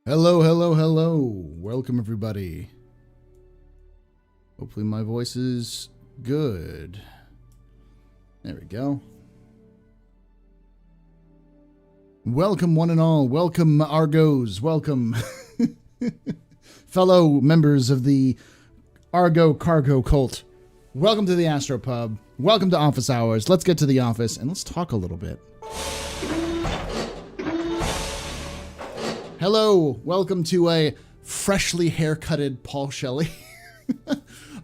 Hello, hello, hello. Welcome, everybody. Hopefully my voice is good. There we go. Welcome, one and all. Welcome, Argos. Welcome, fellow members of the Argo Cargo Cult. Welcome to the Astropub. Welcome to Office Hours. Let's get to the office and let's talk a little bit. Hello, welcome to a freshly haircutted Paul Shelley.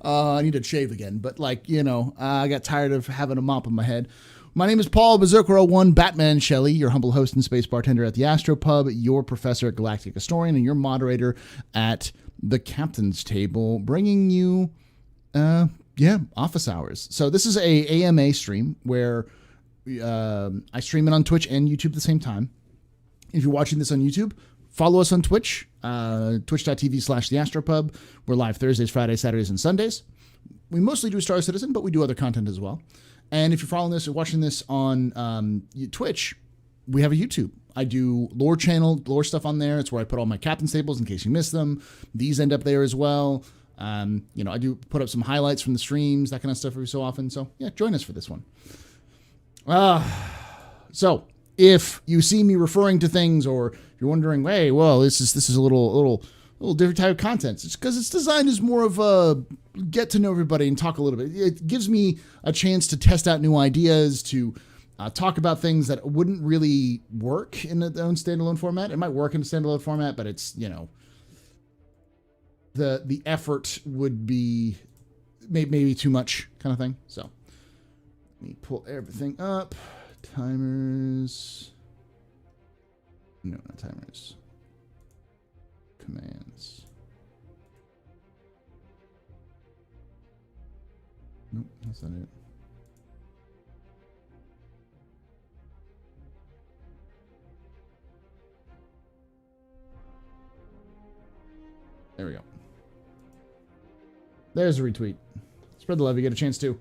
I need to shave again, but I got tired of having a mop on my head. My name is Paul Berserker01 Batman Shelley, your humble host and space bartender at the Astropub, your professor at Galactic Historian, and your moderator at the Captain's Table, bringing you, office hours. So this is a AMA stream where I stream it on Twitch and YouTube at the same time. If you're watching this on YouTube, follow us on Twitch, twitch.tv/theastropub. We're live Thursdays, Fridays, Saturdays, and Sundays. We mostly do Star Citizen, but we do other content as well. And if you're following this or watching this on Twitch, we have a YouTube. I do lore lore stuff on there. It's where I put all my Captain's Tables in case you missed them. These end up there as well. I do put up some highlights from the streams, that kind of stuff every so often. So, yeah, join us for this one. So, if you see me referring to things, or you're wondering, hey, well, this is a little different type of content, it's because it's designed as more of a get to know everybody and talk a little bit. It gives me a chance to test out new ideas, to talk about things that wouldn't really work in their own standalone format. It might work in a standalone format, but it's, the effort would be maybe too much kind of thing. So let me pull everything up. Timers. No, not timers. Commands. Nope, that's not it. There we go. There's a retweet. Spread the love, you get a chance to.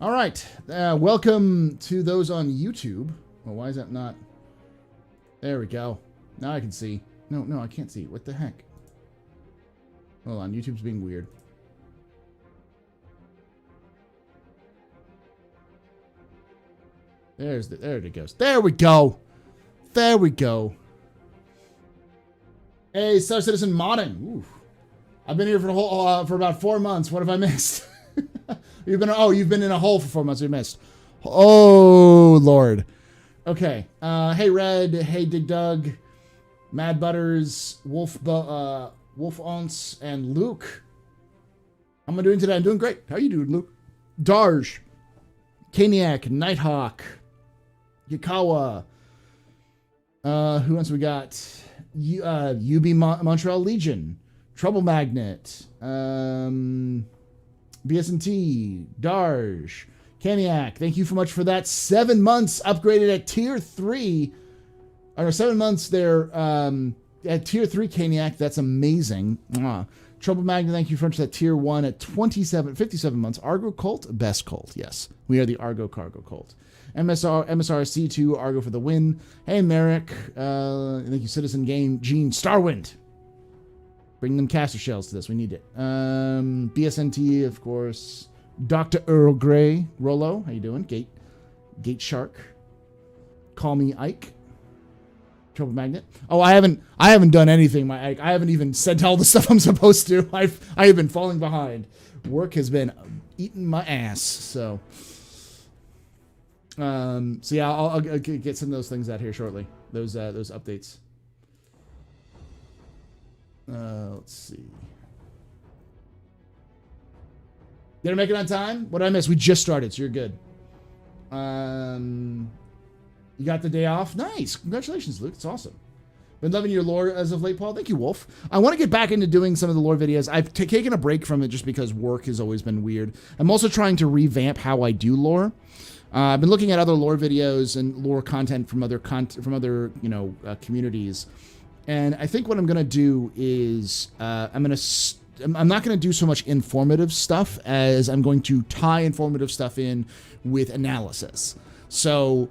All right, welcome to those on YouTube. Well, why is that not? There we go. Now I can see. No, I can't see. What the heck? Hold on, YouTube's being weird. There it goes. There we go. There we go. Hey, Star Citizen modding. Ooh. I've been here for about 4 months. What have I missed? You've been in a hole for 4 months. You missed. Oh Lord. Okay. Hey Red. Hey Dig Dug. Mad Butters. Wolf Once and Luke. How am I doing today? I'm doing great. How are you doing, Luke? Darj. Kaniak. Nighthawk. Yakawa. Who else we got? UB Montreal Legion. Trouble Magnet. BSNT, Darj, Kaniak, thank you so much for that. 7 months upgraded at tier 3. Or 7 months there at tier 3, Kaniak. That's amazing. Trouble Magnet, thank you so much for that tier 1 at 57 months. Argo Cult, best cult. Yes, we are the Argo Cargo Cult. MSRC2, Argo for the win. Hey, Merrick. Thank you, Citizen Game. Gene, Starwind. Bring them caster shells to this. We need it. BSNT, of course. Dr. Earl Grey. Rolo, how you doing? Gate Shark. Call me Ike. Trouble Magnet. Oh, I haven't done anything, my Ike. I haven't even said all the stuff I'm supposed to. I have been falling behind. Work has been eating my ass. So yeah, I'll get some of those things out here shortly. Those updates. Let's see. Did I make it on time? What did I miss? We just started, so you're good. You got the day off? Nice. Congratulations, Luke. It's awesome. Been loving your lore as of late, Paul. Thank you, Wolf. I want to get back into doing some of the lore videos. I've taken a break from it just because work has always been weird. I'm also trying to revamp how I do lore. I've been looking at other lore videos and lore content from other communities. And I think what I'm going to do is I'm not going to do so much informative stuff as I'm going to tie informative stuff in with analysis. So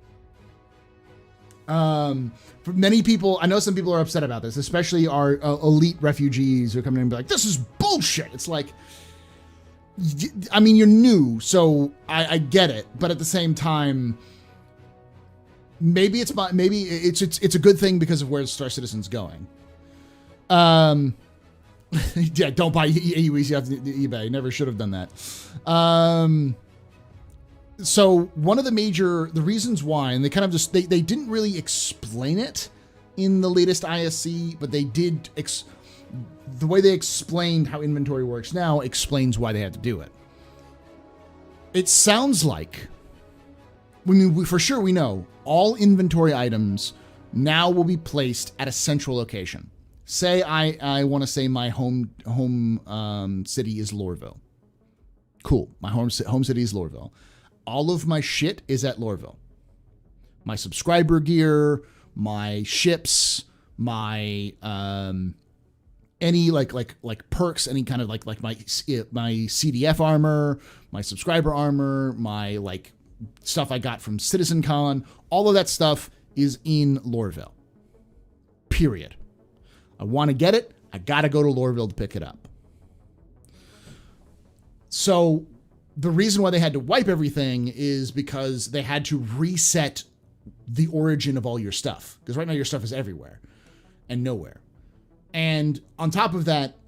For many people, I know some people are upset about this, especially our elite refugees who are coming in and be like, this is bullshit. It's like, I mean, you're new, so I get it. But at the same time, maybe it's a good thing because of where Star Citizen's going. Yeah, don't buy AUEs off eBay. Never should have done that. So one of the reasons why, and they kind of just, they didn't really explain it in the latest ISC, but they did, the way they explained how inventory works now explains why they had to do it. It sounds like, for sure we know, all inventory items now will be placed at a central location. Say I want to say my home city is Lorville. Cool, my home city is Lorville. All of my shit is at Lorville. My subscriber gear, my ships, my any like perks, any kind of like my CDF armor, my subscriber armor, my like stuff I got from CitizenCon, all of that stuff is in Lorville. Period. I want to get it, I got to go to Lorville to pick it up. So the reason why they had to wipe everything is because they had to reset the origin of all your stuff. Because right now your stuff is everywhere and nowhere. And on top of that,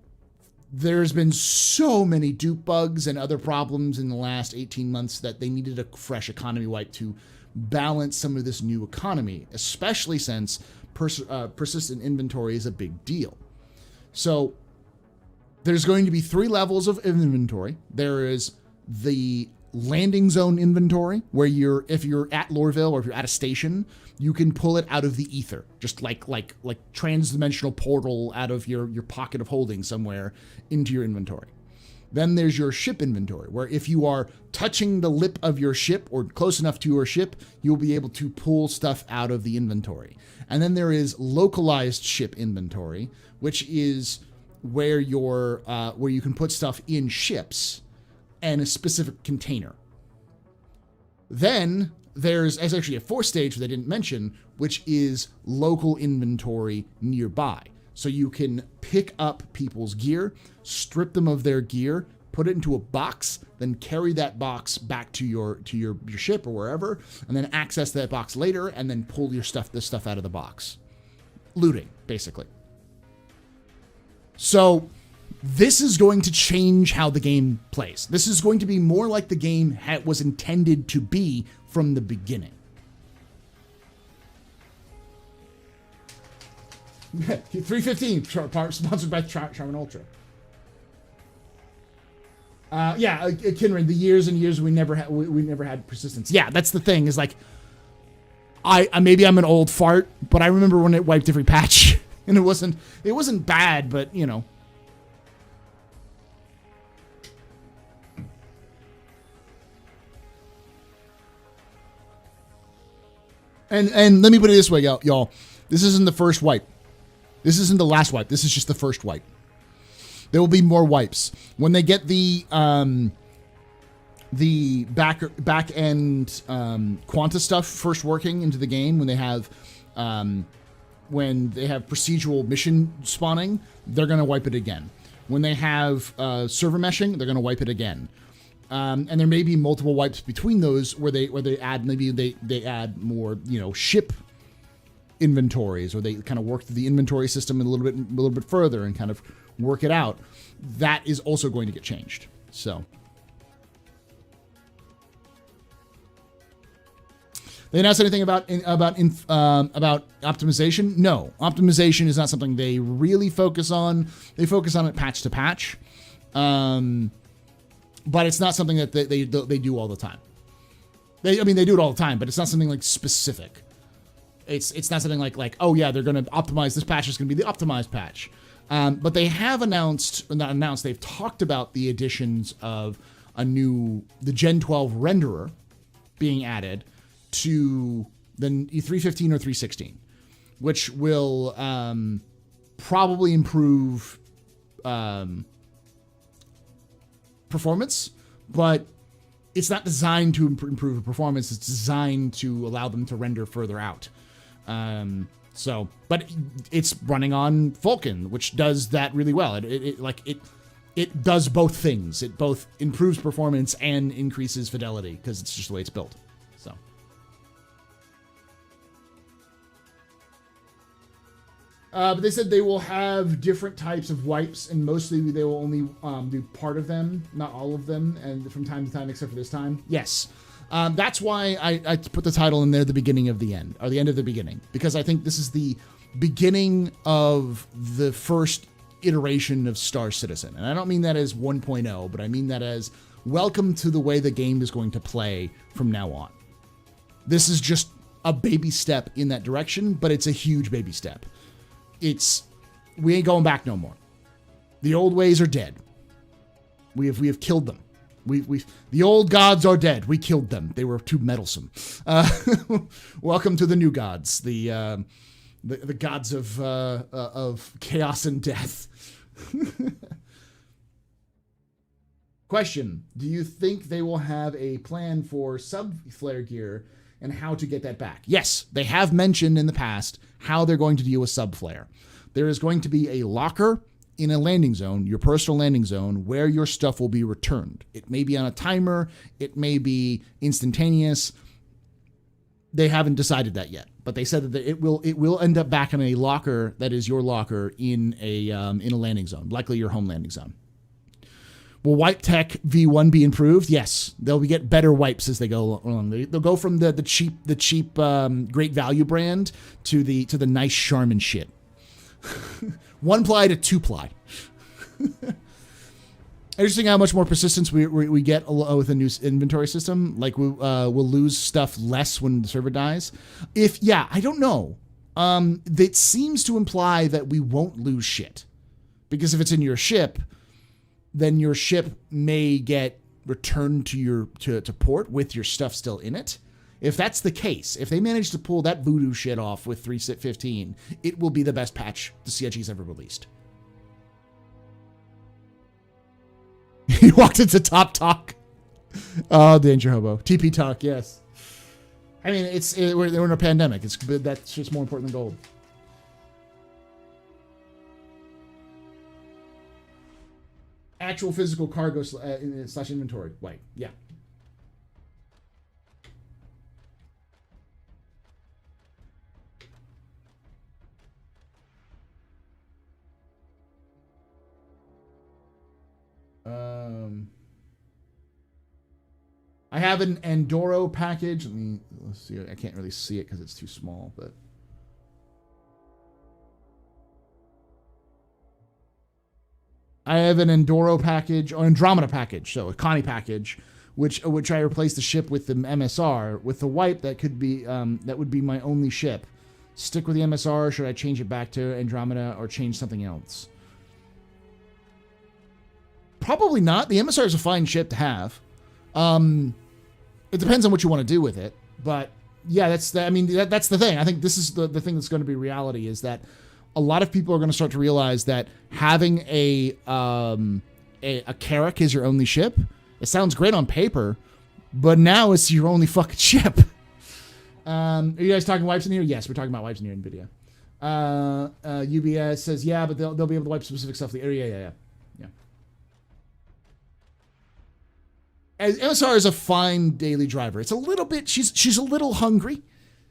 there's been so many dupe bugs and other problems in the last 18 months that they needed a fresh economy wipe to balance some of this new economy, especially since persistent inventory is a big deal. So there's going to be 3 levels of inventory. There is the landing zone inventory, where if you're at Lorville or if you're at a station, you can pull it out of the ether, just like trans-dimensional portal out of your pocket of holding somewhere into your inventory. Then there's your ship inventory, where if you are touching the lip of your ship or close enough to your ship, you'll be able to pull stuff out of the inventory. And then there is localized ship inventory, which is where you can put stuff in ships and a specific container. Then there's actually a 4th stage that I didn't mention, which is local inventory nearby. So you can pick up people's gear, strip them of their gear, put it into a box, then carry that box back to your ship or wherever, and then access that box later, and then pull this stuff out of the box. Looting, basically. So this is going to change how the game plays. This is going to be more like the game was intended to be from the beginning. 315, sponsored by Charmin Ultra. Yeah, Kinrin, the years and years we never had persistence. Yeah, that's the thing, is like, maybe I'm an old fart, but I remember when it wiped every patch, and it wasn't bad, but you know. And let me put it this way, y'all. This isn't the first wipe. This isn't the last wipe. This is just the first wipe. There will be more wipes when they get the back end Quanta stuff first working into the game. When they have procedural mission spawning, they're gonna wipe it again. When they have server meshing, they're gonna wipe it again. And there may be multiple wipes between those where they add, maybe they add more, ship inventories, or they kind of work through the inventory system a little bit further and kind of work it out. That is also going to get changed. So they announced anything about optimization? No, optimization is not something they really focus on. They focus on it patch to patch. But it's not something that they do all the time. They do it all the time, but it's not something like specific. It's not something like oh yeah, they're going to optimize, this patch is going to be the optimized patch. But they have they've talked about the additions of the Gen 12 renderer being added to the 315 or 316, which will probably improve performance, but it's not designed to improve performance. It's designed to allow them to render further out. But it's running on Vulkan, which does that really well. It does both things. It both improves performance and increases fidelity because it's just the way it's built. So. But they said they will have different types of wipes, and mostly they will only do part of them, not all of them, and from time to time, except for this time. Yes. That's why I put the title in there, the beginning of the end, or the end of the beginning, because I think this is the beginning of the first iteration of Star Citizen. And I don't mean that as 1.0, but I mean that as welcome to the way the game is going to play from now on. This is just a baby step in that direction, but it's a huge baby step. We ain't going back no more. The old ways are dead. We have killed them. The old gods are dead. We killed them. They were too meddlesome. Welcome to the new gods, the gods of chaos and death. Question: do you think they will have a plan for sub-flare gear and how to get that back? Yes, they have mentioned in the past how they're going to deal with sub-flare. There is going to be a locker in a landing zone, your personal landing zone, where your stuff will be returned. It may be on a timer. It may be instantaneous. They haven't decided that yet, but they said that it will end up back in a locker that is your locker in a landing zone, likely your home landing zone. Will Wipe Tech V1 be improved? Yes, they'll get better wipes as they go along. They'll go from the cheap great value brand to the nice Charmin shit. 1-ply to 2-ply. Interesting how much more persistence we get with a new inventory system. Like we'll lose stuff less when the server dies. I don't know. That seems to imply that we won't lose shit, because if it's in your ship, then your ship may get returned to port with your stuff still in it. If that's the case, if they manage to pull that voodoo shit off with 3.15, it will be the best patch the CIG's ever released. He walked into Top Talk. Oh, Danger Hobo. TP Talk, yes. I mean, we're in a pandemic. That's just more important than gold. Actual physical cargo slash inventory. Wait, yeah. I have an Andorro package. Let's see. I can't really see it because it's too small, but I have an Andorro package or Andromeda package, so a Connie package, which I replaced the ship with the MSR with the wipe. That could be that would be my only ship. Stick with the MSR. Should I change it back to Andromeda or change something else? Probably not. The MSR is a fine ship to have. It depends on what you want to do with it, but yeah, that's the thing. I think this is the thing that's going to be reality, is that a lot of people are going to start to realize that having a Carrack is your only ship. It sounds great on paper, but now it's your only fucking ship. Are you guys talking wipes in here? Yes, we're talking about wipes in here in video. UBS says, yeah, but they'll be able to wipe specific stuff. Yeah. MSR is a fine daily driver. It's a little bit. She's a little hungry.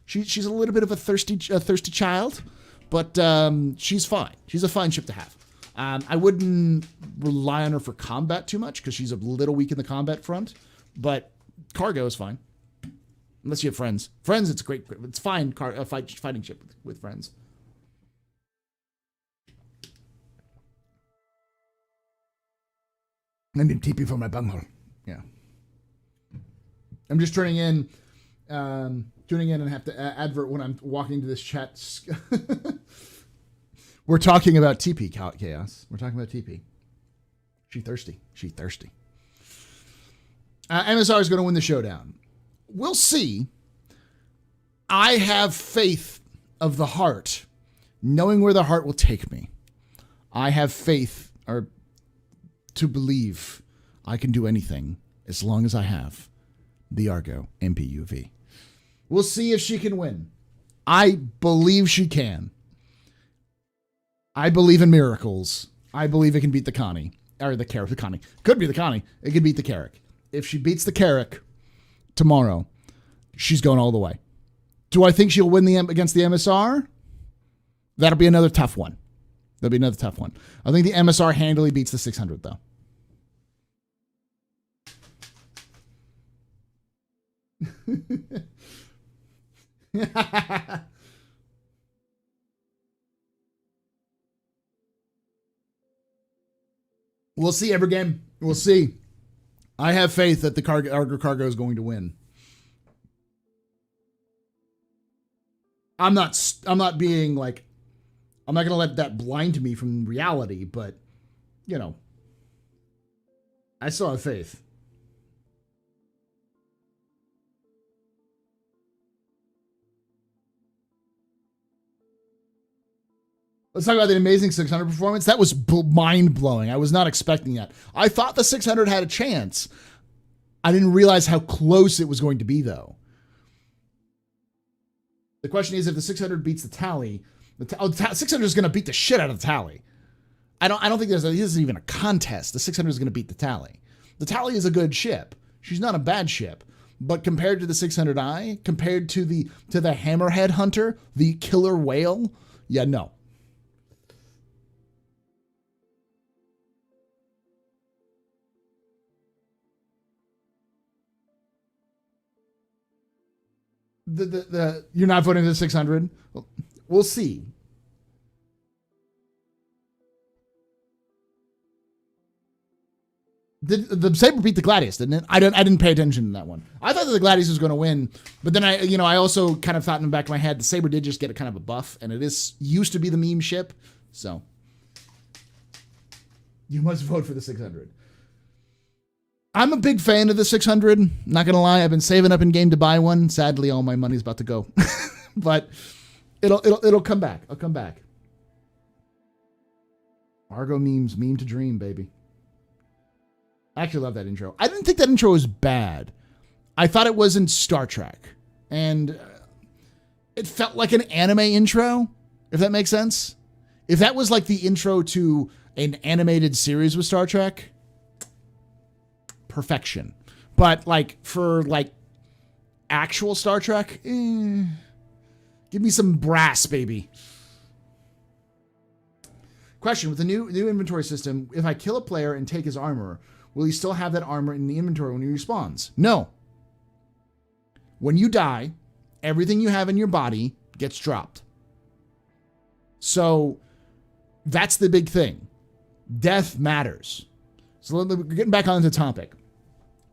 She's a little bit of a thirsty child, but she's fine. She's a fine ship to have. I wouldn't rely on her for combat too much because she's a little weak in the combat front. But cargo is fine, unless you have friends. Friends, it's great. It's fine. Fighting ship with friends. I need TP for my bunghole. Yeah. I'm just tuning in and have to advert when I'm walking into this chat. We're talking about TP chaos. We're talking about TP. She thirsty. MSR is going to win the showdown. We'll see. I have faith of the heart, knowing where the heart will take me. I have faith to believe I can do anything as long as I have the Argo MPUV. We'll see if she can win. I believe she can. I believe in miracles. I believe it can beat the Connie. Or the Carrick. The Connie. Could be the Connie. It could beat the Carrick. If she beats the Carrick tomorrow, she's going all the way. Do I think she'll win against the MSR? That'll be another tough one. I think the MSR handily beats the 600, though. We'll see, Evergame. We'll see. I have faith that the cargo is going to win. I'm not being like, I'm not going to let that blind me from reality, but, you know, I still have faith. Let's talk about the amazing 600 performance. That was mind-blowing. I was not expecting that. I thought the 600 had a chance. I didn't realize how close it was going to be, though. The question is, if the 600 beats the tally, the 600 is going to beat the shit out of the tally. I don't think this is even a contest. The 600 is going to beat the tally. The tally is a good ship. She's not a bad ship. But compared to the 600i, compared to the Hammerhead Hunter, the killer whale, yeah, no. You're not voting for the 600? We'll see. The Saber beat the Gladius, didn't it? I didn't pay attention to that one. I thought that the Gladius was going to win, but then I also kind of thought in the back of my head the Saber did just get a kind of a buff, and it used to be the meme ship, so you must vote for the 600. I'm a big fan of the 600. Not going to lie. I've been saving up in game to buy one. Sadly, all my money's about to go, but it'll come back. I'll come back. Argo memes, meme to dream, baby. I actually love that intro. I didn't think that intro was bad. I thought it was in Star Trek, and it felt like an anime intro, if that makes sense. If that was like the intro to an animated series with Star Trek, perfection. But like for like actual Star Trek, give me some brass, baby. Question: with the new inventory system, if I kill a player and take his armor, will he still have that armor in the inventory when he respawns? No. When you die, everything you have in your body gets dropped. So that's the big thing. Death matters. So we're getting back on the topic.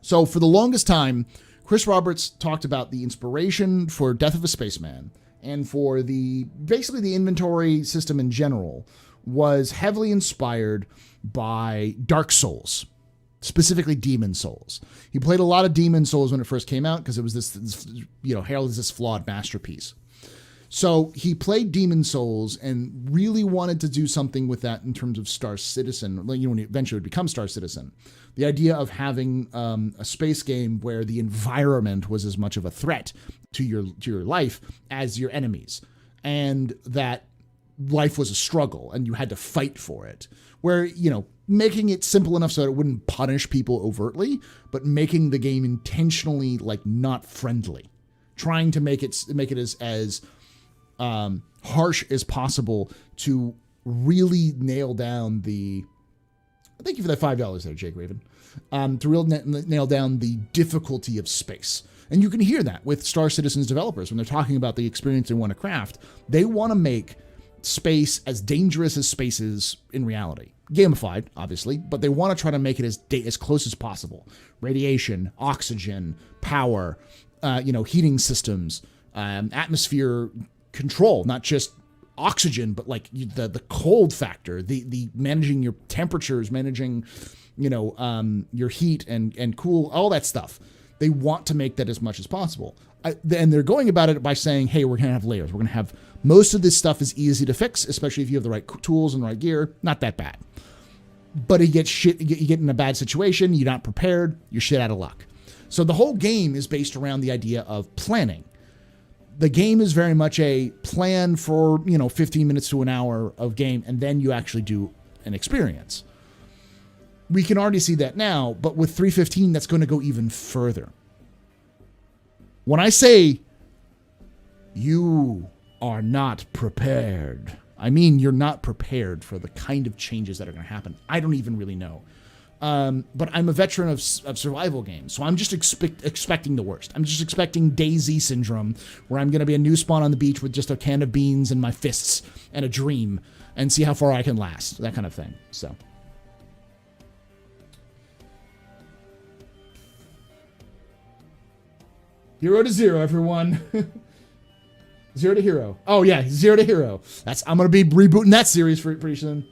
So for the longest time, Chris Roberts talked about the inspiration for Death of a Spaceman and for basically the inventory system in general was heavily inspired by Dark Souls, specifically Demon Souls. He played a lot of Demon Souls when it first came out because it was this hailed as this flawed masterpiece. So he played Demon Souls and really wanted to do something with that in terms of Star Citizen, when he eventually would become Star Citizen. The idea of having a space game where the environment was as much of a threat to your life as your enemies, and that life was a struggle and you had to fight for it. Where, making it simple enough so that it wouldn't punish people overtly, but making the game intentionally like not friendly, trying to make it as harsh as possible to really nail down the. Thank you for that $5 there, Jake Raven. To really nail down the difficulty of space. And you can hear that with Star Citizen's developers when they're talking about the experience they want to craft. They want to make space as dangerous as space is in reality. Gamified, obviously, but they want to try to make it as close as possible. Radiation, oxygen, power, heating systems, atmosphere control, not just oxygen, but like the cold factor, the managing your temperatures, managing, your heat and cool, all that stuff. They want to make that as much as possible. And they're going about it by saying, hey, we're going to have layers. We're going to have most of this stuff is easy to fix, especially if you have the right tools and the right gear. Not that bad. But you get in a bad situation, you're not prepared, you're shit out of luck. So the whole game is based around the idea of planning. the game is very much a plan for, 15 minutes to an hour of game, and then you actually do an experience. We can already see that now, but with 315, that's going to go even further. When I say you are not prepared, I mean you're not prepared for the kind of changes that are going to happen. I don't even really know. But I'm a veteran of survival games, so I'm just expecting the worst. I'm just expecting DayZ syndrome, where I'm going to be a new spawn on the beach with just a can of beans and my fists and a dream, and see how far I can last, that kind of thing. So. Hero to zero, everyone. 0 to hero. Oh yeah, 0 to hero. I'm gonna be rebooting that series pretty soon.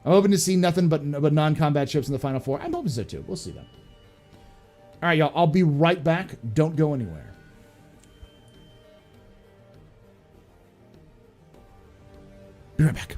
I'm hoping to see nothing but non-combat ships in the Final Four. I'm hoping so too. We'll see them. All right, y'all. I'll be right back. Don't go anywhere. Be right back.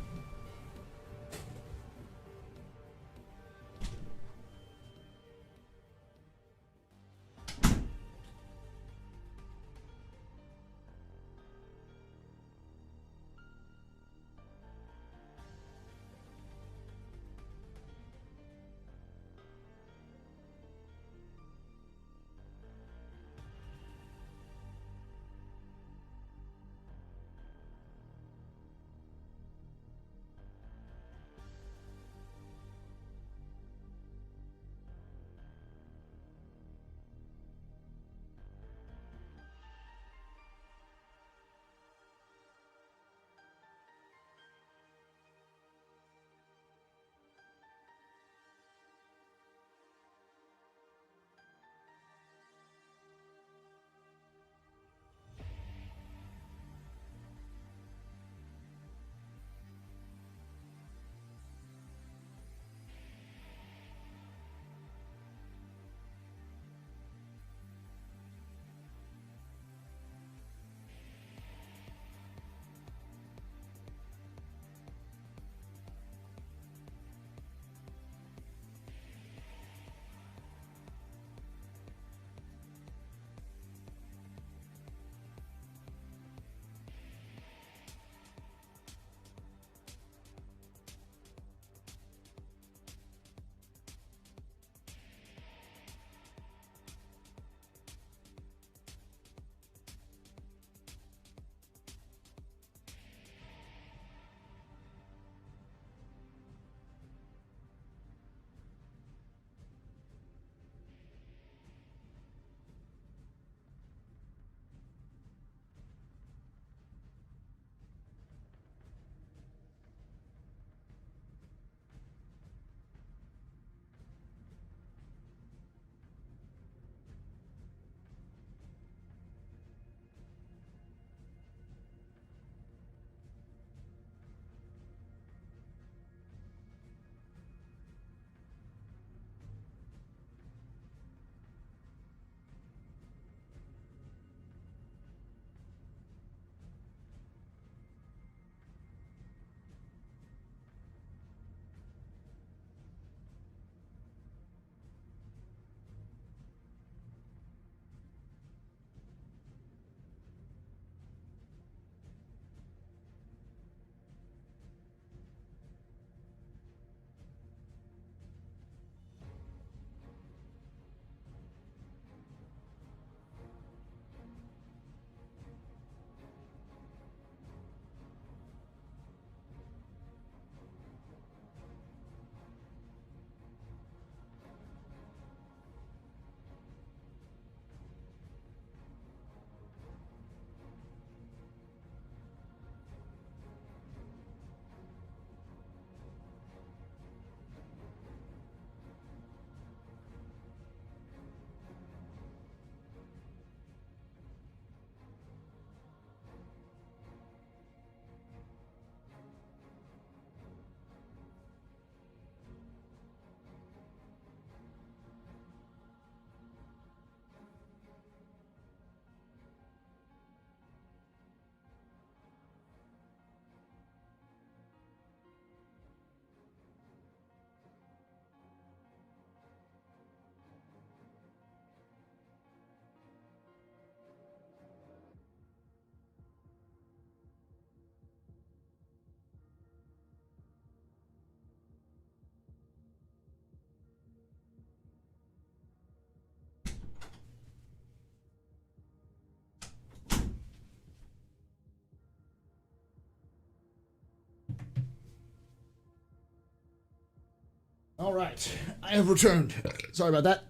All right, I have returned. Sorry about that.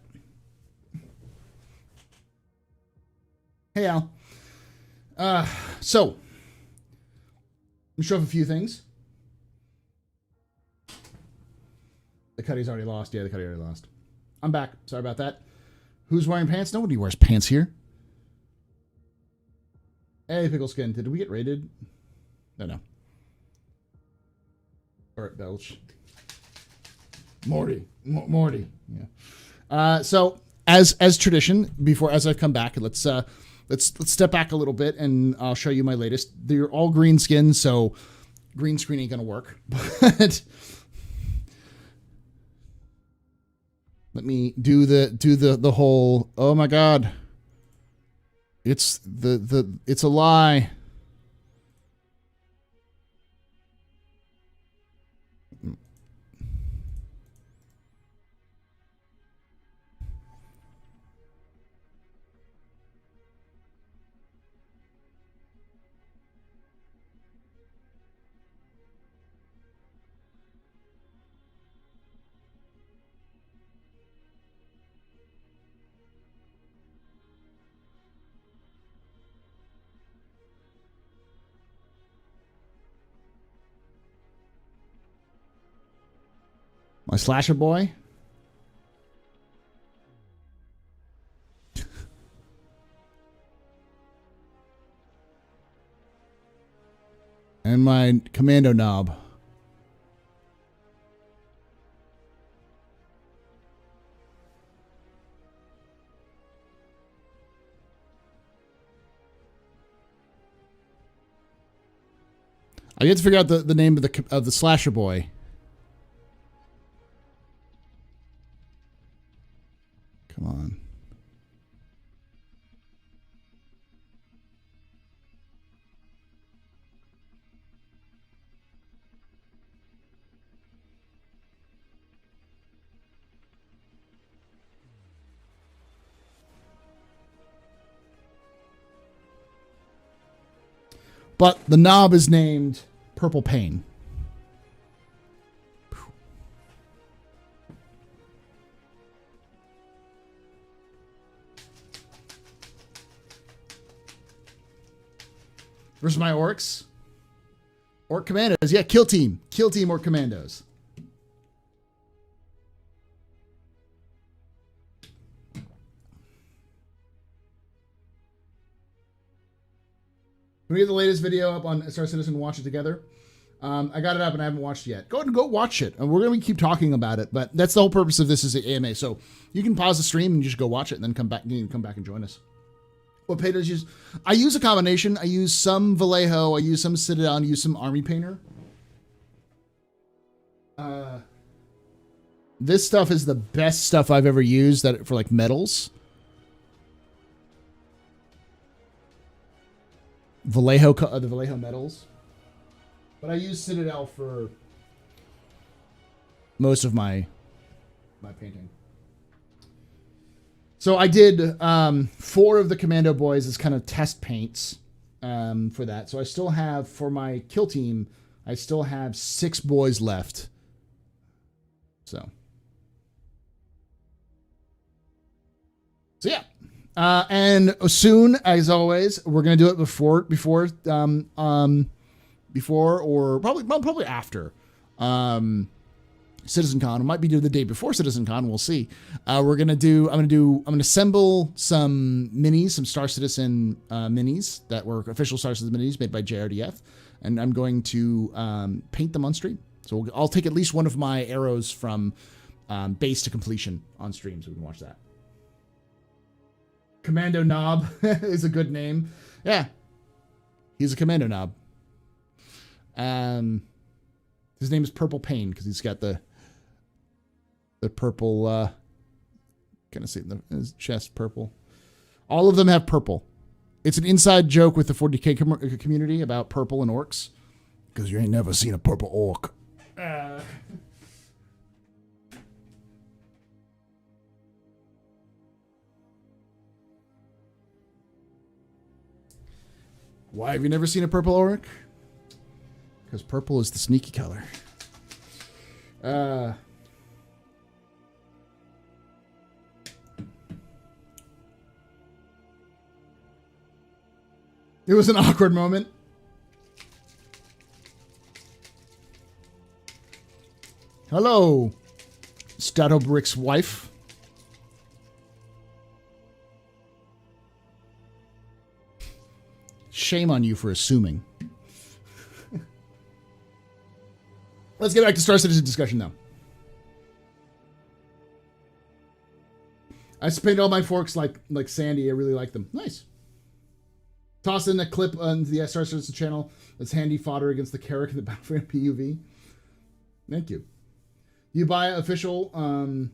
Hey, Al. So, let me show off a few things. The Cuddy's already lost. Yeah, the Cuddy already lost. I'm back. Sorry about that. Who's wearing pants? Nobody wears pants here. Hey, Pickle Skin. Did we get raided? No. All right, Belch. Morty. Yeah. So as tradition, as I've come back, let's step back a little bit and I'll show you my latest. They're all green skins, so green screen ain't gonna work. But let me do the whole. Oh my god! It's it's a lie. My slasher boy. And my commando knob. I get to figure out the name of the slasher boy. Come on. But the knob is named Purple Pain. Versus my orcs. Orc commandos. Yeah, kill team. Kill team orc commandos. When we get the latest video up on Star Citizen and watch it together. I got it up and I haven't watched it yet. Go ahead and go watch it. And we're going to keep talking about it, but that's the whole purpose of this is the AMA. So you can pause the stream and just go watch it and then come back and join us. What paint does you use? I use a combination. I use some Vallejo. I use some Citadel. I use some Army Painter. This stuff is the best stuff I've ever used for like metals. Vallejo, the Vallejo metals. But I use Citadel for most of my painting. So I did 4 of the Commando boys as kind of test paints for that. So I still have, for my kill team, I still have 6 boys left. So yeah. And soon, as always, we're gonna do it before or probably after CitizenCon. It might be the day before CitizenCon. We'll see. I'm gonna assemble some minis, some Star Citizen minis that were official Star Citizen minis made by JRDF, and I'm going to paint them on stream. So I'll take at least one of my arrows from base to completion on stream, so we can watch that. Commando Knob is a good name. Yeah, he's a Commando Knob. His name is Purple Pain because he's got the purple. Kind of see in his chest purple. All of them have purple. It's an inside joke with the 40K community about purple and orcs because you ain't never seen a purple orc. Why have you never seen a purple orc? Because purple is the sneaky color. It was an awkward moment. Hello, Statobrick's wife. Shame on you for assuming. Let's get back to Star Citizen discussion now. I painted all my forks like Sandy. I really like them. Nice. Toss in a clip on the Star Citizen channel. That's handy fodder against the Carrack and the Battlefield PUV. Thank you. You buy official. Do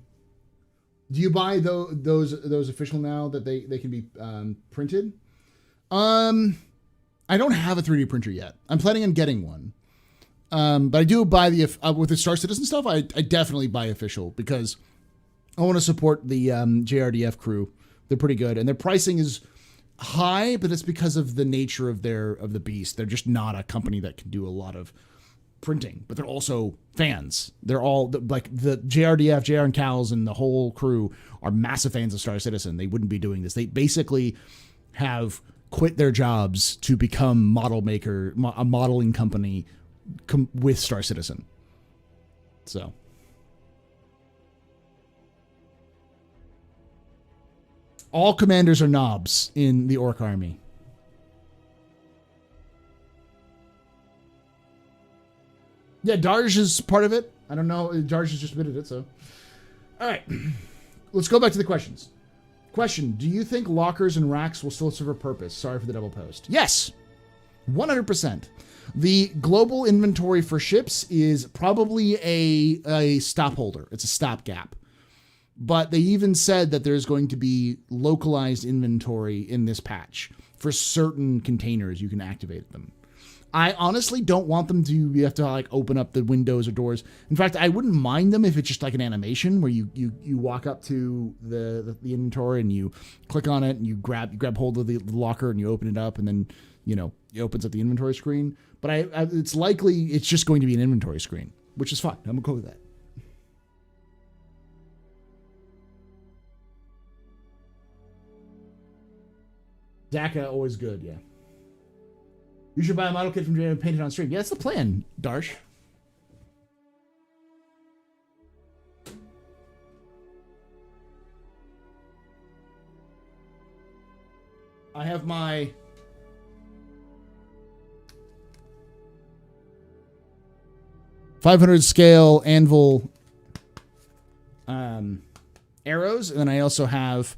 you buy those official now that they can be printed? I don't have a 3D printer yet. I'm planning on getting one. But I do buy with the Star Citizen stuff. I definitely buy official because I want to support the JRDF crew. They're pretty good, and their pricing is high, but it's because of the nature of the beast. They're just not a company that can do a lot of printing, but they're also fans. They're all like the JRDF, JR and Cals, and the whole crew are massive fans of Star Citizen. They wouldn't be doing this. They basically have quit their jobs to become a modeling company with Star Citizen. So all commanders are knobs in the Orc army. Yeah, Darj is part of it. I don't know. Darj has just admitted it, so. All right. Let's go back to the questions. Question, do you think lockers and racks will still serve a purpose? Sorry for the double post. Yes. 100%. The global inventory for ships is probably a stop holder. It's a stopgap. But they even said that there's going to be localized inventory in this patch. For certain containers, you can activate them. I honestly don't want them to, you have to like open up the windows or doors. In fact, I wouldn't mind them if it's just like an animation where you walk up to the inventory and you click on it and you grab hold of the locker and you open it up and then, it opens up the inventory screen. But it's likely it's just going to be an inventory screen, which is fine. I'm gonna go with that. DACA, always good, yeah. You should buy a model kit from Jay and paint it on stream. Yeah, that's the plan, Darsh. I have my .500 scale anvil arrows, and then I also have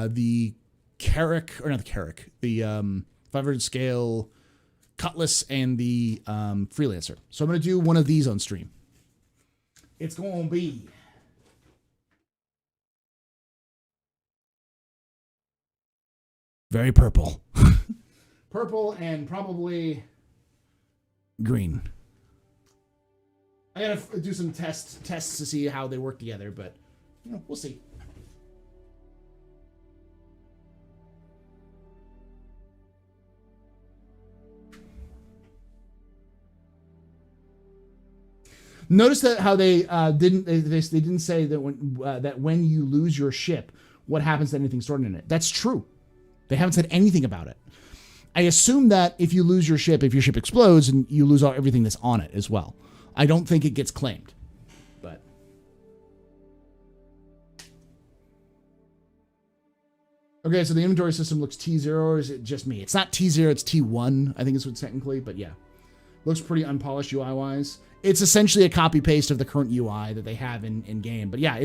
the Carrack, or not the Carrack, the 500 scale cutlass and the freelancer. So I'm going to do one of these on stream. It's going to be very purple. Purple and probably green. I got to do some tests to see how they work together, but we'll see. Notice that how they didn't say that when you lose your ship, what happens to anything stored in it. That's true. They haven't said anything about it. I assume that if you lose your ship, if your ship explodes, and you lose everything that's on it as well. I don't think it gets claimed. But okay, so the inventory system looks T0, or is it just me? It's not T0, it's T1, I think it's what technically, but yeah. Looks pretty unpolished UI-wise. It's essentially a copy-paste of the current UI that they have in game. But yeah,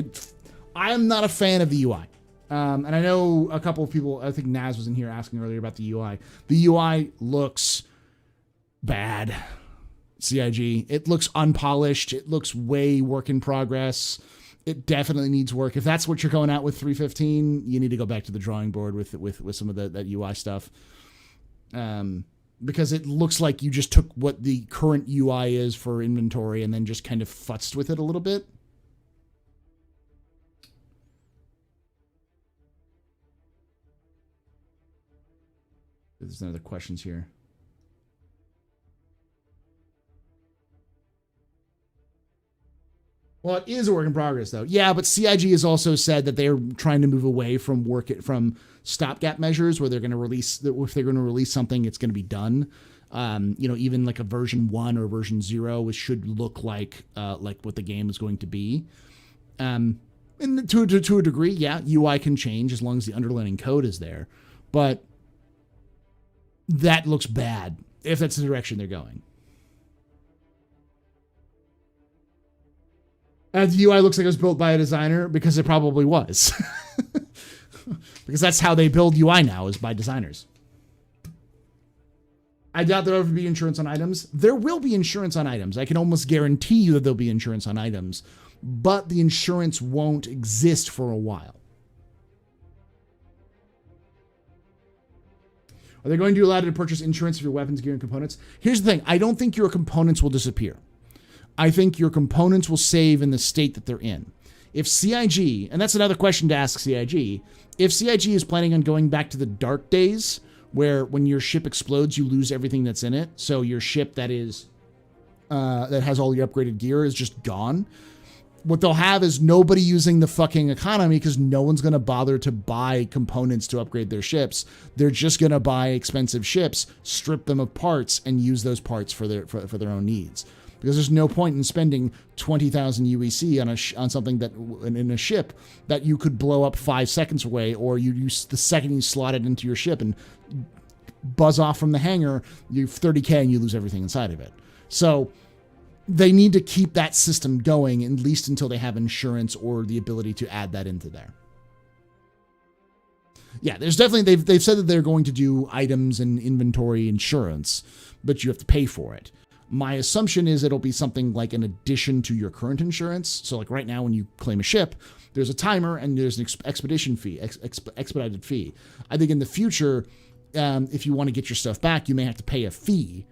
I'm not a fan of the UI. And I know a couple of people, I think Naz was in here asking earlier about the UI. The UI looks bad. CIG. It looks unpolished. It looks way work in progress. It definitely needs work. If that's what you're going at with 3.15, you need to go back to the drawing board with some of that UI stuff. Because it looks like you just took what the current UI is for inventory and then just kind of futzed with it a little bit. There's no other questions here. Well, it is a work in progress, though. Yeah, but CIG has also said that they're trying to move away from stopgap measures, where they're going to release, if they're going to release something, it's going to be done. Even like a version 1 or version 0, it should look like what the game is going to be. And to a degree, yeah, UI can change as long as the underlying code is there, but that looks bad if that's the direction they're going. The UI looks like it was built by a designer, because it probably was. Because that's how they build UI now, is by designers. I doubt there'll ever be insurance on items. There will be insurance on items. I can almost guarantee you that there'll be insurance on items, but the insurance won't exist for a while. Are they going to allow you to purchase insurance of your weapons, gear, and components? Here's the thing. I don't think your components will disappear. I think your components will save in the state that they're in. If CIG, and that's another question to ask CIG, if CIG is planning on going back to the dark days, where when your ship explodes, you lose everything that's in it, so your ship that has all your upgraded gear is just gone, what they'll have is nobody using the fucking economy, because no one's going to bother to buy components to upgrade their ships. They're just going to buy expensive ships, strip them of parts, and use those parts for their own needs. Because there's no point in spending 20,000 UEC on something that in a ship that you could blow up 5 seconds away, or you use the second you slot it into your ship and buzz off from the hangar, you 30K and you lose everything inside of it. So they need to keep that system going, at least until they have insurance or the ability to add that into there. Yeah, there's definitely, they've said that they're going to do items and inventory insurance, but you have to pay for it. My assumption is it'll be something like an addition to your current insurance. So like right now when you claim a ship, there's a timer and there's an expedition fee, expedited fee. I think in the future, if you want to get your stuff back, you may have to pay a fee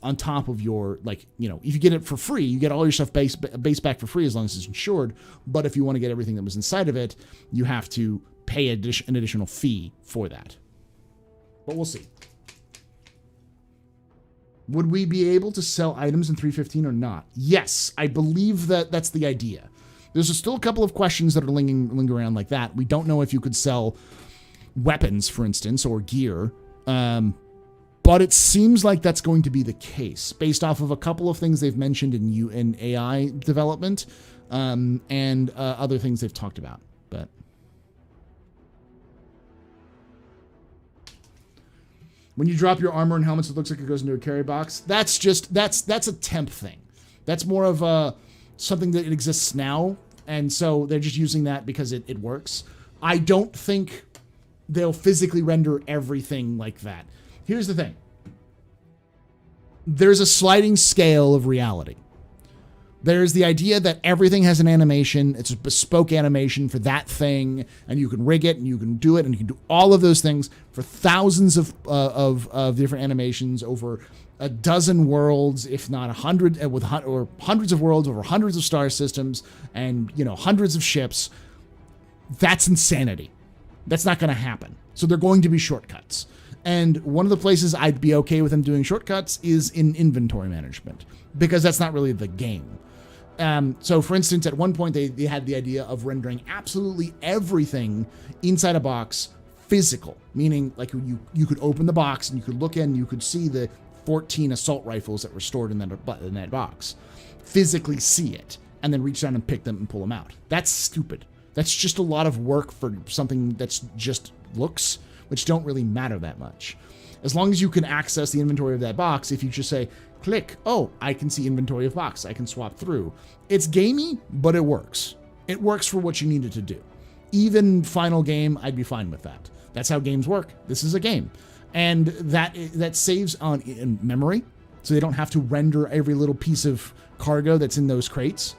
on top of your, if you get it for free, you get all your stuff base back for free as long as it's insured. But if you want to get everything that was inside of it, you have to pay an additional fee for that. But we'll see. Would we be able to sell items in 3.15 or not? Yes, I believe that's the idea. There's still a couple of questions that are lingering around like that. We don't know if you could sell weapons, for instance, or gear. But it seems like that's going to be the case, based off of a couple of things they've mentioned in AI development, and other things they've talked about. But when you drop your armor and helmets, it looks like it goes into a carry box. That's a temp thing. That's more of something that exists now, and so they're just using that because it works. I don't think they'll physically render everything like that. Here's the thing. There's a sliding scale of reality. There's the idea that everything has an animation. It's a bespoke animation for that thing, and you can rig it, and you can do it, and you can do all of those things for thousands of different animations over a dozen worlds, if not 100, or hundreds of worlds over hundreds of star systems, and hundreds of ships. That's insanity. That's not going to happen. So they're going to be shortcuts. And one of the places I'd be okay with them doing shortcuts is in inventory management, because that's not really the game. So for instance, at one point they had the idea of rendering absolutely everything inside a box physical, meaning like you could open the box and you could look in, you could see the 14 assault rifles that were stored in that box, physically see it, and then reach down and pick them and pull them out. That's stupid. That's just a lot of work for something that's just looks, which don't really matter that much. As long as you can access the inventory of that box, if you just say, click, oh, I can see inventory of box, I can swap through. It's gamey, but it works. It works for what you need it to do. Even final game, I'd be fine with that. That's how games work. This is a game. And that saves in memory, so they don't have to render every little piece of cargo that's in those crates.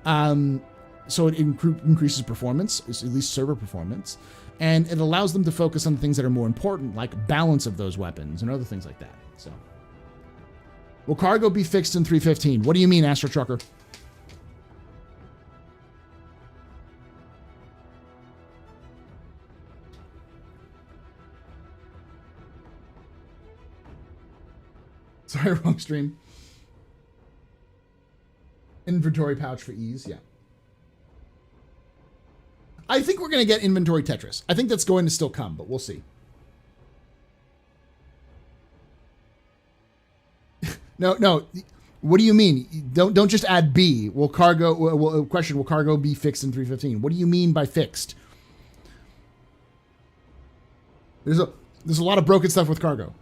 So it increases performance, at least server performance. And it allows them to focus on things that are more important, like balance of those weapons and other things like that. So, will cargo be fixed in 3.15? What do you mean, Astro Trucker? Sorry, wrong stream. Inventory pouch for ease, yeah. I think we're going to get inventory Tetris. I think that's going to still come, but we'll see. No. What do you mean? Don't just add B. Will cargo? Question: will cargo be fixed in 315? What do you mean by fixed? There's a lot of broken stuff with cargo.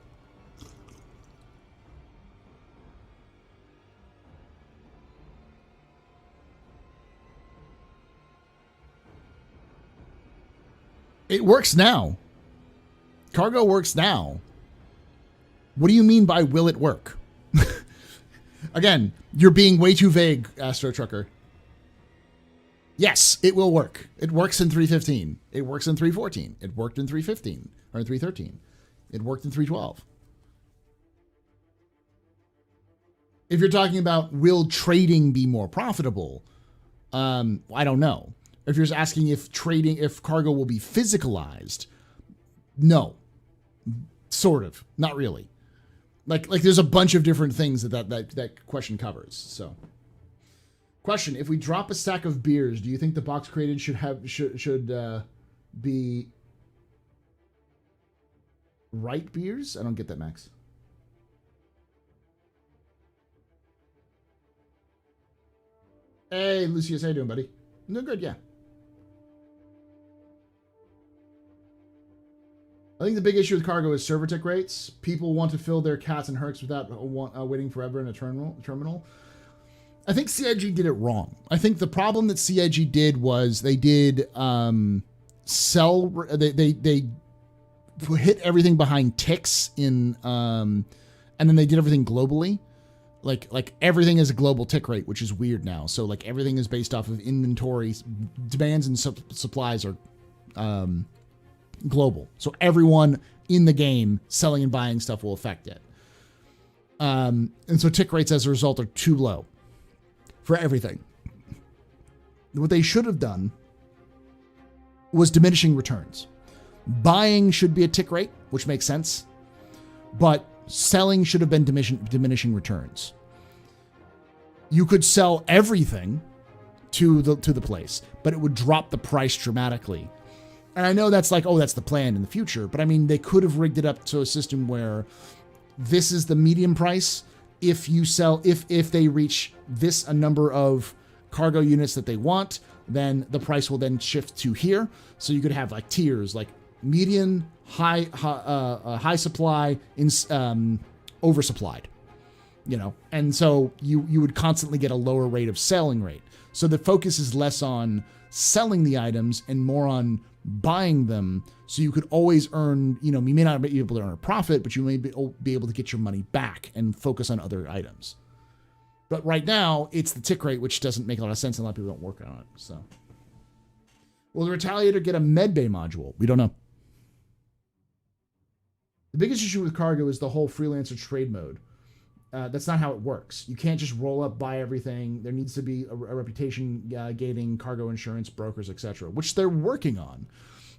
It works now. Cargo works now. What do you mean by will it work? Again, you're being way too vague, Astro Trucker. Yes, it will work. It works in 315. It works in 314. It worked in 315 or in 313. It worked in 312. If you're talking about will trading be more profitable, I don't know. If you're just asking if cargo will be physicalized, no, sort of, not really. Like there's a bunch of different things that question covers. So, question: if we drop a stack of beers, do you think the box created should be right beers? I don't get that, Max. Hey, Lucius, how you doing, buddy? I'm doing good, yeah. I think the big issue with cargo is server tick rates. People want to fill their cats and hercs without waiting forever in a terminal. I think CIG did it wrong. I think the problem that CIG did was they did sell. They hit everything behind ticks in, and then they did everything globally. Like everything is a global tick rate, which is weird now. So like everything is based off of inventory demands and supplies are global. So everyone in the game selling and buying stuff will affect it. And so tick rates as a result are too low for everything. What they should have done was diminishing returns. Buying should be a tick rate, which makes sense, but selling should have been diminishing returns. You could sell everything to the place, but it would drop the price dramatically. And I know that's like, oh, that's the plan in the future. But I mean, they could have rigged it up to a system where this is the medium price. If you sell, if they reach a number of cargo units that they want, then the price will then shift to here. So you could have like tiers, like median, high supply, oversupplied, and so you would constantly get a lower rate of selling rate. So the focus is less on selling the items and more on buying them, so you could always earn, you may not be able to earn a profit, but you may be able to get your money back and focus on other items. But right now, it's the tick rate, which doesn't make a lot of sense, and a lot of people don't work on it. So, will the Retaliator get a medbay module? We don't know. The biggest issue with cargo is the whole freelancer trade mode. That's not how it works. You can't just roll up, buy everything. There needs to be a reputation gating, cargo insurance, brokers, etc., which they're working on.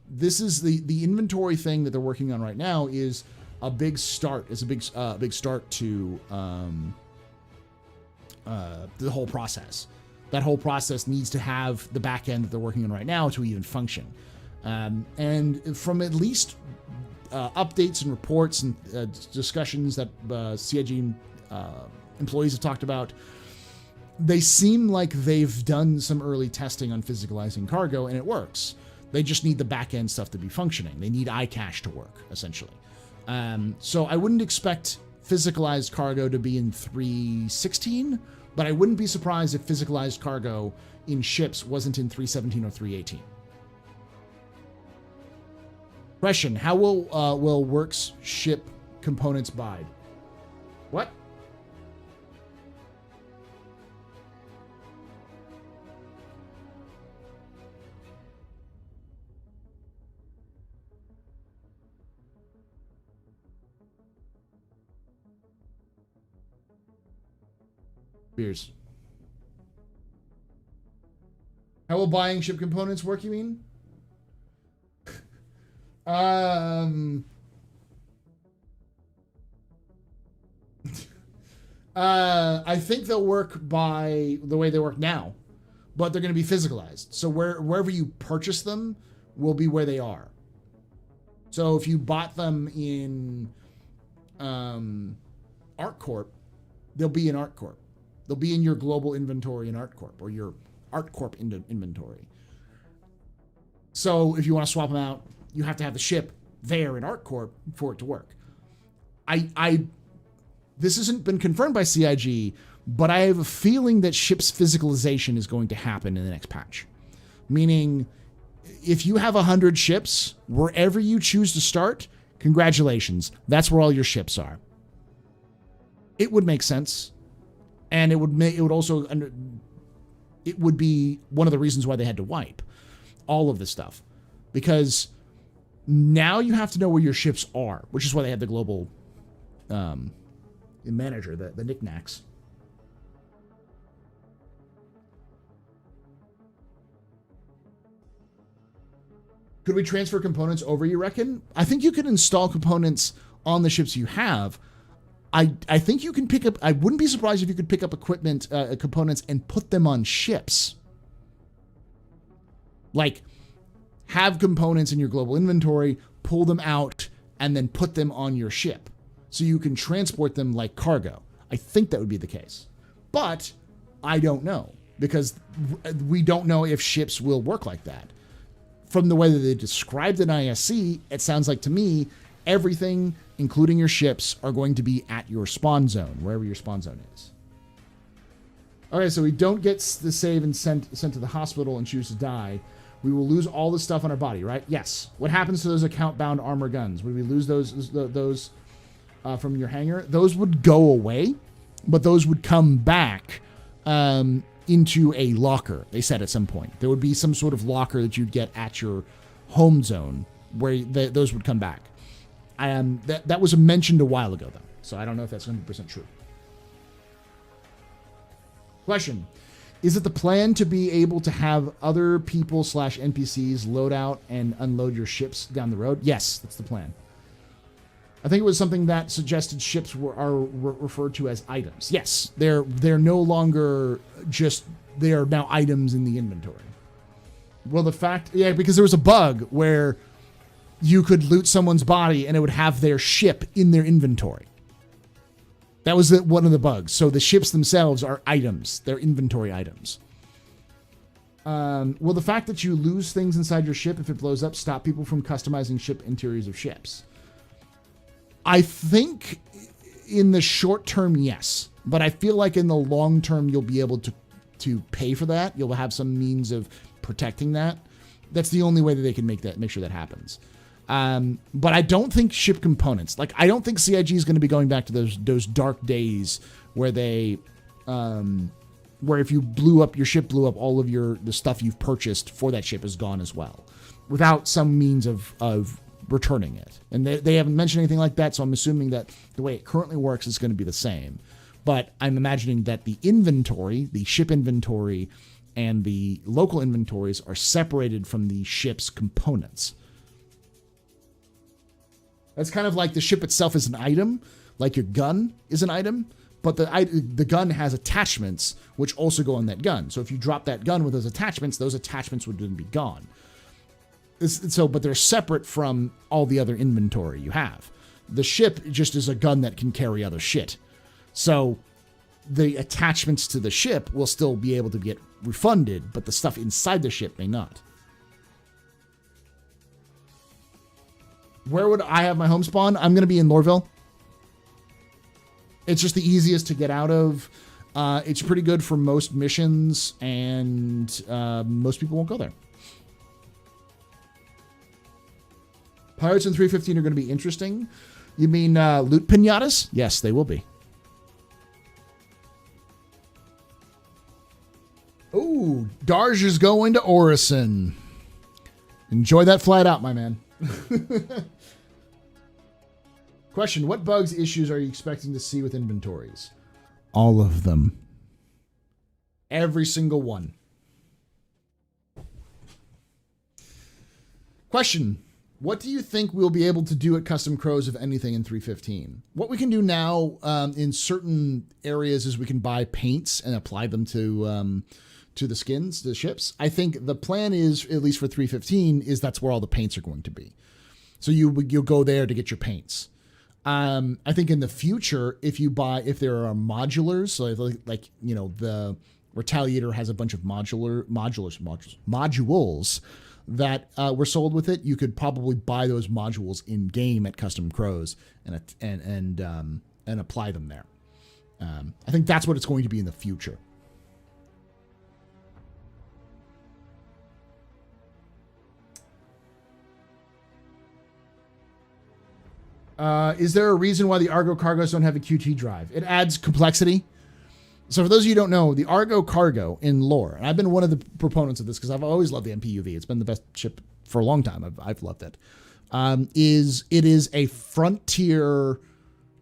This is the inventory thing that they're working on right now is a big start. It's a big start to the whole process. That whole process needs to have the back end that they're working on right now to even function. And from at least updates and reports and discussions that CIG employees have talked about, they seem like they've done some early testing on physicalizing cargo, and it works. They just need the back end stuff to be functioning. They need iCache to work, essentially. So I wouldn't expect physicalized cargo to be in 3.16, but I wouldn't be surprised if physicalized cargo in ships wasn't in 3.17 or 3.18. Question: how will Works ship components bide? What? Beers. How will buying ship components work, you mean? I think they'll work by the way they work now. but they're going to be physicalized. So wherever you purchase them will be where they are. So if you bought them in ArtCorp, they'll be in ArtCorp. They'll be in your global inventory in ArtCorp or your ArtCorp inventory. So if you want to swap them out, you have to have the ship there in ArtCorp for it to work. This hasn't been confirmed by CIG, but I have a feeling that ship's physicalization is going to happen in the next patch. Meaning, if you have 100 ships, wherever you choose to start, congratulations. That's where all your ships are. It would make sense. And it would be one of the reasons why they had to wipe all of this stuff. Because now you have to know where your ships are, which is why they had the global manager, the knickknacks. Could we transfer components over, you reckon? I think you can install components on the ships you have. I think you can pick up... I wouldn't be surprised if you could pick up equipment, components, and put them on ships. Like, have components in your global inventory, pull them out, and then put them on your ship. So you can transport them like cargo. I think that would be the case. But I don't know. Because we don't know if ships will work like that. From the way that they described in ISC, it sounds like to me, everything, including your ships, are going to be at your spawn zone, wherever your spawn zone is. Okay, so we don't get the save and sent to the hospital and choose to die. We will lose all the stuff on our body, right? Yes. What happens to those account-bound armor guns? Would we lose those from your hangar? Those would go away, but those would come back into a locker, they said at some point. There would be some sort of locker that you'd get at your home zone where those would come back. That was mentioned a while ago, though, so I don't know if that's 100% true. Question. Is it the plan to be able to have other people / NPCs load out and unload your ships down the road? Yes, that's the plan. I think it was something that suggested ships are referred to as items. Yes, they're no longer just... They are now items in the inventory. Well, because there was a bug where you could loot someone's body and it would have their ship in their inventory. That was one of the bugs. So the ships themselves are items. They're inventory items. Will the fact that you lose things inside your ship if it blows up stop people from customizing ship interiors of ships? I think in the short term, yes. But I feel like in the long term, you'll be able to pay for that. You'll have some means of protecting that. That's the only way that they can make sure that happens. But I don't think ship components, I don't think CIG is going to be going back to those dark days where where if you your ship blew up, all of the stuff you've purchased for that ship is gone as well, without some means of returning it. And they haven't mentioned anything like that, so I'm assuming that the way it currently works is going to be the same. But I'm imagining that the inventory, the ship inventory, and the local inventories are separated from the ship's components. That's kind of like the ship itself is an item, like your gun is an item, but the gun has attachments which also go on that gun. So if you drop that gun with those attachments would then be gone. But they're separate from all the other inventory you have. The ship just is a gun that can carry other shit. So the attachments to the ship will still be able to get refunded, but the stuff inside the ship may not. Where would I have my home spawn? I'm going to be in Lorville. It's just the easiest to get out of. It's pretty good for most missions, and most people won't go there. Pirates in 315 are going to be interesting. You mean loot pinatas? Yes, they will be. Ooh, Darj is going to Orison. Enjoy that flight out, my man. Question, what bugs, issues are you expecting to see with inventories? All of them. Every single one. Question, what do you think we'll be able to do at Custom Crows, if anything, in 315? What we can do now in certain areas is we can buy paints and apply them to the skins, the ships. I think the plan is, at least for 315, is that's where all the paints are going to be. So you'll go there to get your paints. I think in the future, if there are modulars, so like the Retaliator has a bunch of modules that were sold with it, you could probably buy those modules in game at Custom Crows and apply them there. I think that's what it's going to be in the future. Is there a reason why the Argo cargos don't have a QT drive? It adds complexity. So for those of you who don't know, the Argo cargo in lore, and I've been one of the proponents of this because I've always loved the MPUV. It's been the best ship for a long time. I've loved it. It is a frontier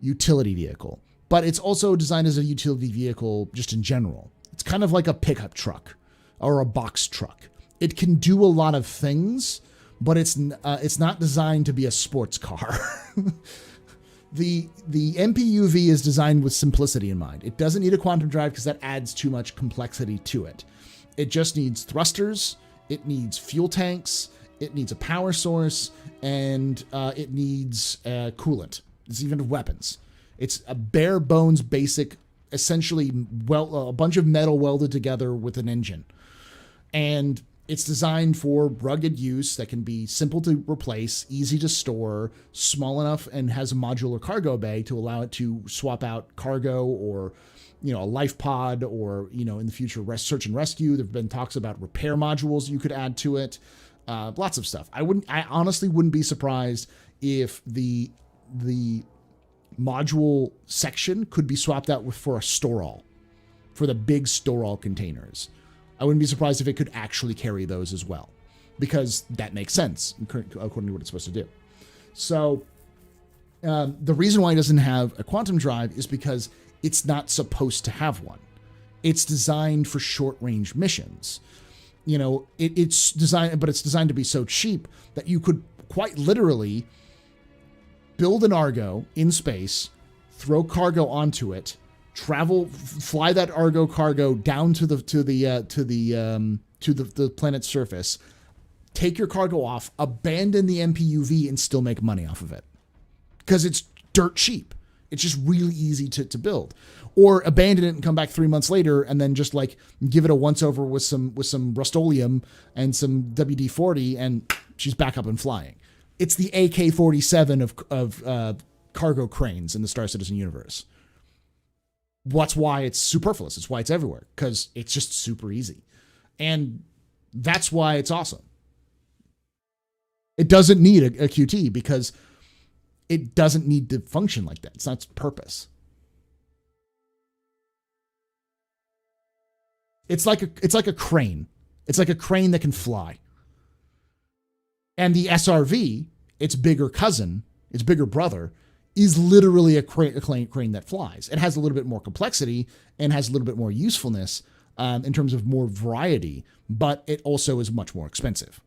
utility vehicle, but it's also designed as a utility vehicle just in general. It's kind of like a pickup truck or a box truck. It can do a lot of things, but it's not designed to be a sports car. The MPUV is designed with simplicity in mind. It doesn't need a quantum drive because that adds too much complexity to it. It just needs thrusters, it needs fuel tanks, it needs a power source, and it needs coolant. It's even weapons. It's a bare bones basic, essentially a bunch of metal welded together with an engine. And it's designed for rugged use that can be simple to replace, easy to store, small enough, and has a modular cargo bay to allow it to swap out cargo or, a life pod or, in the future, search and rescue. There have been talks about repair modules you could add to it. Lots of stuff. I honestly wouldn't be surprised if the module section could be swapped out for a store-all, for the big store-all containers. I wouldn't be surprised if it could actually carry those as well, because that makes sense according to what it's supposed to do. So the reason why it doesn't have a quantum drive is because it's not supposed to have one. It's designed for short-range missions. It's designed to be so cheap that you could quite literally build an Argo in space, throw cargo onto it, fly that Argo cargo down to the planet's surface, take your cargo off, abandon the MPUV, and still make money off of it because it's dirt cheap. It's just really easy to build. Or abandon it and come back 3 months later and then just like give it a once over with some Rust-Oleum and some WD-40, and she's back up and flying. It's the AK-47 of cargo cranes in the Star Citizen universe. That's why it's superfluous. It's why it's everywhere, because it's just super easy. And that's why it's awesome. It doesn't need a QT because it doesn't need to function like that. It's not its purpose. It's like a crane. It's like a crane that can fly. And the SRV, its bigger cousin, its bigger brother, is literally a crane that flies. It has a little bit more complexity and has a little bit more usefulness in terms of more variety, but it also is much more expensive.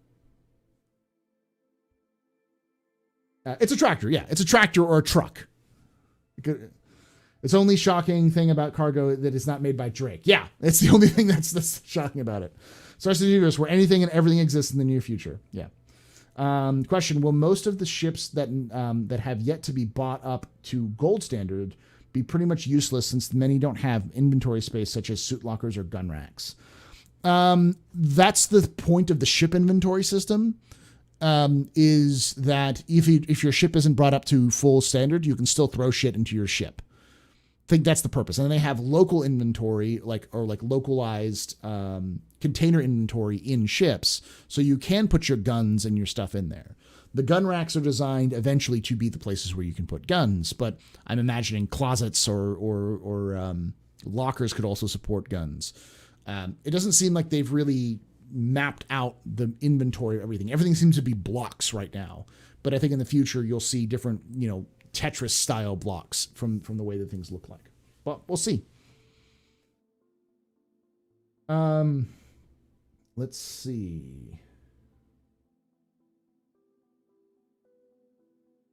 It's a tractor, yeah. It's a tractor or a truck. It's only shocking thing about cargo that it's not made by Drake. Yeah, it's the only thing that's shocking about it. Star Citizen universe where anything and everything exists in the near future. Yeah. Question: will most of the ships that have yet to be bought up to gold standard be pretty much useless since many don't have inventory space such as suit lockers or gun racks? That's the point of the ship inventory system. Is that if your ship isn't brought up to full standard, you can still throw shit into your ship. I think that's the purpose. And then they have local inventory, like localized container inventory in ships, so you can put your guns and your stuff in there. The gun racks are designed eventually to be the places where you can put guns, but I'm imagining closets or lockers could also support guns. It doesn't seem like they've really mapped out the inventory of everything. Everything seems to be blocks right now, but I think in the future you'll see different, Tetris style blocks from the way that things look like. But we'll see. Let's see.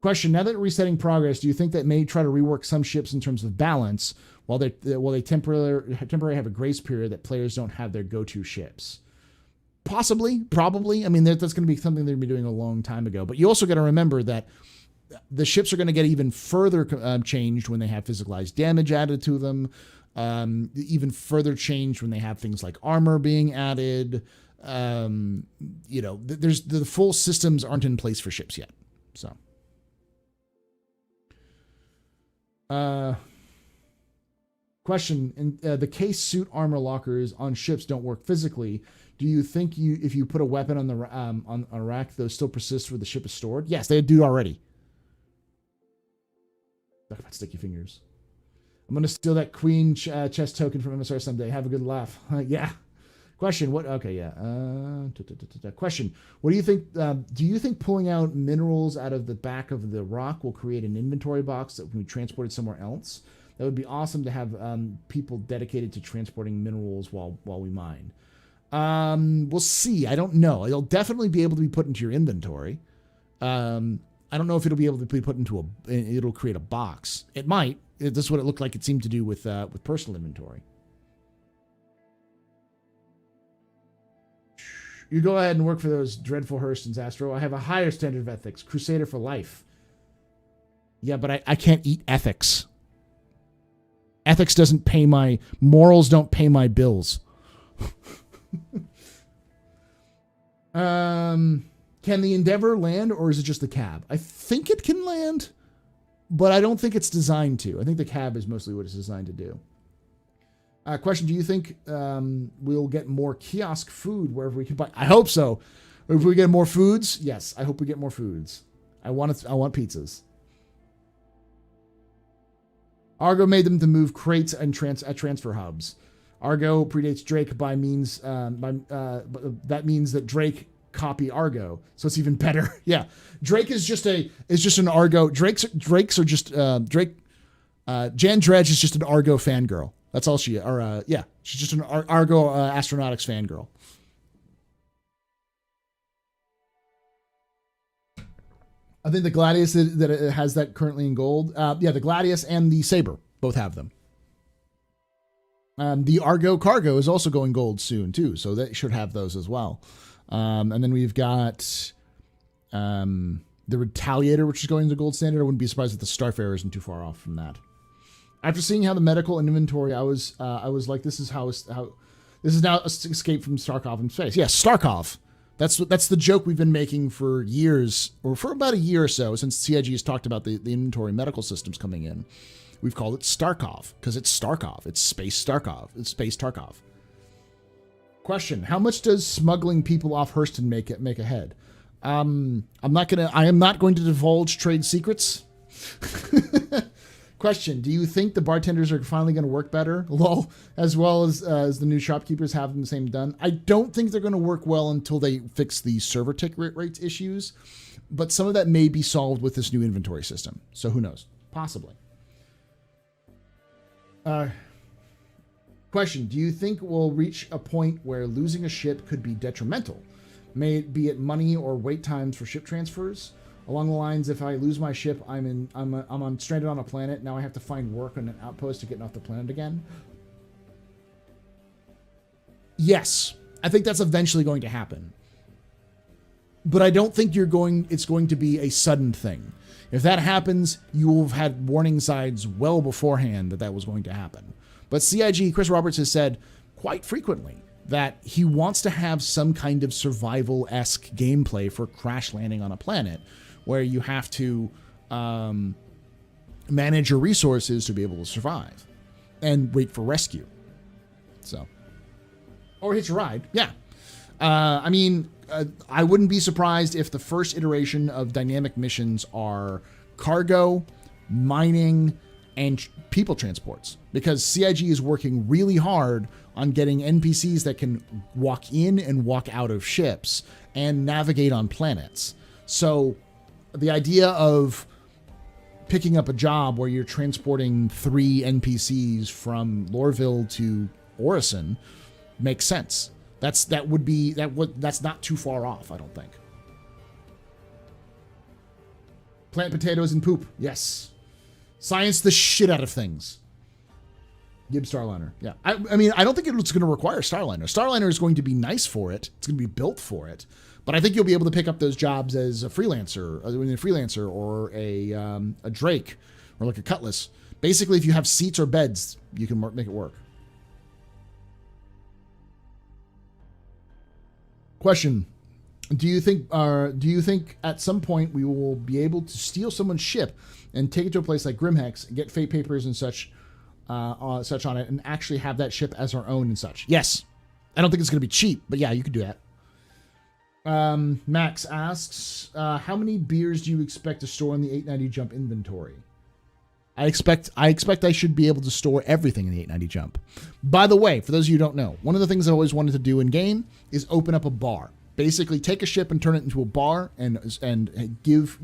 Question: now that resetting progress, do you think that may try to rework some ships in terms of balance while they temporarily have a grace period that players don't have their go-to ships? Possibly, probably. I mean, that's going to be something they've been doing a long time ago. But you also got to remember that the ships are going to get even further changed when they have physicalized damage added to them. Even further changed when they have things like armor being added. There's the full systems aren't in place for ships yet. So, question: the case suit armor lockers on ships don't work physically. Do you think if you put a weapon on the on a rack, those still persist where the ship is stored? Yes, they do already. Talk about sticky fingers. I'm going to steal that queen chest token from MSR someday. Have a good laugh. Yeah. Question. What? Okay, yeah. Question. What do you think? Do you think pulling out minerals out of the back of the rock will create an inventory box that can be transported somewhere else? That would be awesome to have people dedicated to transporting minerals while we mine. We'll see. I don't know. It'll definitely be able to be put into your inventory. I don't know if it'll be able to be put into it'll create a box. It might. This is what it looked like it seemed to do with personal inventory. You go ahead and work for those dreadful Hurstons, Astro. I have a higher standard of ethics. Crusader for life. Yeah, but I can't eat ethics. Ethics doesn't pay my... Morals don't pay my bills. Can the Endeavor land, or is it just the cab? I think it can land, but I don't think it's designed to. I think the cab is mostly what it's designed to do. Question: do you think we'll get more kiosk food wherever we can buy? I hope so. If we get more foods, yes, I hope we get more foods. I want pizzas. Argo made them to move crates and transfer hubs. Argo predates Drake by means that means that Drake copy Argo, so it's even better. Yeah, Drake is just an Argo. Drakes are just Drake. Jan Dredge is just an Argo fangirl. That's all she. Or yeah, she's just an Argo astronautics fangirl. I think the Gladius that it has that currently in gold. Yeah, the Gladius and the Saber both have them. The Argo Cargo is also going gold soon too, so they should have those as well. And then we've got the Retaliator, which is going to gold standard. I wouldn't be surprised if the Starfarer isn't too far off from that. After seeing how the medical and inventory, I was like, this is how this is now Escape from Starkov in space. Yes, Starkov. That's the joke we've been making for years, or for about a year or so, since CIG has talked about the inventory medical systems coming in. We've called it Starkov because it's Starkov. It's Space Starkov. It's Space Tarkov. Question: how much does smuggling people off Hurston make ahead? I am not going to divulge trade secrets. Question: do you think the bartenders are finally going to work better? Lol, as well as the new shopkeepers have them the same done? I don't think they're going to work well until they fix the server tick rates issues, but some of that may be solved with this new inventory system. So who knows? Possibly. Question: do you think we'll reach a point where losing a ship could be detrimental? May it be it money or wait times for ship transfers? Along the lines, if I lose my ship, I'm stranded on a planet. Now I have to find work on an outpost to get off the planet again. Yes, I think that's eventually going to happen. But I don't think it's going to be a sudden thing. If that happens, you will have had warning signs well beforehand that was going to happen. But CIG, Chris Roberts, has said quite frequently that he wants to have some kind of survival-esque gameplay for crash landing on a planet where you have to manage your resources to be able to survive and wait for rescue. So, or hitch a ride. Yeah. I wouldn't be surprised if the first iteration of dynamic missions are cargo, mining, and people transports, because CIG is working really hard on getting NPCs that can walk in and walk out of ships and navigate on planets. So the idea of picking up a job where you're transporting 3 NPCs from Lorville to Orison makes sense. That's not too far off, I don't think. Plant potatoes and poop. Yes. Science the shit out of things. Gibbs Starliner. Yeah. I mean, I don't think it's going to require Starliner. Starliner is going to be nice for it. It's going to be built for it. But I think you'll be able to pick up those jobs as a freelancer or a Drake or like a Cutlass. Basically, if you have seats or beds, you can make it work. Question. Do you think at some point we will be able to steal someone's ship and take it to a place like Grimhex and get fate papers and such on it and actually have that ship as our own and such? Yes. I don't think it's going to be cheap, but yeah, you could do that. Max asks, how many beers do you expect to store in the 890 jump inventory? I expect I should be able to store everything in the 890 jump. By the way, for those of you who don't know, one of the things I always wanted to do in game is open up a bar. Basically, take a ship and turn it into a bar and give,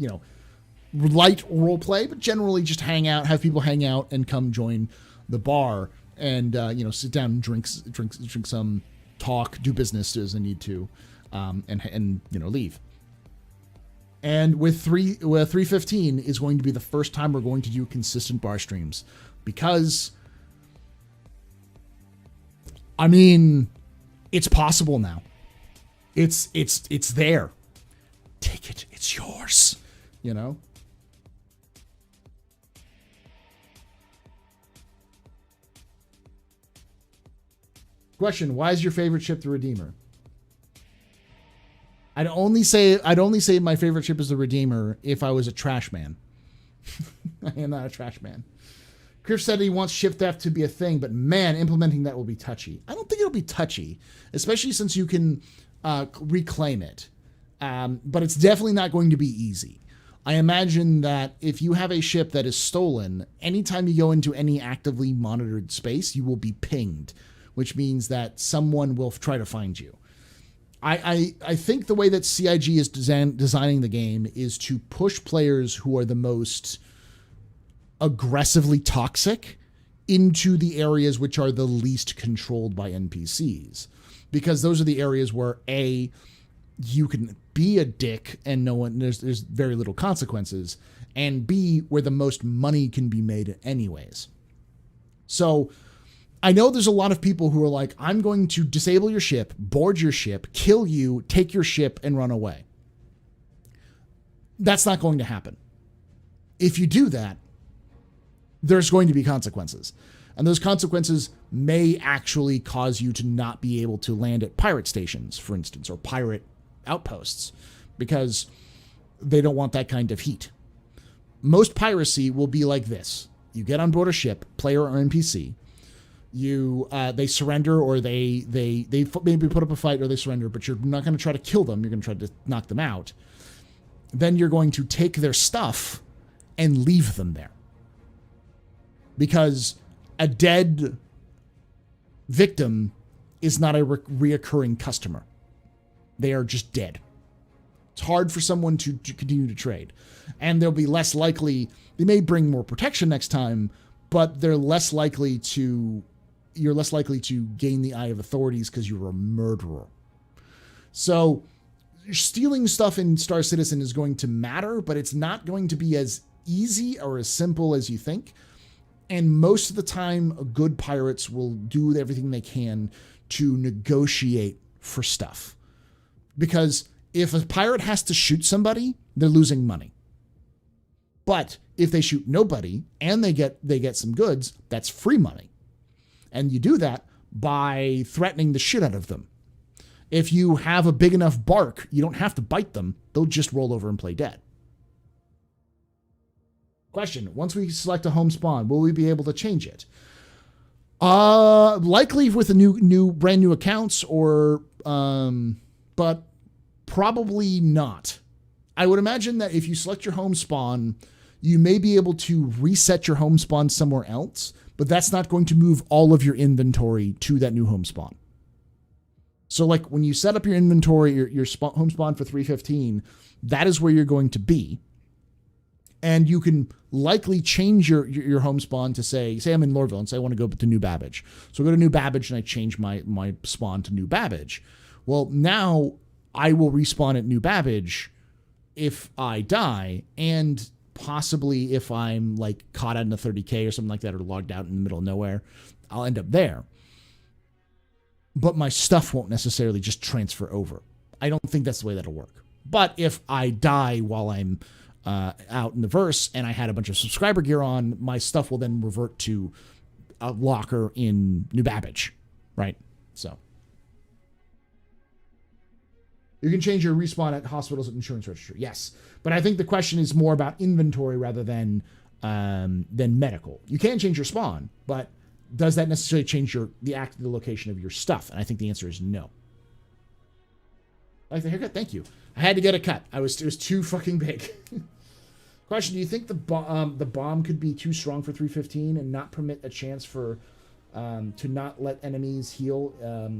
light role play, but generally just hang out, have people hang out and come join the bar and sit down and drink some, talk, do business as they need to, and leave. And with 315 is going to be the first time we're going to do consistent bar streams because, I mean, it's possible now. It's there. Take it. It's yours. Question: why is your favorite ship the Redeemer? I'd only say my favorite ship is the Redeemer if I was a trash man. I am not a trash man. Griff said he wants ship theft to be a thing, but man, implementing that will be touchy. I don't think it'll be touchy, especially since you can reclaim it. But it's definitely not going to be easy. I imagine that if you have a ship that is stolen, anytime you go into any actively monitored space, you will be pinged, which means that someone will try to find you. I think the way that CIG is designing the game is to push players who are the most aggressively toxic into the areas which are the least controlled by NPCs. Because those are the areas where A, you can be a dick and there's very little consequences, and B, where the most money can be made anyways. So I know there's a lot of people who are like, I'm going to disable your ship, board your ship, kill you, take your ship, and run away. That's not going to happen. If you do that, there's going to be consequences. And those consequences may actually cause you to not be able to land at pirate stations, for instance, or pirate outposts, because they don't want that kind of heat. Most piracy will be like this. You get on board a ship, player or NPC, they surrender, or they maybe put up a fight, or they surrender, but you're not going to try to kill them. You're going to try to knock them out. Then you're going to take their stuff and leave them there. Because a dead victim is not a reoccurring customer. They are just dead. It's hard for someone to continue to trade. And they'll be less likely, they may bring more protection next time, but you're less likely to gain the eye of authorities because you're a murderer. So stealing stuff in Star Citizen is going to matter, but it's not going to be as easy or as simple as you think. And most of the time, good pirates will do everything they can to negotiate for stuff. Because if a pirate has to shoot somebody, they're losing money. But if they shoot nobody and they get some goods, that's free money. And you do that by threatening the shit out of them. If you have a big enough bark, you don't have to bite them. They'll just roll over and play dead. Question: once we select a home spawn, will we be able to change it? Likely with a brand new accounts, but probably not. I would imagine that if you select your home spawn, you may be able to reset your home spawn somewhere else, but that's not going to move all of your inventory to that new home spawn. So like when you set up your inventory, your home spawn for 315, that is where you're going to be. And you can likely change your home spawn to say I'm in Lorville and say I want to go to New Babbage. So I go to New Babbage and I change my spawn to New Babbage. Well, now I will respawn at New Babbage if I die, and possibly if I'm like caught out in a 30K or something like that, or logged out in the middle of nowhere, I'll end up there. But my stuff won't necessarily just transfer over. I don't think that's the way that'll work. But if I die while I'm out in the verse and I had a bunch of subscriber gear on, my stuff will then revert to a locker in New Babbage, right? So you can change your respawn at hospitals and insurance registry. Yes, but I think the question is more about inventory rather than medical. You can change your spawn, but does that necessarily change the location of your stuff? And I think the answer is no. I like the haircut. Thank you. I had to get a cut. It was too fucking big. Question: do you think the bomb could be too strong for 315 and not permit a chance for to not let enemies heal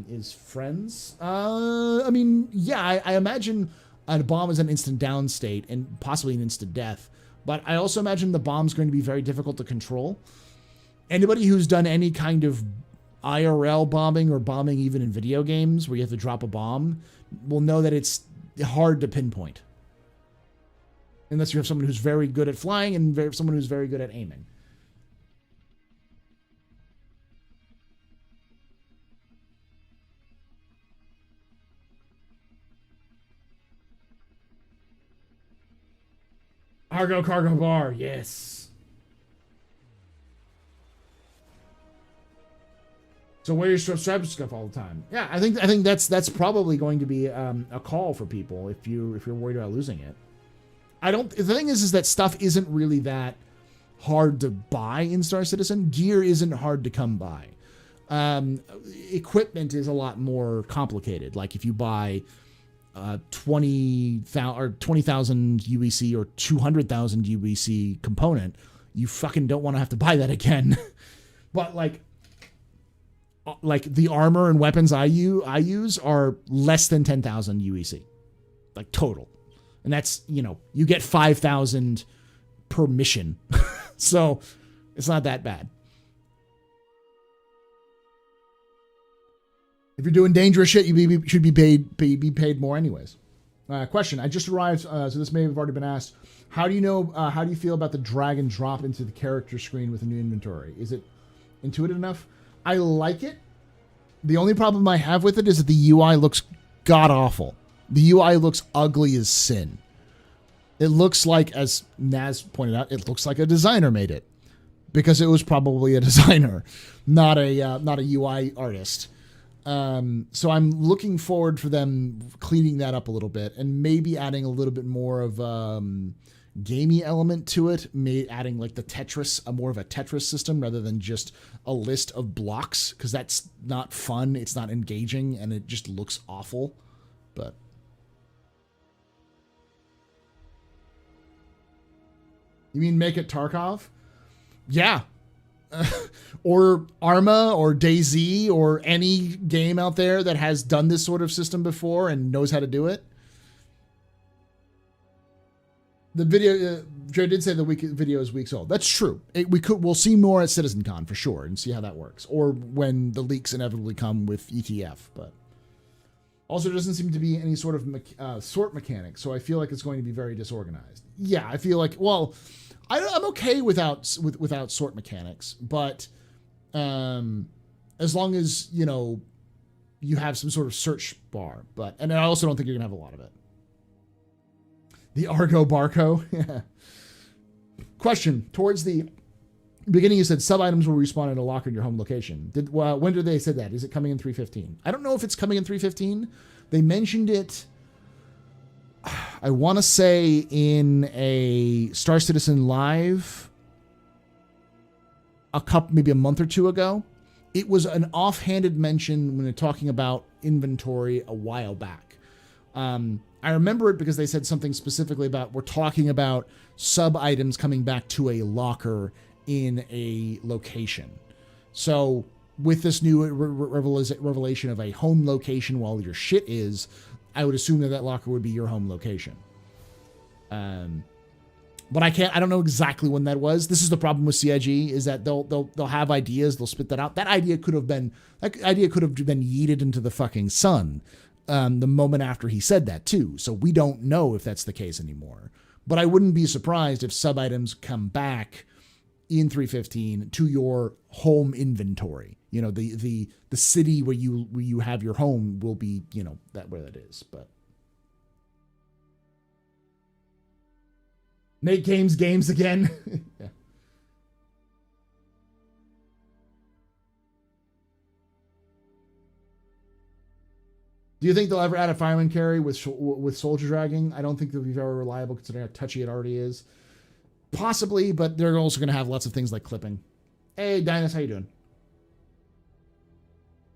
his friends? I mean, yeah, I imagine a bomb is an instant down state and possibly an instant death. But I also imagine the bomb's going to be very difficult to control. Anybody who's done any kind of IRL bombing or bombing even in video games where you have to drop a bomb will know that it's hard to pinpoint. Unless you have someone who's very good at flying and someone who's very good at aiming. Argo Cargo Bar, yes. So wear your striped stuff all the time. Yeah, I think that's probably going to be a call for people if you're worried about losing it. The thing is that stuff isn't really that hard to buy in Star Citizen. Gear isn't hard to come by. Equipment is a lot more complicated. Like if you buy 20,000 UEC or 200,000 UEC component, you fucking don't want to have to buy that again. But like the armor and weapons I use are less than 10,000 UEC, like total. And that's, you get 5,000 per mission. So it's not that bad. If you're doing dangerous shit, you should be paid more anyways. Question. I just arrived, so this may have already been asked. How do you feel about the drag and drop into the character screen with a new inventory? Is it intuitive enough? I like it. The only problem I have with it is that the UI looks god-awful. The UI looks ugly as sin. It looks like, as Naz pointed out, it looks like a designer made it. Because it was probably a designer, not a UI artist. So I'm looking forward for them cleaning that up a little bit and maybe adding a little bit more of gamey element to it, adding like the Tetris, more of a Tetris system rather than just a list of blocks, because that's not fun, it's not engaging, and it just looks awful. But you mean make it Tarkov? Yeah. Or Arma or DayZ or any game out there that has done this sort of system before and knows how to do it. The video, Joe did say the video is weeks old. That's true. We'll see more at CitizenCon for sure and see how that works, or when the leaks inevitably come with ETF. But also, there doesn't seem to be any sort of sort mechanic, so I feel like it's going to be very disorganized. Yeah, I feel like, well, I'm okay without sort mechanics, but as long as you have some sort of search bar. And I also don't think you're gonna have a lot of it. The Argo Barco. Question: towards the beginning, you said sub items will respawn in a locker in your home location. When did they say that? Is it coming in 3.15? I don't know if it's coming in 3.15. They mentioned it, I want to say, in a Star Citizen Live maybe a month or two ago. It was an offhanded mention when they're talking about inventory a while back. I remember it because they said something specifically about, we're talking about sub items coming back to a locker in a location. So with this new revelation of a home location while your shit is, I would assume that locker would be your home location. But I don't know exactly when that was. This is the problem with CIG, is that they'll have ideas, they'll spit that out. That idea could have been yeeted into the fucking sun the moment after he said that too. So we don't know if that's the case anymore. But I wouldn't be surprised if sub items come back in 315 to your home inventory. You know, the city where you have your home will be, you know, that where that is. But Nate games again. Yeah. Do you think they'll ever add a fireman carry with soldier dragging? I don't think they'll be very reliable considering how touchy it already is. Possibly, but they're also going to have lots of things like clipping. Hey, Dinus, how you doing?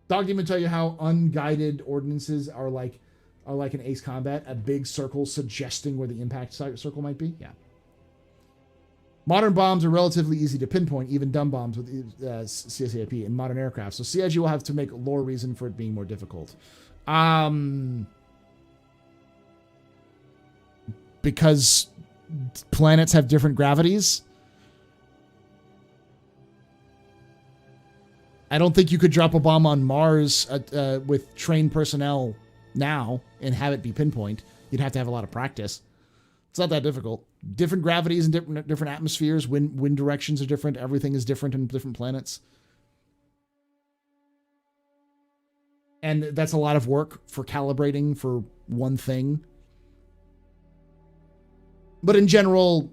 Dog Demon tell you how unguided ordinances are like an Ace Combat, a big circle suggesting where the impact circle might be. Yeah. Modern bombs are relatively easy to pinpoint, even dumb bombs with CSAP in modern aircraft. So CIG will have to make lore reason for it being more difficult. Because planets have different gravities. I don't think you could drop a bomb on Mars with trained personnel now and have it be pinpoint. You'd have to have a lot of practice. It's not that difficult. Different gravities and different atmospheres. Wind directions are different. Everything is different in different planets. And that's a lot of work for calibrating for one thing. But in general,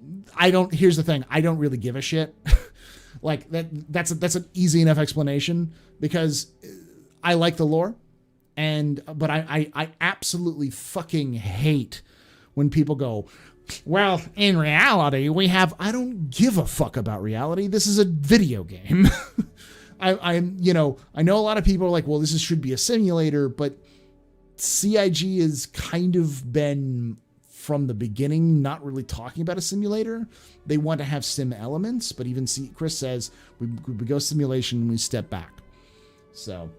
here's the thing. I don't really give a shit. Like that's an easy enough explanation because I like the lore. But I absolutely fucking hate when people go, well, in reality, I don't give a fuck about reality. This is a video game. I know a lot of people are like, well, should be a simulator, but CIG has kind of been from the beginning not really talking about a simulator. They want to have sim elements, but even Chris says we go simulation and we step back. So,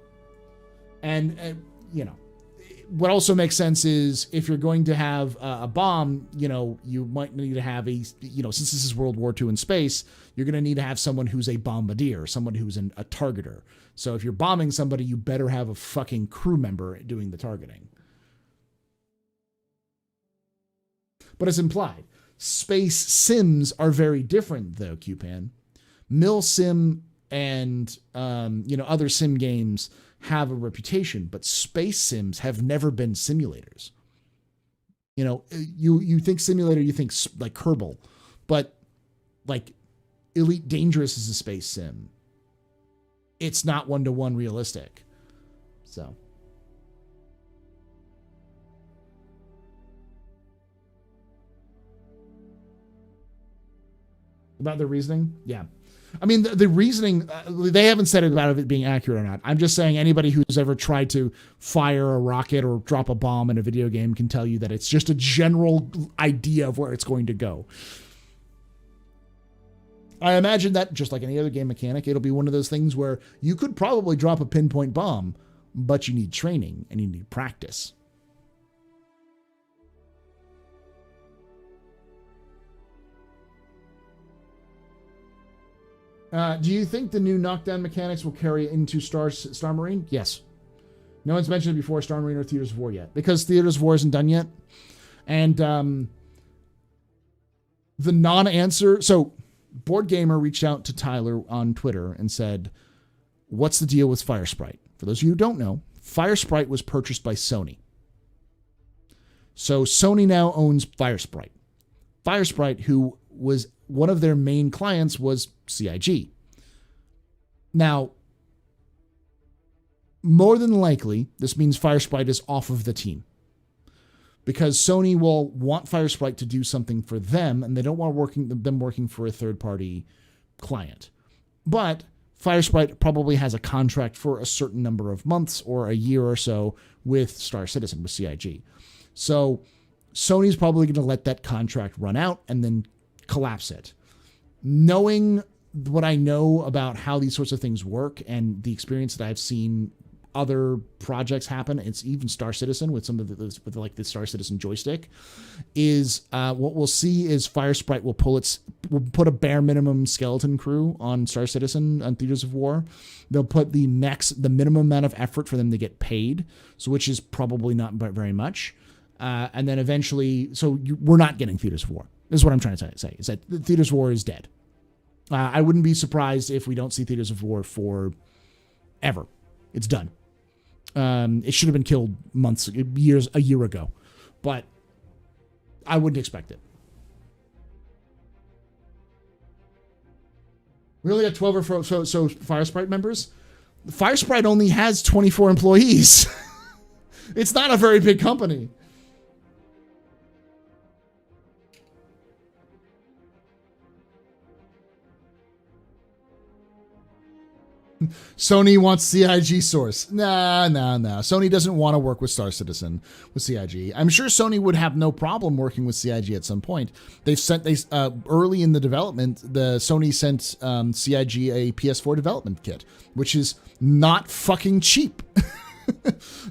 what also makes sense is if you're going to have a bomb, you might need to have since this is World War II in space, you're going to need to have someone who's a bombardier, someone who's a targeter. So if you're bombing somebody, you better have a fucking crew member doing the targeting. But it's implied. Space sims are very different, though, QPan. Mil sim and other sim games have a reputation, but space sims have never been simulators. You think simulator, you think like Kerbal, but like Elite Dangerous is a space sim. It's not one-to-one realistic. So. About the reasoning? Yeah. I mean, the reasoning, they haven't said about it being accurate or not. I'm just saying anybody who's ever tried to fire a rocket or drop a bomb in a video game can tell you that it's just a general idea of where it's going to go. I imagine that, just like any other game mechanic, it'll be one of those things where you could probably drop a pinpoint bomb, but you need training and you need practice. Do you think the new knockdown mechanics will carry into Star Marine? Yes. No one's mentioned it before, Star Marine or Theaters of War yet, because Theaters of War isn't done yet. And the non-answer... So, Board Gamer reached out to Tyler on Twitter and said, what's the deal with Fire Sprite? For those of you who don't know, Fire Sprite was purchased by Sony. So, Sony now owns Fire Sprite. Fire Sprite, who was... one of their main clients was CIG. Now, more than likely, this means Fire Sprite is off of the team. Because Sony will want Fire Sprite to do something for them, and they don't want them working for a third-party client. But Fire Sprite probably has a contract for a certain number of months or a year or so with Star Citizen, with CIG. So Sony's probably going to let that contract run out and then collapse it. Knowing what I know about how these sorts of things work and the experience that I've seen other projects happen, it's even Star Citizen with some of the Star Citizen joystick, is what we'll see is Fire Sprite will put a bare minimum skeleton crew on Star Citizen on Theaters of War. They'll put the minimum amount of effort for them to get paid, so which is probably not very much. And then eventually, we're not getting Theaters of War. is what I'm trying to say, is that the Theaters of War is dead. I wouldn't be surprised if we don't see Theaters of War for ever. It's done. It should have been killed a year ago, but I wouldn't expect it. We only got 12 or so Firesprite members. Firesprite only has 24 employees. It's not a very big company. Sony wants CIG source. Nah. Sony doesn't want to work with Star Citizen with CIG. I'm sure Sony would have no problem working with CIG at some point. Early in the development, Sony sent CIG a PS4 development kit, which is not fucking cheap.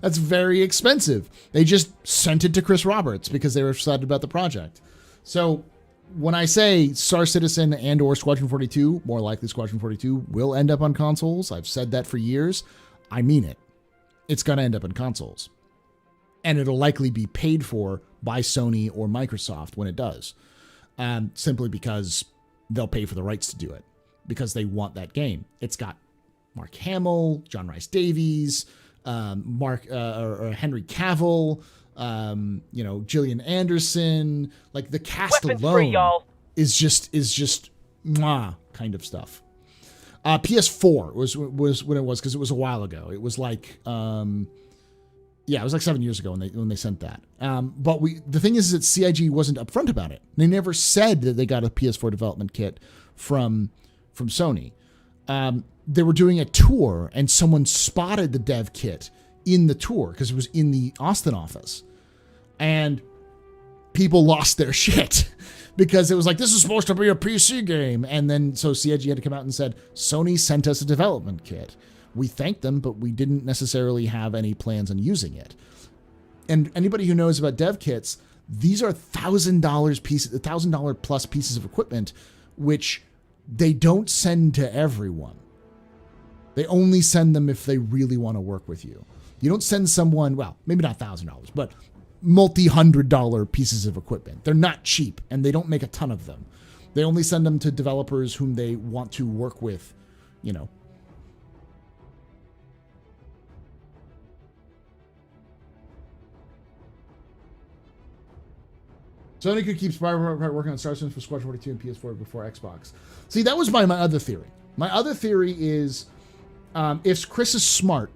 That's very expensive. They just sent it to Chris Roberts because they were excited about the project. So when I say Star Citizen and or Squadron 42, more likely Squadron 42 will end up on consoles. I've said that for years. I mean it. It's going to end up on consoles. And it'll likely be paid for by Sony or Microsoft when it does. Simply because they'll pay for the rights to do it. Because they want that game. It's got Mark Hamill, John Rhys Davies, Henry Cavill, Gillian Anderson, like the cast alone is just mwah kind of stuff. PS4 was when it was, because it was a while ago. It was like it was like 7 years ago when they sent that. But the thing is that CIG wasn't upfront about it. They never said that they got a PS4 development kit from Sony. They were doing a tour and someone spotted the dev kit in the tour because it was in the Austin office, and people lost their shit because it was like, this is supposed to be a PC game. And then so CIG had to come out and said, Sony sent us a development kit. We thanked them, but we didn't necessarily have any plans on using it. And anybody who knows about dev kits, these are $1,000 plus pieces of equipment, which they don't send to everyone. They only send them if they really want to work with you. You don't send someone, well, maybe not $1,000, but multi-$100 pieces of equipment. They're not cheap, and they don't make a ton of them. They only send them to developers whom they want to work with, Sony could keep Spyro working on Star Citizen for Squadron 42 and PS4 before Xbox. See, that was my other theory. My other theory is, if Chris is smart,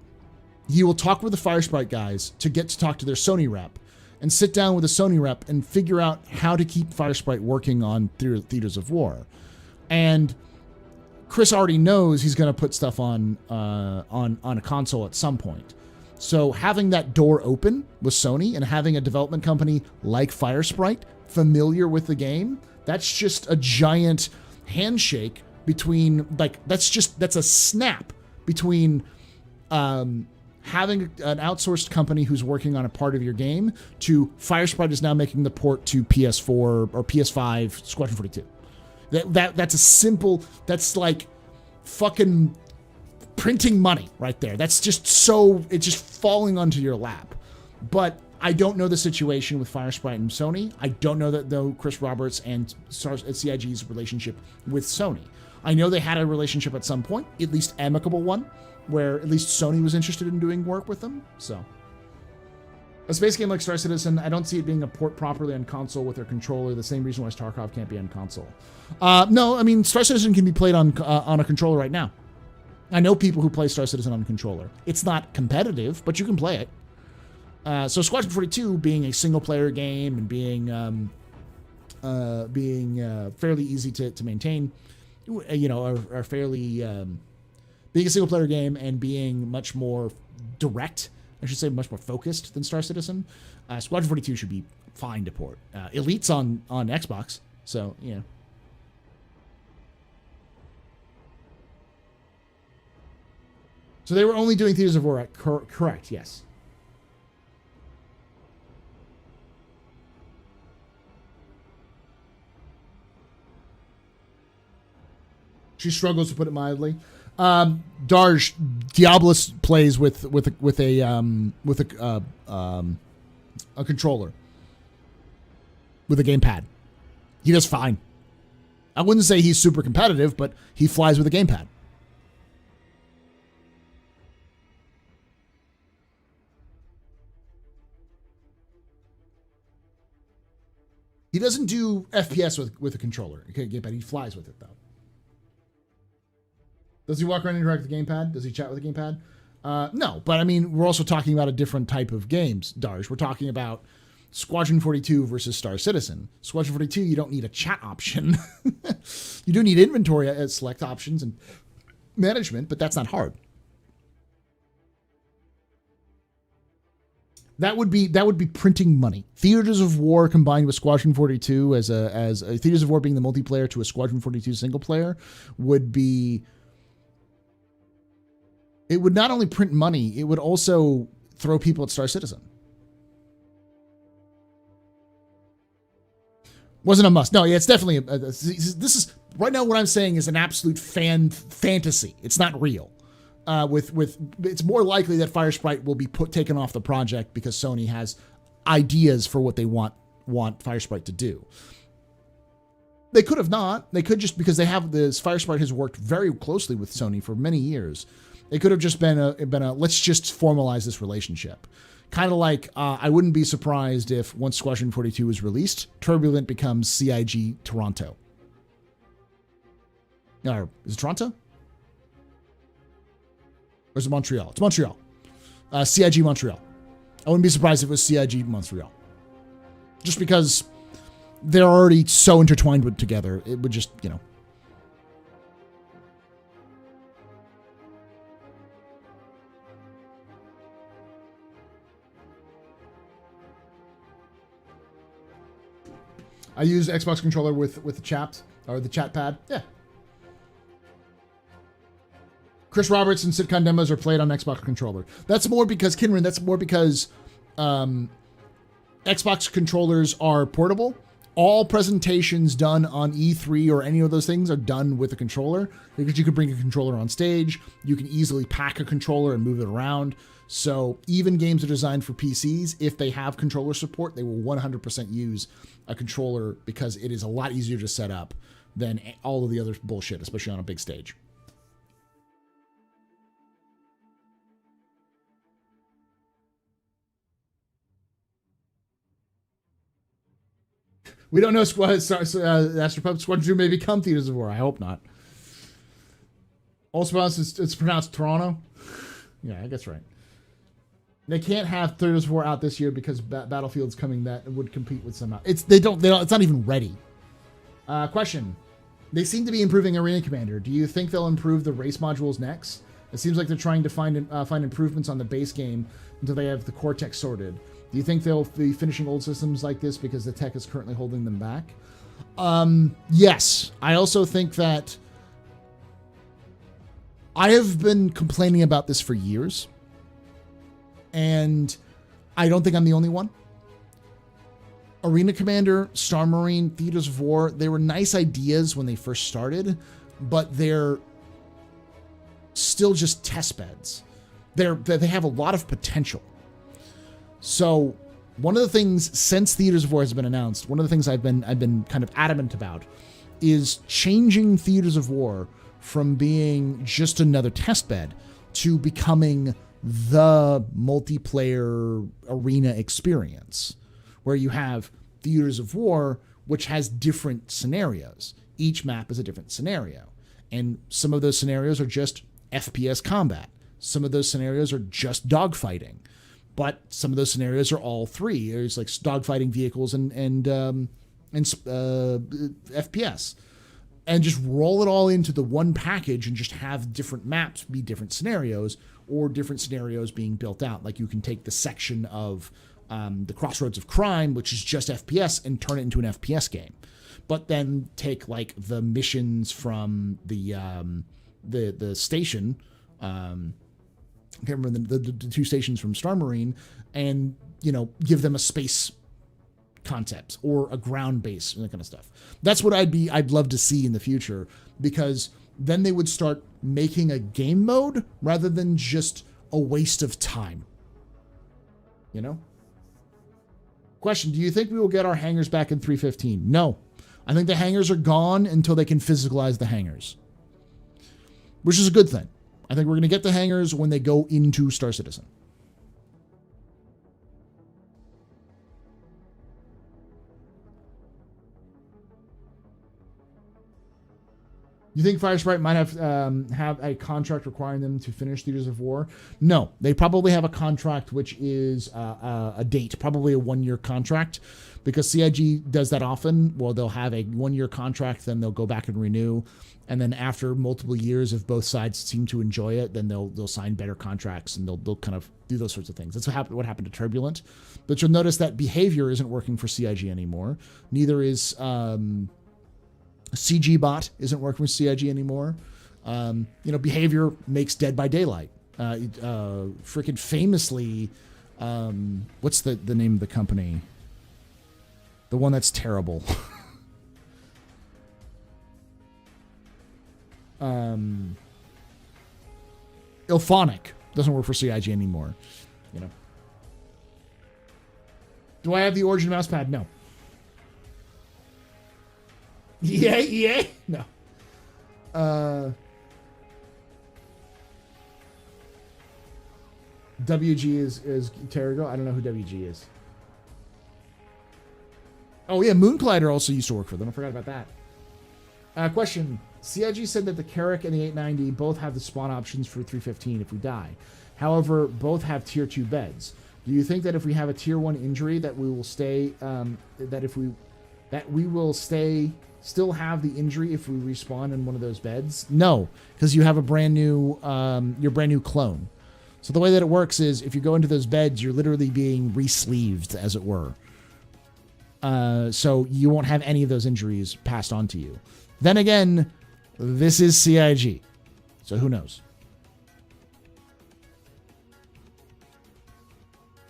he will talk with the Firesprite guys to get to talk to their Sony rep and sit down with a Sony rep and figure out how to keep Firesprite working on Theaters of War. And Chris already knows he's going to put stuff on a console at some point. So having that door open with Sony and having a development company like Firesprite familiar with the game, that's just a giant handshake between, that's a snap between having an outsourced company who's working on a part of your game to Firesprite is now making the port to PS4 or PS5 Squadron 42. That's a simple, that's like fucking printing money right there. That's just it's just falling onto your lap. But I don't know the situation with Firesprite and Sony. I don't know though Chris Roberts and CIG's relationship with Sony. I know they had a relationship at some point, at least amicable one, where at least Sony was interested in doing work with them. So a space game like Star Citizen, I don't see it being a port properly on console with their controller. The same reason why StarCraft can't be on console. No, I mean, Star Citizen can be played on a controller right now. I know people who play Star Citizen on a controller. It's not competitive, but you can play it. So Squadron 42 being a single-player game and being fairly easy to maintain, are fairly being a single-player game and being much more direct, I should say, much more focused than Star Citizen. Squadron 42 should be fine to port. Elite's on Xbox, so yeah. So they were only doing Theaters of War, correct? Yes. She struggles, to put it mildly. Darj, Diablos plays with a controller, with a gamepad. He does fine. I wouldn't say he's super competitive, but he flies with a gamepad. He doesn't do FPS with a controller. Okay, gamepad. He flies with it, though. Does he walk around and interact with the gamepad? Does he chat with the gamepad? No, but I mean, we're also talking about a different type of games, Darsh. We're talking about Squadron 42 versus Star Citizen. Squadron 42, you don't need a chat option. You do need inventory select options and management, but that's not hard. That would be printing money. Theaters of War combined with Squadron 42 as a Theaters of War being the multiplayer to a Squadron 42 single player would be. It would not only print money, it would also throw people at Star Citizen. Wasn't a must. No, yeah, it's definitely this is right now. What I'm saying is an absolute fantasy. It's not real. It's more likely that Firesprite will be taken off the project because Sony has ideas for what they want Firesprite to do. They could have not. They could just because they have this. Firesprite has worked very closely with Sony for many years. It could have just been a let's just formalize this relationship. Kind of like I wouldn't be surprised if once Squadron 42 is released, Turbulent becomes CIG Toronto. Or is it Toronto? Or is it Montreal? It's Montreal. CIG Montreal. I wouldn't be surprised if it was CIG Montreal. Just because they're already so intertwined together. It would just, you know. I use Xbox controller with the chat or the chat pad. Yeah. Chris Roberts and sitcom demos are played on Xbox controller. That's more because Kinran. That's more because Xbox controllers are portable. All presentations done on E3 or any of those things are done with a controller because you can bring a controller on stage. You can easily pack a controller and move it around. So even games are designed for PCs. If they have controller support, they will 100% use a controller because it is a lot easier to set up than all of the other bullshit, especially on a big stage. We don't know Astropub Squadron 2 may become Theaters of War. I hope not. Also, it's pronounced Toronto. Yeah, I guess right. They can't have Theaters of War out this year because Battlefield's coming that would compete with some. It's not even ready. Question: they seem to be improving Arena Commander. Do you think they'll improve the race modules next? It seems like they're trying to find improvements on the base game until they have the core tech sorted. Do you think they'll be finishing old systems like this because the tech is currently holding them back? Yes. I also think that I have been complaining about this for years, and I don't think I'm the only one. Arena Commander, Star Marine, Theaters of War, they were nice ideas when they first started, but they're still just test beds. They have a lot of potential. So one of the things since Theaters of War has been announced, one of the things I've been kind of adamant about is changing Theaters of War from being just another test bed to becoming the multiplayer arena experience where you have Theaters of War, which has different scenarios. Each map is a different scenario. And some of those scenarios are just FPS combat. Some of those scenarios are just dogfighting. But some of those scenarios are all three. There's like dogfighting vehicles and FPS. And just roll it all into the one package and just have different maps be different scenarios or different scenarios being built out. Like you can take the section of the Crossroads of Crime, which is just FPS, and turn it into an FPS game. But then take like the missions from the station, I can't remember the two stations from Star Marine, and give them a space concept or a ground base and that kind of stuff. That's what I'd love to see in the future, because then they would start making a game mode rather than just a waste of time. Question: do you think we will get our hangars back in 315? No. I think the hangars are gone until they can physicalize the hangars, which is a good thing. I think we're going to get the hangars when they go into Star Citizen. You think Firesprite might have a contract requiring them to finish Theaters of War? No, they probably have a contract which is a date, probably a 1-year contract, because CIG does that often. Well, they'll have a 1-year contract, then they'll go back and renew, and then after multiple years, if both sides seem to enjoy it, then they'll sign better contracts and they'll kind of do those sorts of things. That's what happened to Turbulent. But you'll notice that behavior isn't working for CIG anymore. Neither is CG Bot isn't working with CIG anymore. Behavior makes Dead by Daylight. Freaking famously, what's the name of the company? The one that's terrible. Ilphonic doesn't work for CIG anymore. Do I have the Origin mousepad? No. Yeah. No. WG is Terrigo. I don't know who WG is. Oh yeah, Moon Collider also used to work for them. I forgot about that. Question. CIG said that the Carrack and the 890 both have the spawn options for 315 if we die. However, both have tier 2 beds. Do you think that if we have a tier 1 injury that we will stay still have the injury if we respawn in one of those beds? No, because you have a brand new clone. So the way that it works is if you go into those beds, you're literally being re-sleeved, as it were. So you won't have any of those injuries passed on to you. Then again, this is CIG, so who knows?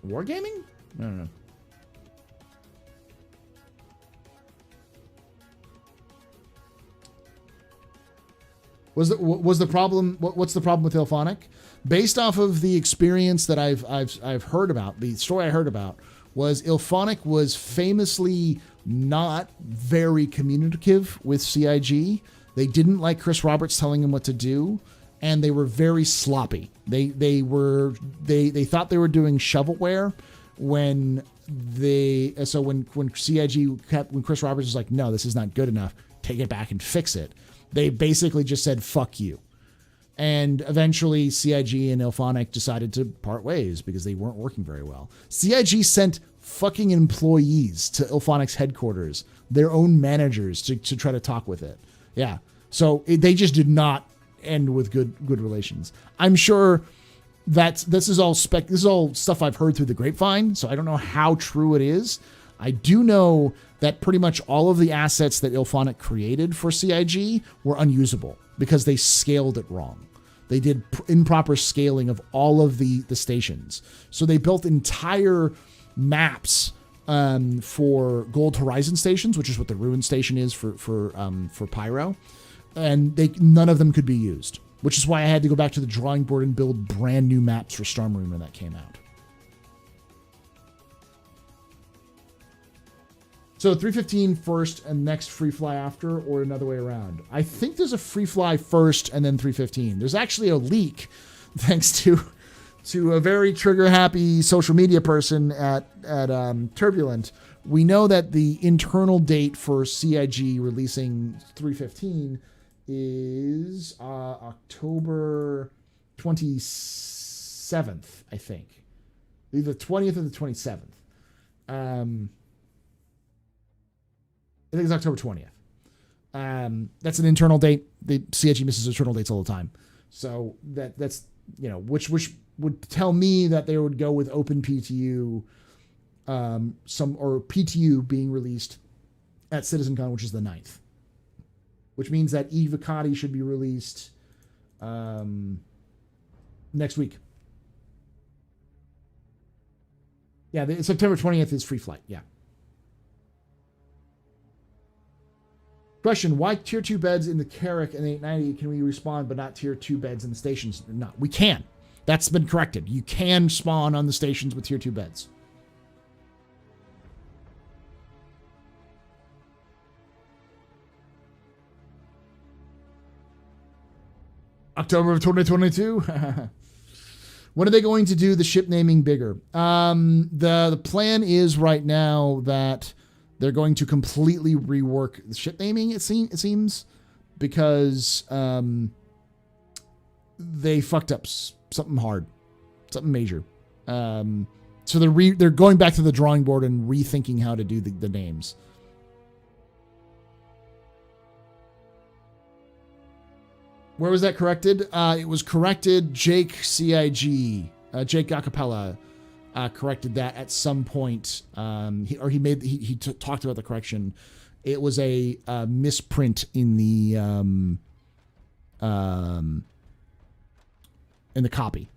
Wargaming? I don't know. Was the problem? What's the problem with Ilphonic? Based off of the experience that I've heard about, the story I heard about was Ilphonic was famously not very communicative with CIG. They didn't like Chris Roberts telling them what to do, and they were very sloppy. They thought they were doing shovelware when Chris Roberts was like, no, this is not good enough. Take it back and fix it. They basically just said, fuck you. And eventually CIG and Ilphonic decided to part ways because they weren't working very well. CIG sent fucking employees to Ilphonic's headquarters, their own managers, to try to talk with it. Yeah. So they just did not end with good relations. I'm sure that this is all stuff I've heard through the grapevine, so I don't know how true it is. I do know that pretty much all of the assets that Ilphonic created for CIG were unusable because they scaled it wrong. They did improper scaling of all of the stations. So they built entire maps for Gold Horizon stations, which is what the Ruin station is for Pyro, and none of them could be used, which is why I had to go back to the drawing board and build brand new maps for Storm Marine when that came out. So 315 first and next free fly after, or another way around? I think there's a free fly first and then 315. There's actually a leak, thanks to a very trigger happy social media person at Turbulent. We know that the internal date for CIG releasing 315 is October 27th, I think. Either the 20th or the 27th. I think it's October 20th. That's an internal date. The CIG misses internal dates all the time. So that's, which would tell me that they would go with Open PTU, or PTU being released at CitizenCon, which is the 9th. Which means that Evocati should be released next week. Yeah, September 20th is free flight. Yeah. Question, why tier 2 beds in the Carrack and the 890 can we respawn but not tier 2 beds in the stations? No, we can. That's been corrected. You can spawn on the stations with tier 2 beds. October of 2022. When are they going to do the ship naming bigger? The plan is right now that they're going to completely rework the ship naming. It seems because they fucked up something hard, something major. So they're going back to the drawing board and rethinking how to do the names. Where was that corrected? It was corrected. Jake CIG, Jake Acapella, corrected that at some point. He talked about the correction. It was a misprint in the copy.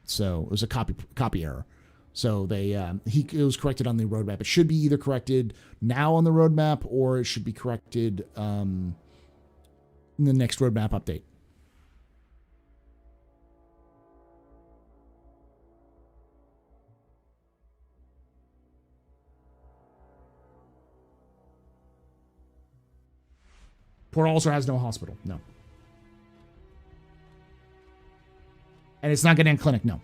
So it was a copy error. So it was corrected on the roadmap. It should be either corrected now on the roadmap or it should be corrected in the next roadmap update. Port also has no hospital. No. And it's not getting a clinic. No.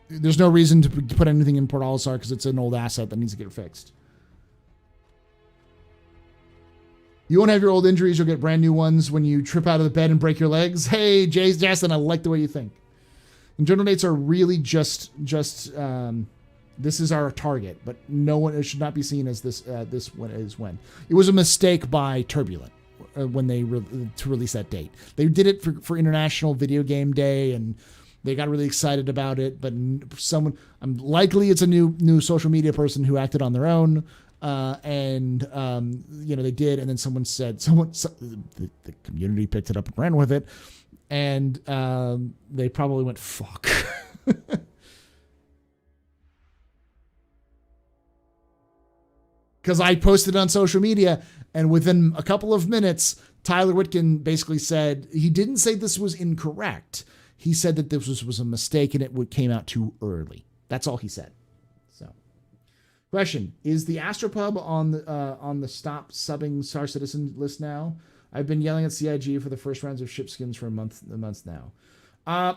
There's no reason to put anything in Port Olisar because it's an old asset that needs to get fixed. You won't have your old injuries. You'll get brand new ones when you trip out of the bed and break your legs. Hey, Jason, I like the way you think. And journal dates are really just this is our target, but no one, it should not be seen as this one is when. It was a mistake by Turbulent when they to release that date. They did it for International Video Game Day and they got really excited about it, but likely it's a new social media person who acted on their own, and they did, and then the community picked it up and ran with it, and they probably went fuck. Because I posted it on social media, and within a couple of minutes, Tyler Witkin basically said he didn't say this was incorrect. He said that this was a mistake and it came out too early. That's all he said. So, question: is the Astropub on the stop subbing Star Citizen list now? I've been yelling at CIG for the first rounds of ship skins for a month now.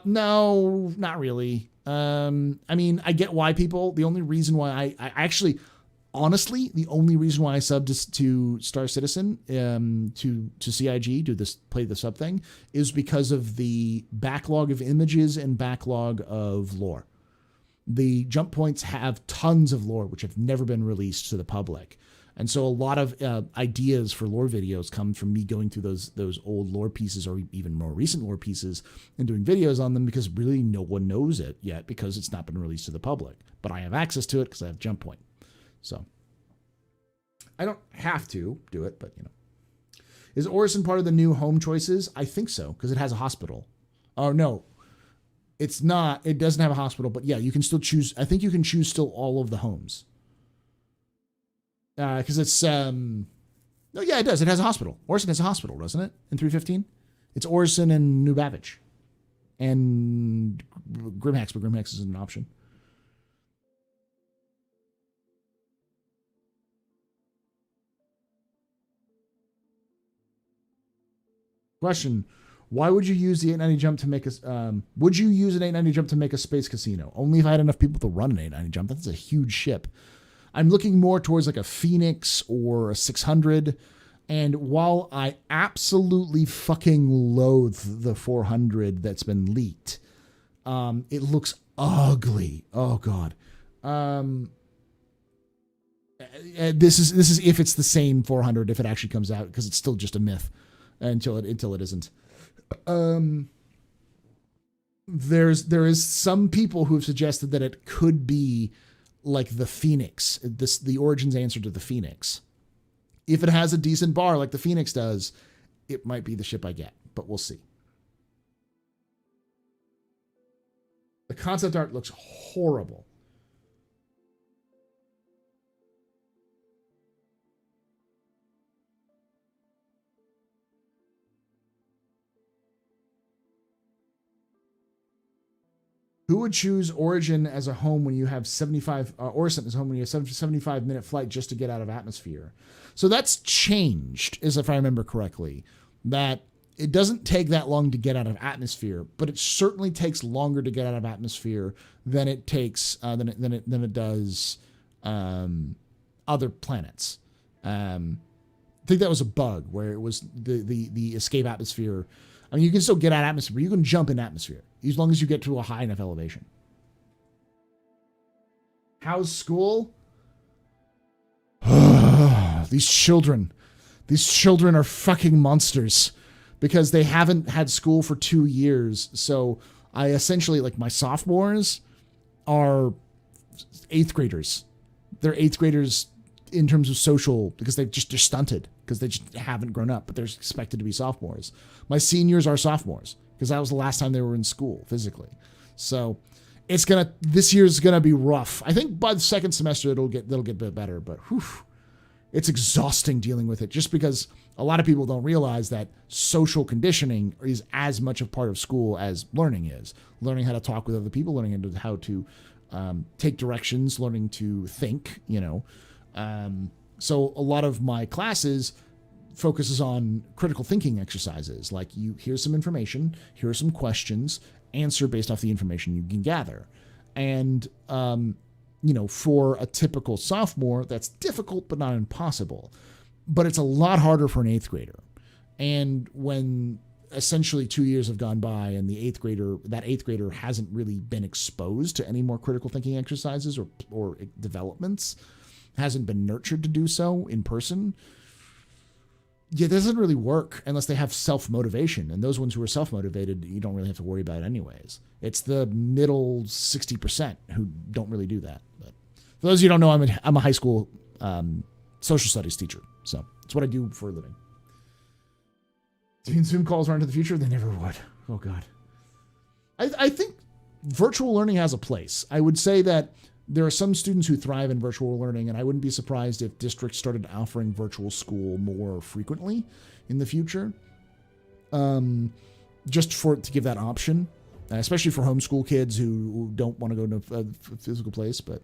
No, not really. I mean, I get why people. The only reason why I actually. Honestly, the only reason why I subbed to Star Citizen, to CIG, play the sub thing, is because of the backlog of images and backlog of lore. The jump points have tons of lore, which have never been released to the public. And so a lot of ideas for lore videos come from me going through those old lore pieces or even more recent lore pieces and doing videos on them because really no one knows it yet because it's not been released to the public. But I have access to it because I have jump point. So I don't have to do it, but Is Orison part of the new home choices? I think so, because it has a hospital. Oh, no, it's not. It doesn't have a hospital, but yeah, you can still choose. I think you can choose still all of the homes. Because it's, no, yeah, it does. It has a hospital. Orison has a hospital, doesn't it? In 315? It's Orison and New Babbage. And Grimhex, but Grimhex isn't an option. Question: why would you use the 890 jump to make a? Would you use an 890 jump to make a space casino? Only if I had enough people to run an 890 jump. That's a huge ship. I'm looking more towards like a Phoenix or a 600. And while I absolutely fucking loathe the 400 that's been leaked, it looks ugly. Oh god. This is if it's the same 400 if it actually comes out because it's still just a myth. Until it isn't. There is some people who have suggested that it could be like the Phoenix, the Origins answer to the Phoenix. If it has a decent bar like the Phoenix does, it might be the ship I get, but we'll see. The concept art looks horrible. Who would choose Origin as a home when you have 75, Orison as home when you have 75-minute flight just to get out of atmosphere? So that's changed, as if I remember correctly. That it doesn't take that long to get out of atmosphere, but it certainly takes longer to get out of atmosphere than it takes than it does other planets. I think that was a bug where it was the escape atmosphere. I mean, you can still get out of atmosphere. You can jump in atmosphere as long as you get to a high enough elevation. How's school? These children are fucking monsters because they haven't had school for 2 years. So I essentially, like, my sophomores are 8th graders. They're 8th graders in terms of social because they're stunted because they just haven't grown up, but they're expected to be sophomores. My seniors are sophomores because that was the last time they were in school physically. So this year's gonna be rough. I think by the second semester it'll get a bit better, but whew, it's exhausting dealing with it just because a lot of people don't realize that social conditioning is as much a part of school as learning is. Learning how to talk with other people, learning how to take directions, learning to think, So a lot of my classes focuses on critical thinking exercises. Like, here's some information, here are some questions, answer based off the information you can gather. And, for a typical sophomore, that's difficult, but not impossible. But it's a lot harder for an 8th grader. And when essentially 2 years have gone by and that 8th grader hasn't really been exposed to any more critical thinking exercises or developments, hasn't been nurtured to do so in person, it doesn't really work unless they have self-motivation. And those ones who are self-motivated, you don't really have to worry about it anyways. It's the middle 60% who don't really do that. But for those of you who don't know, I'm a high school social studies teacher. So it's what I do for a living. Do you think Zoom calls are into the future? They never would. Oh, God. I think virtual learning has a place. I would say that there are some students who thrive in virtual learning, and I wouldn't be surprised if districts started offering virtual school more frequently in the future, just to give that option, especially for homeschool kids who don't want to go to a physical place. But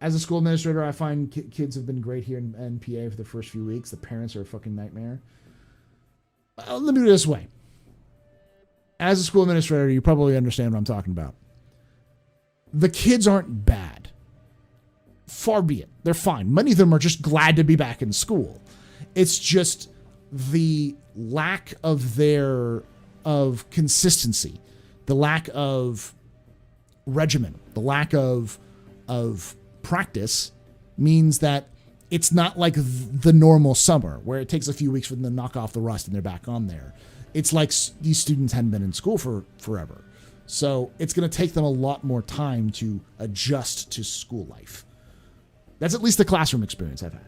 as a school administrator, I find kids have been great here in PA for the first few weeks. The parents are a fucking nightmare. Let me do it this way. As a school administrator, you probably understand what I'm talking about. The kids aren't bad. Far be it. They're fine. Many of them are just glad to be back in school. It's just the lack of consistency, the lack of regimen, the lack of practice means that it's not like the normal summer where it takes a few weeks for them to knock off the rust and they're back on there. It's like these students hadn't been in school for forever. So it's going to take them a lot more time to adjust to school life. That's at least the classroom experience I've had.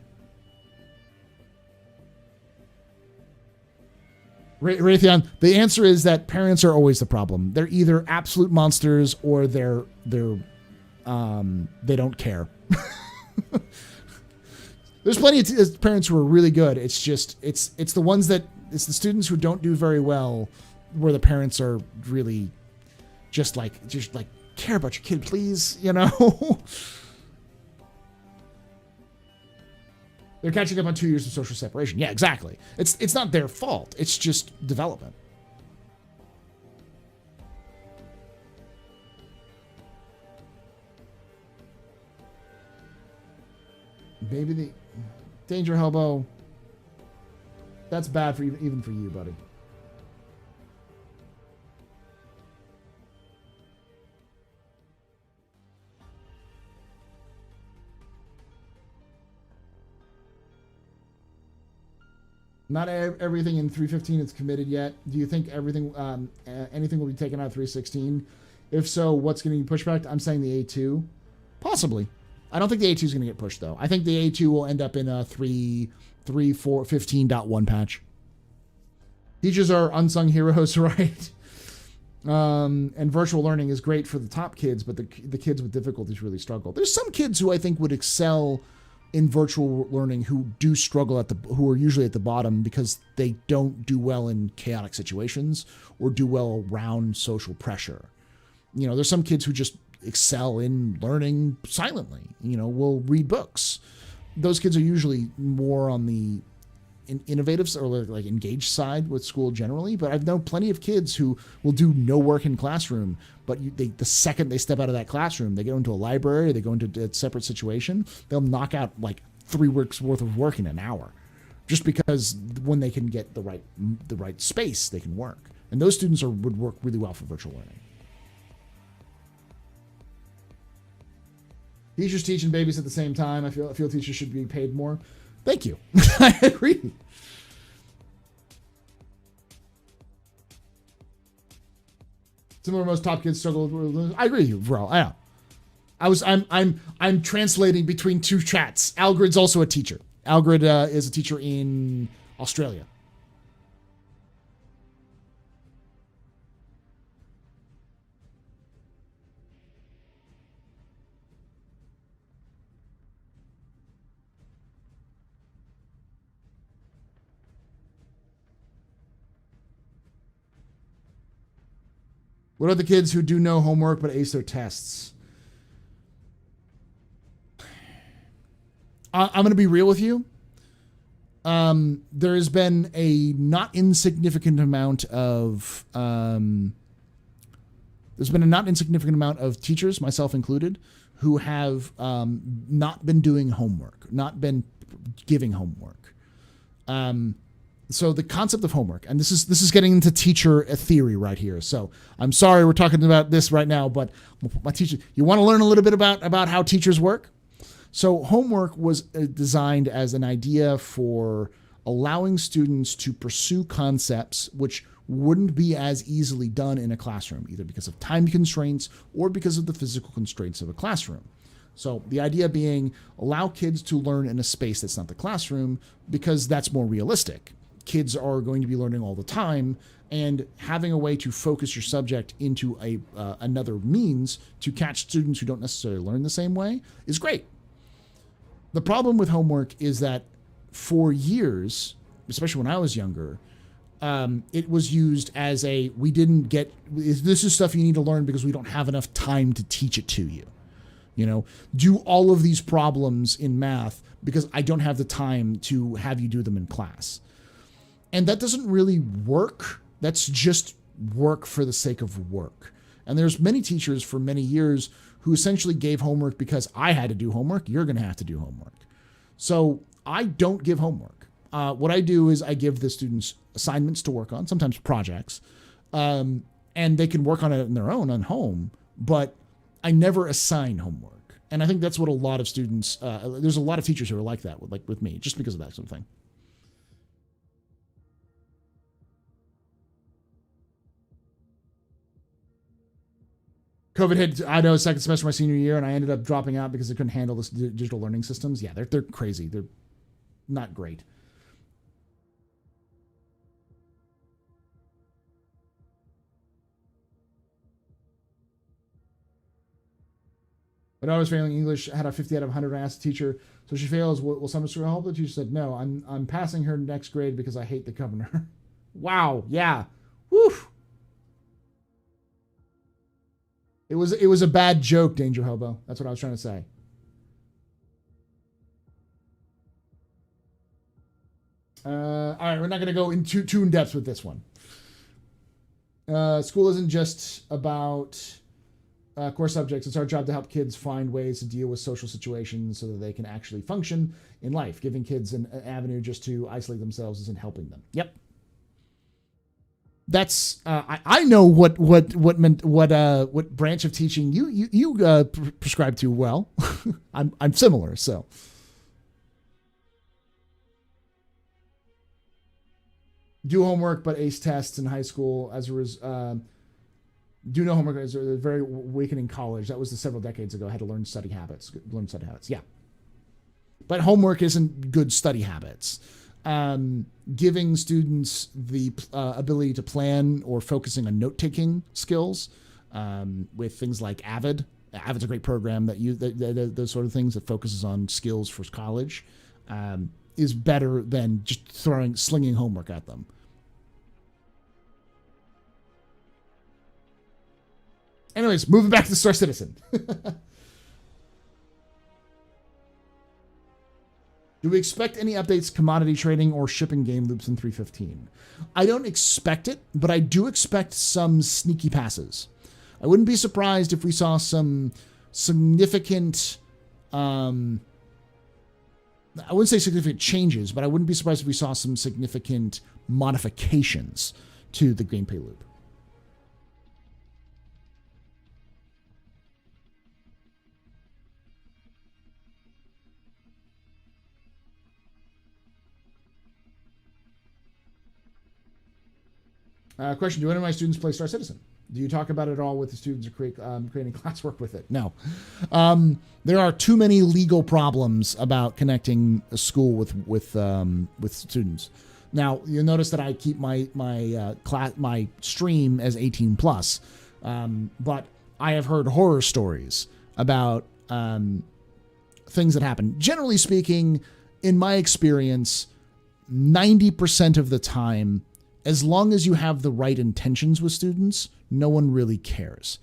Raytheon, the answer is that parents are always the problem. They're either absolute monsters or they don't care. There's plenty of parents who are really good. It's just it's the students who don't do very well where the parents are really just like care about your kid, please, They're catching up on 2 years of social separation. Yeah, exactly. It's not their fault. It's just development. Maybe the danger elbow. That's bad for even for you, buddy. Not everything in 315 is committed yet. Do you think anything will be taken out of 316? If so, what's getting pushed back? I'm saying the A2. Possibly. I don't think the A2 is going to get pushed, though. I think the A2 will end up in a 3.4.15.1 patch. Teachers are unsung heroes, right? And virtual learning is great for the top kids, but the kids with difficulties really struggle. There's some kids who I think would excel in virtual learning who do struggle who are usually at the bottom because they don't do well in chaotic situations or do well around social pressure. There's some kids who just excel in learning silently, will read books. Those kids are usually more on the innovative or like engaged side with school generally, but I've known plenty of kids who will do no work in classroom, but the second they step out of that classroom, they go into a library, they go into a separate situation, they'll knock out like 3 weeks worth of work in an hour, just because when they can get the right space, they can work. And those students would work really well for virtual learning. Teachers teach and babies at the same time. I feel teachers should be paid more. Thank you. I agree. Some of our most top kids struggle with. I agree with you, bro. I know. I'm translating between 2 chats. Algrid's also a teacher. Algrid is a teacher in Australia. What are the kids who do no homework but ace their tests? I'm going to be real with you. There has been a not insignificant amount of teachers, myself included, who have not been doing homework, not been giving homework. So the concept of homework, and this is getting into teacher theory right here. So I'm sorry we're talking about this right now, but my teacher, you want to learn a little bit about how teachers work? So homework was designed as an idea for allowing students to pursue concepts which wouldn't be as easily done in a classroom, either because of time constraints or because of the physical constraints of a classroom. So the idea being allow kids to learn in a space that's not the classroom because that's more realistic. Kids are going to be learning all the time, and having a way to focus your subject into another means to catch students who don't necessarily learn the same way is great. The problem with homework is that for years, especially when I was younger, it was used as this is stuff you need to learn because we don't have enough time to teach it to you. Do all of these problems in math because I don't have the time to have you do them in class. And that doesn't really work. That's just work for the sake of work. And there's many teachers for many years who essentially gave homework because I had to do homework. You're going to have to do homework. So I don't give homework. What I do is I give the students assignments to work on, sometimes projects, and they can work on it on their own, on home, but I never assign homework. And I think that's what a lot of students, there's a lot of teachers who are like that, with me, just because of that sort of thing. COVID hit, I know, second semester of my senior year, and I ended up dropping out because I couldn't handle this digital learning systems. Yeah, they're crazy. They're not great. When I was failing English, I had a 50 out of 100. I asked the teacher, so she fails, will summer school help? The teacher said, no, I'm passing her next grade because I hate the governor. Wow, yeah. Whew. It was a bad joke, Danger Hobo. That's what I was trying to say. All right, we're not going to go into too in depth with this one. School isn't just about core subjects. It's our job to help kids find ways to deal with social situations so that they can actually function in life. Giving kids an avenue just to isolate themselves isn't helping them. Yep. That's I know what branch of teaching you prescribe to well. I'm similar, so. Do homework but ace tests in high school as a do no homework as a very weakening college. That was several decades ago. I had to learn study habits. Yeah, but homework isn't good study habits. Giving students the ability to plan or focusing on note-taking skills with things like Avid. Avid's a great program that those sort of things that focuses on skills for college is better than just slinging homework at them. Anyways, moving back to Star Citizen. Do we expect any updates, commodity trading, or shipping game loops in 3.15? I don't expect it, but I do expect some sneaky passes. I wouldn't be surprised if we saw some significant, I wouldn't say significant changes, but I wouldn't be surprised if we saw some significant modifications to the gameplay loop. Question, do any of my students play Star Citizen? Do you talk about it all with the students or creating classwork with it? No. There are too many legal problems about connecting a school with students. Now, you'll notice that I keep my stream as 18 plus, but I have heard horror stories about things that happen. Generally speaking, in my experience, 90% of the time, as long as you have the right intentions with students, no one really cares.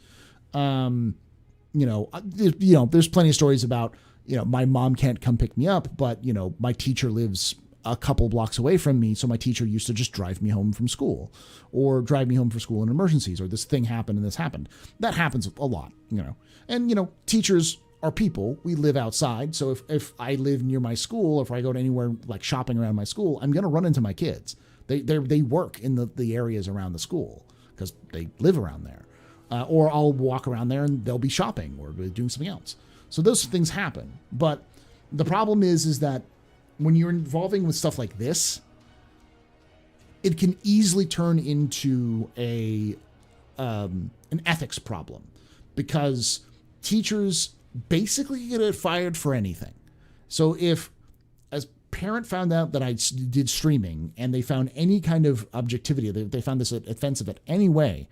There's plenty of stories about, my mom can't come pick me up, but, my teacher lives a couple blocks away from me. So my teacher used to just drive me home from school or drive me home for school in emergencies, or this thing happened and this happened. That happens a lot, and, teachers are people. We live outside. So if I live near my school, or if I go to anywhere like shopping around my school, I'm going to run into my kids. They work in the areas around the school because they live around there. Or I'll walk around there and they'll be shopping or doing something else. So those things happen. But the problem is that when you're involving with stuff like this, it can easily turn into an ethics problem, because teachers basically get fired for anything. So if parent found out that I did streaming and they found any kind of objectivity, they found this offensive in any way,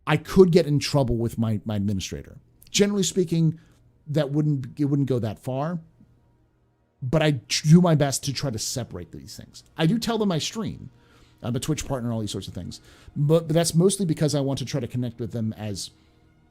I could get in trouble with my administrator. Generally speaking, it wouldn't go that far, but I do my best to try to separate these things. I do tell them I stream. I'm a Twitch partner, all these sorts of things, but that's mostly because I want to try to connect with them as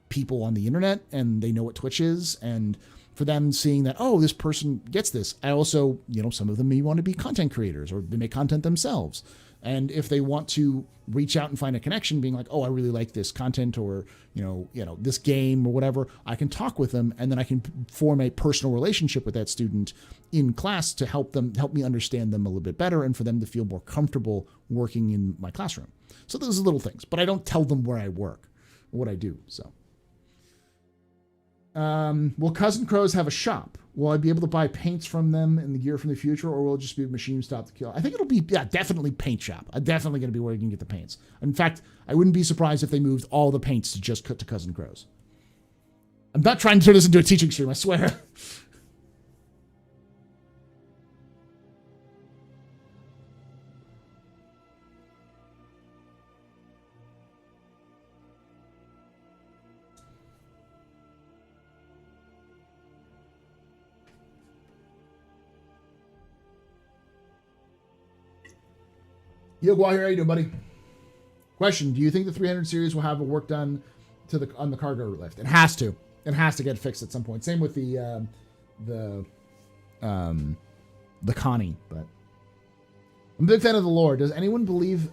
people on the internet, and they know what Twitch is, and for them seeing that, oh, this person gets this. I also, some of them may want to be content creators, or they make content themselves. And if they want to reach out and find a connection, being like, oh, I really like this content, or, this game or whatever, I can talk with them, and then I can form a personal relationship with that student in class to help me understand them a little bit better, and for them to feel more comfortable working in my classroom. So those are little things, but I don't tell them where I work or what I do. So. Will Cousin Crows have a shop? Will I be able to buy paints from them and the gear from the future, or will it just be a machine stop to kill? I think it'll be, definitely paint shop. Definitely going to be where you can get the paints. In fact, I wouldn't be surprised if they moved all the paints to just cut to Cousin Crows. I'm not trying to turn this into a teaching stream, I swear. Yo, Guahir, how you doing, buddy? Question: do you think the 300 series will have a work done on the cargo lift? It has to. It has to get fixed at some point. Same with the Connie. But I'm a big fan of the lore. Does anyone believe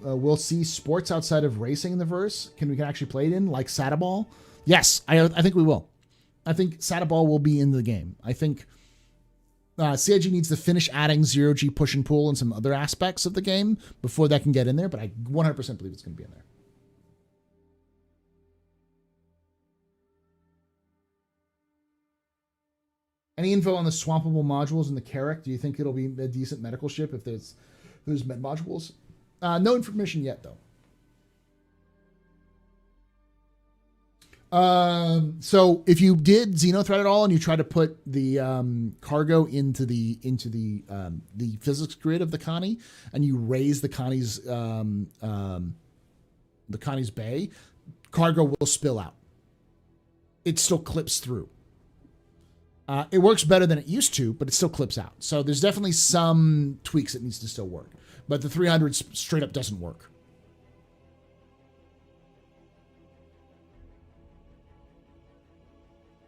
we'll see sports outside of racing in the verse? We can actually play it in, like Sadaball? Yes, I think we will. I think Sadaball will be in the game. I think CIG needs to finish adding zero-G push and pull and some other aspects of the game before that can get in there, but I 100% believe it's going to be in there. Any info on the swappable modules in the Carrack? Do you think it'll be a decent medical ship if there's med modules? No information yet, though. So if you did Xenothread at all and you try to put the cargo into the physics grid of the Connie, and you raise the Connie's bay, cargo will spill out. It still clips through. It works better than it used to, but it still clips out. So there's definitely some tweaks that needs to still work. But the 300 straight up doesn't work.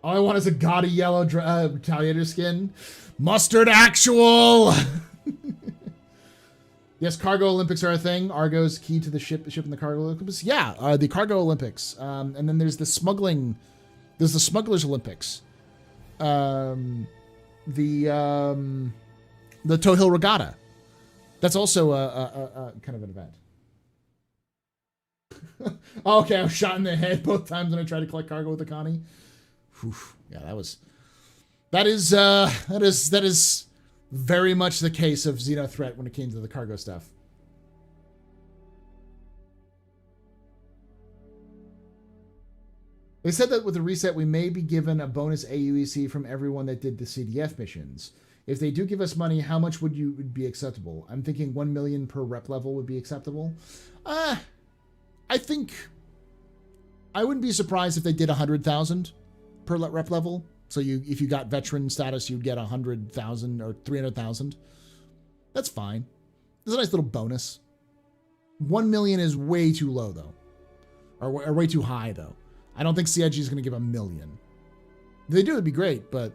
All I want is a gaudy yellow retaliator skin. Mustard actual! Yes, cargo Olympics are a thing. Argo's key to the ship in the cargo Olympics. Yeah, the cargo Olympics. And then there's the smuggling. There's the smugglers Olympics. The Tohill Regatta. That's also a kind of an event. Oh, okay, I was shot in the head both times when I tried to collect cargo with the Connie. Whew. Yeah, that is very much the case of Xenothreat when it came to the cargo stuff. They said that with the reset, we may be given a bonus AUEC from everyone that did the CDF missions. If they do give us money, how much would be acceptable? I'm thinking 1 million per rep level would be acceptable. I think I wouldn't be surprised if they did 100,000 per rep level. So if you got veteran status, you'd get 100,000 or 300,000. That's fine. It's a nice little bonus. 1 million is way too low though, or way too high though. I don't think CIG is going to give 1 million. If they do, it'd be great, but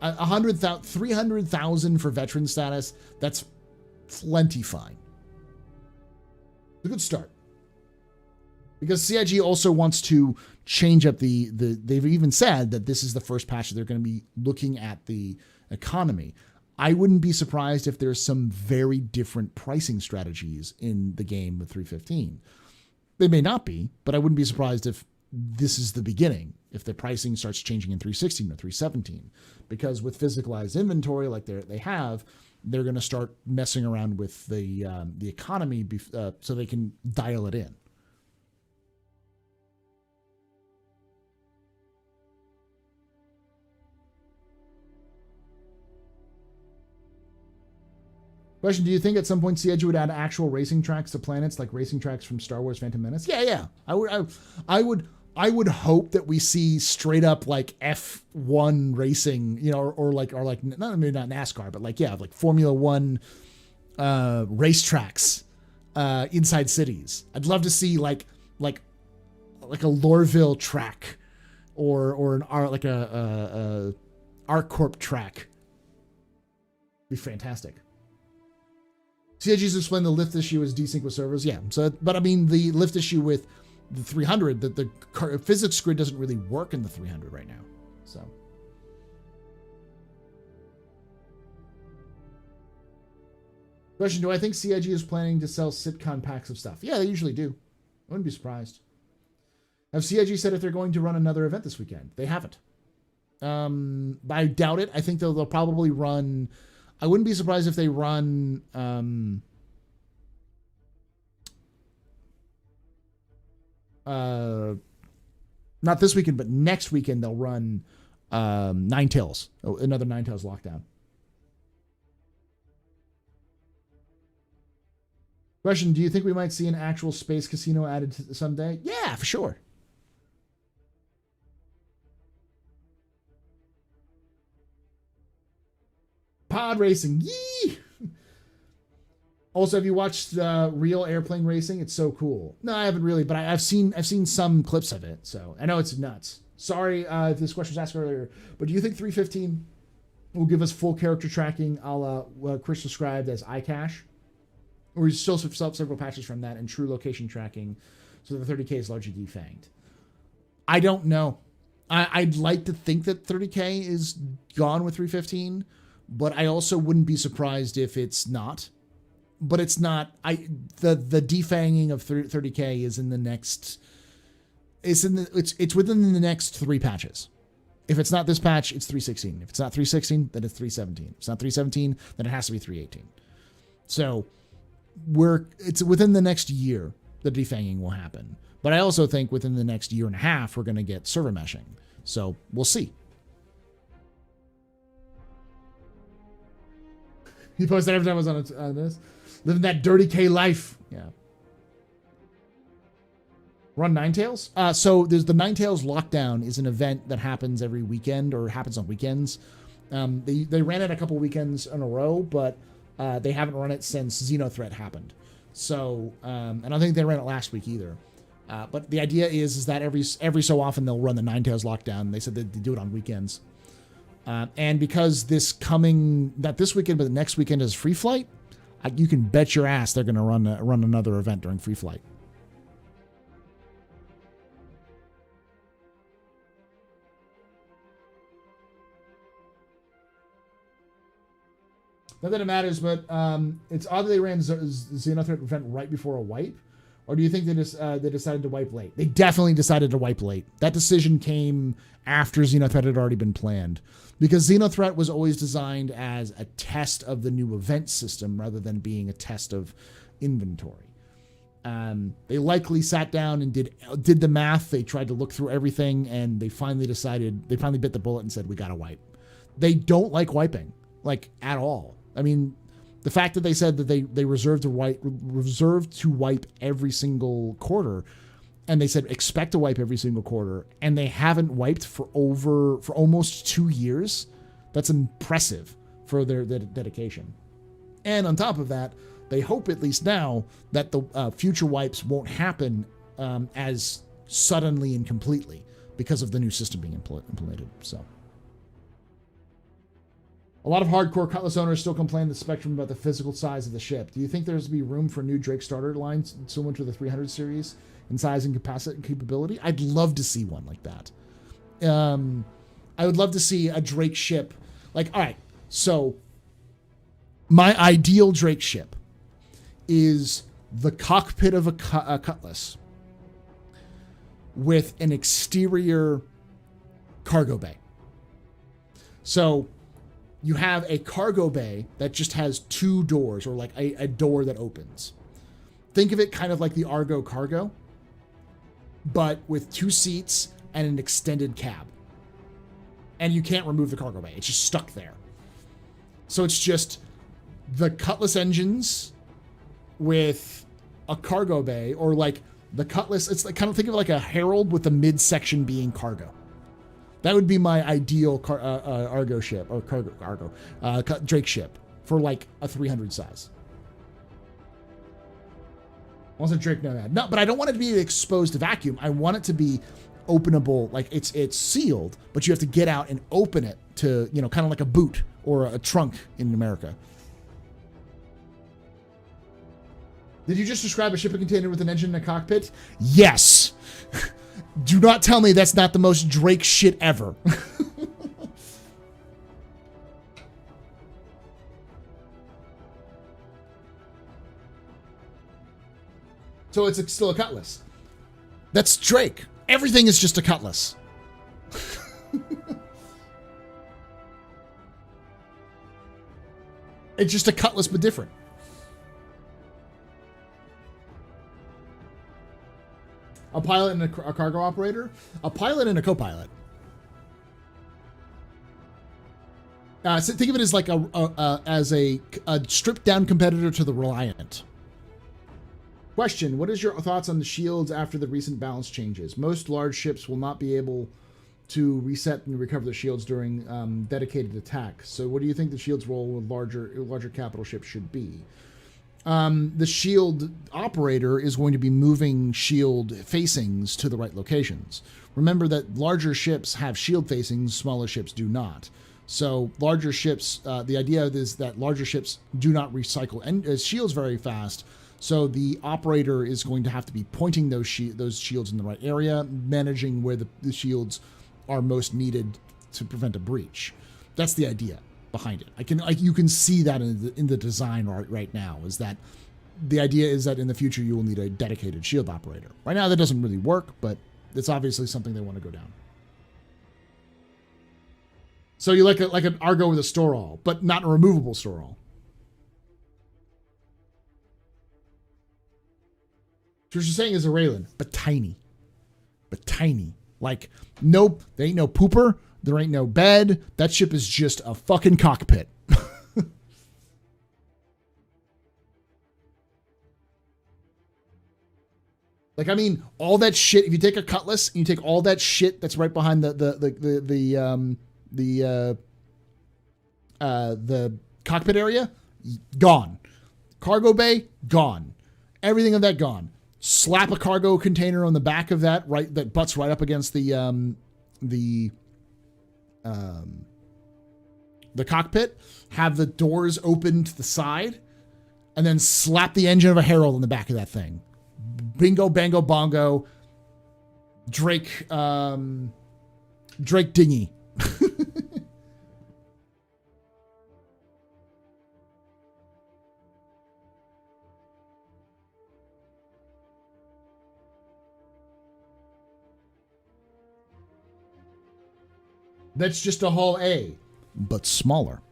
100,000, 300,000 for veteran status, that's plenty fine. It's a good start. Because CIG also wants to change up they've even said that this is the first patch that they're going to be looking at the economy. I wouldn't be surprised if there's some very different pricing strategies in the game with 3.15. They may not be, but I wouldn't be surprised if this is the beginning, if the pricing starts changing in 3.16 or 3.17. Because with physicalized inventory like they're going to start messing around with the economy so they can dial it in. Question, do you think at some point CIG would add actual racing tracks to planets like racing tracks from Star Wars Phantom Menace? Yeah. I would hope that we see straight up like F1 racing, or like not maybe not NASCAR, but like Formula 1 racetracks inside cities. I'd love to see like a Lorville track or an ArcCorp track. Be fantastic. CIG's explained the lift issue is desync with servers. Yeah. So, but I mean, the lift issue with the 300, the physics grid doesn't really work in the 300 right now. So. Question, do I think CIG is planning to sell sitcom packs of stuff? Yeah, they usually do. I wouldn't be surprised. Have CIG said if they're going to run another event this weekend? They haven't. I doubt it. I think they'll probably run... I wouldn't be surprised if they run not this weekend, but next weekend they'll run Ninetales, another Ninetales lockdown. Question, do you think we might see an actual space casino added someday? Yeah, for sure. Pod racing, yee! Also, have you watched real airplane racing? It's so cool. No, I haven't really, but I've seen some clips of it, so I know it's nuts. Sorry if this question was asked earlier, but do you think 3.15 will give us full character tracking a la what Chris described as iCache? Or we still have several patches from that and true location tracking, so the 30K is largely defanged? I don't know. I'd like to think that 30K is gone with 3.15, but I also wouldn't be surprised if it's not. But it's not. The defanging of 30K is in the next. It's within the next 3 patches. If it's not this patch, it's 3.16. If it's not 3.16, then it's 3.17. If it's not 3.17, then it has to be 3.18. So it's within the next year the defanging will happen. But I also think within the next year and a half we're going to get server meshing. So we'll see. He posted every time I was on this. Living that dirty K life. Yeah. Run Ninetales? So there's the Ninetales Lockdown is an event that happens every weekend or happens on weekends. They ran it a couple weekends in a row, but they haven't run it since Xenothreat happened. So, and I think they ran it last week either. But the idea is that every so often they'll run the Ninetales lockdown. They said that they do it on weekends. And because not this weekend, but the next weekend is Free Flight, you can bet your ass they're going to run another event during Free Flight. Not that it matters, but it's odd that they ran Xenothreat event right before a wipe. Or do you think they decided to wipe late? They definitely decided to wipe late. That decision came after Xenothreat had already been planned. Because Xenothreat was always designed as a test of the new event system rather than being a test of inventory. They likely sat down and did the math. They tried to look through everything, and they finally bit the bullet and said, we got to wipe. They don't like wiping, like, at all. I mean, the fact that they said that they reserved to wipe every single quarter, and they said expect to wipe every single quarter, and they haven't wiped for almost 2 years. That's impressive for their dedication. And on top of that, they hope at least now that the future wipes won't happen as suddenly and completely because of the new system being implemented. So. A lot of hardcore Cutlass owners still complain the Spectrum about the physical size of the ship. Do you think there's to be room for new Drake starter lines similar to the 300 series in size and capacity and capability? I'd love to see one like that. I would love to see a Drake ship. Like, all right, so my ideal Drake ship is the cockpit of a Cutlass with an exterior cargo bay. So you have a cargo bay that just has 2 doors, or like a door that opens. Think of it kind of like the Argo Cargo, but with 2 seats and an extended cab. And you can't remove the cargo bay. It's just stuck there. So it's just the Cutlass engines with a cargo bay, or like the Cutlass. It's like, kind of think of it like a Herald with the midsection being cargo. That would be my ideal Argo ship, or Drake ship, for like a 300 size. Also Drake Nomad. No, but I don't want it to be exposed to vacuum. I want it to be openable, like it's sealed, but you have to get out and open it to, kind of like a boot or a trunk in America. Did you just describe a shipping container with an engine and a cockpit? Yes. Do not tell me that's not the most Drake shit ever. So it's still a Cutlass. That's Drake. Everything is just a Cutlass. It's just a Cutlass, but different. A pilot and a cargo operator? A pilot and a co-pilot. So think of it as like a stripped down competitor to the Reliant. Question: what is your thoughts on the shields after the recent balance changes? Most large ships will not be able to reset and recover their shields during dedicated attacks. So what do you think the shield's role with larger capital ships should be? The shield operator is going to be moving shield facings to the right locations. Remember that larger ships have shield facings, smaller ships do not. So larger ships, the idea is that larger ships do not recycle shields very fast. So the operator is going to have to be pointing those shields in the right area, managing where the shields are most needed to prevent a breach. That's the idea behind it. You can see that in the design right now, is that the idea is that in the future you will need a dedicated shield operator. Right now that doesn't really work, but it's obviously something they want to go down. So you like an Argo with a store-all, but not a removable store-all. So what you're saying is a Raylan, but tiny. Like, nope, there ain't no pooper. There ain't no bed. That ship is just a fucking cockpit. Like, I mean, all that shit. If you take a Cutlass and you take all that shit that's right behind the cockpit area, gone. Cargo bay, gone. Everything of that gone. slap a cargo container on the back of that, right, that butts right up against the cockpit, have the doors open to the side, and then slap the engine of a Herald on the back of that thing. Bingo, bango, bongo. Drake dinghy. That's just a Hull A, but smaller.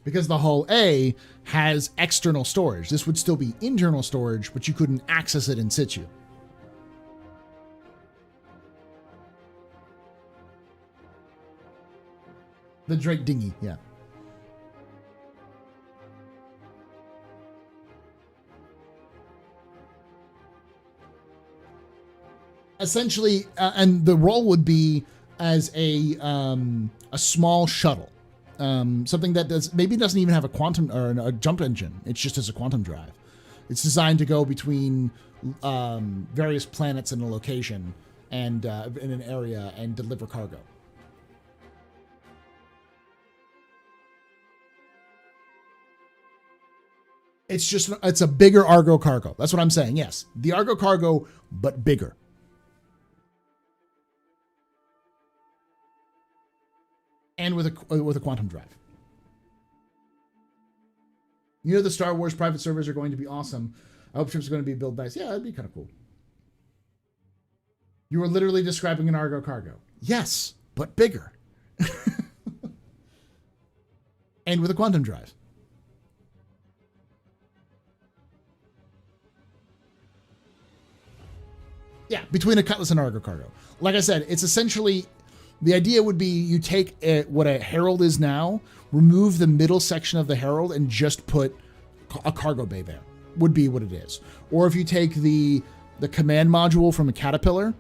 Because the Hull A has external storage. This would still be internal storage, but you couldn't access it in situ. The Drake dinghy, yeah. Essentially, and the role would be as a small shuttle. Something that doesn't even have a quantum or a jump engine. It's just as a quantum drive. It's designed to go between various planets in a location and in an area and deliver cargo. It's a bigger Argo cargo. That's what I'm saying. Yes, the Argo cargo, but bigger. And with a quantum drive. You know, the Star Wars private servers are going to be awesome. I hope ships are going to be built nice. Yeah, that'd be kind of cool. You were literally describing an Argo cargo. Yes, but bigger. And with a quantum drive. Yeah, between a Cutlass and Argo cargo. Like I said, it's essentially... The idea would be you take what a Herald is now, remove the middle section of the Herald, and just put a cargo bay there. Would be what it is. Or if you take the command module from a Caterpillar,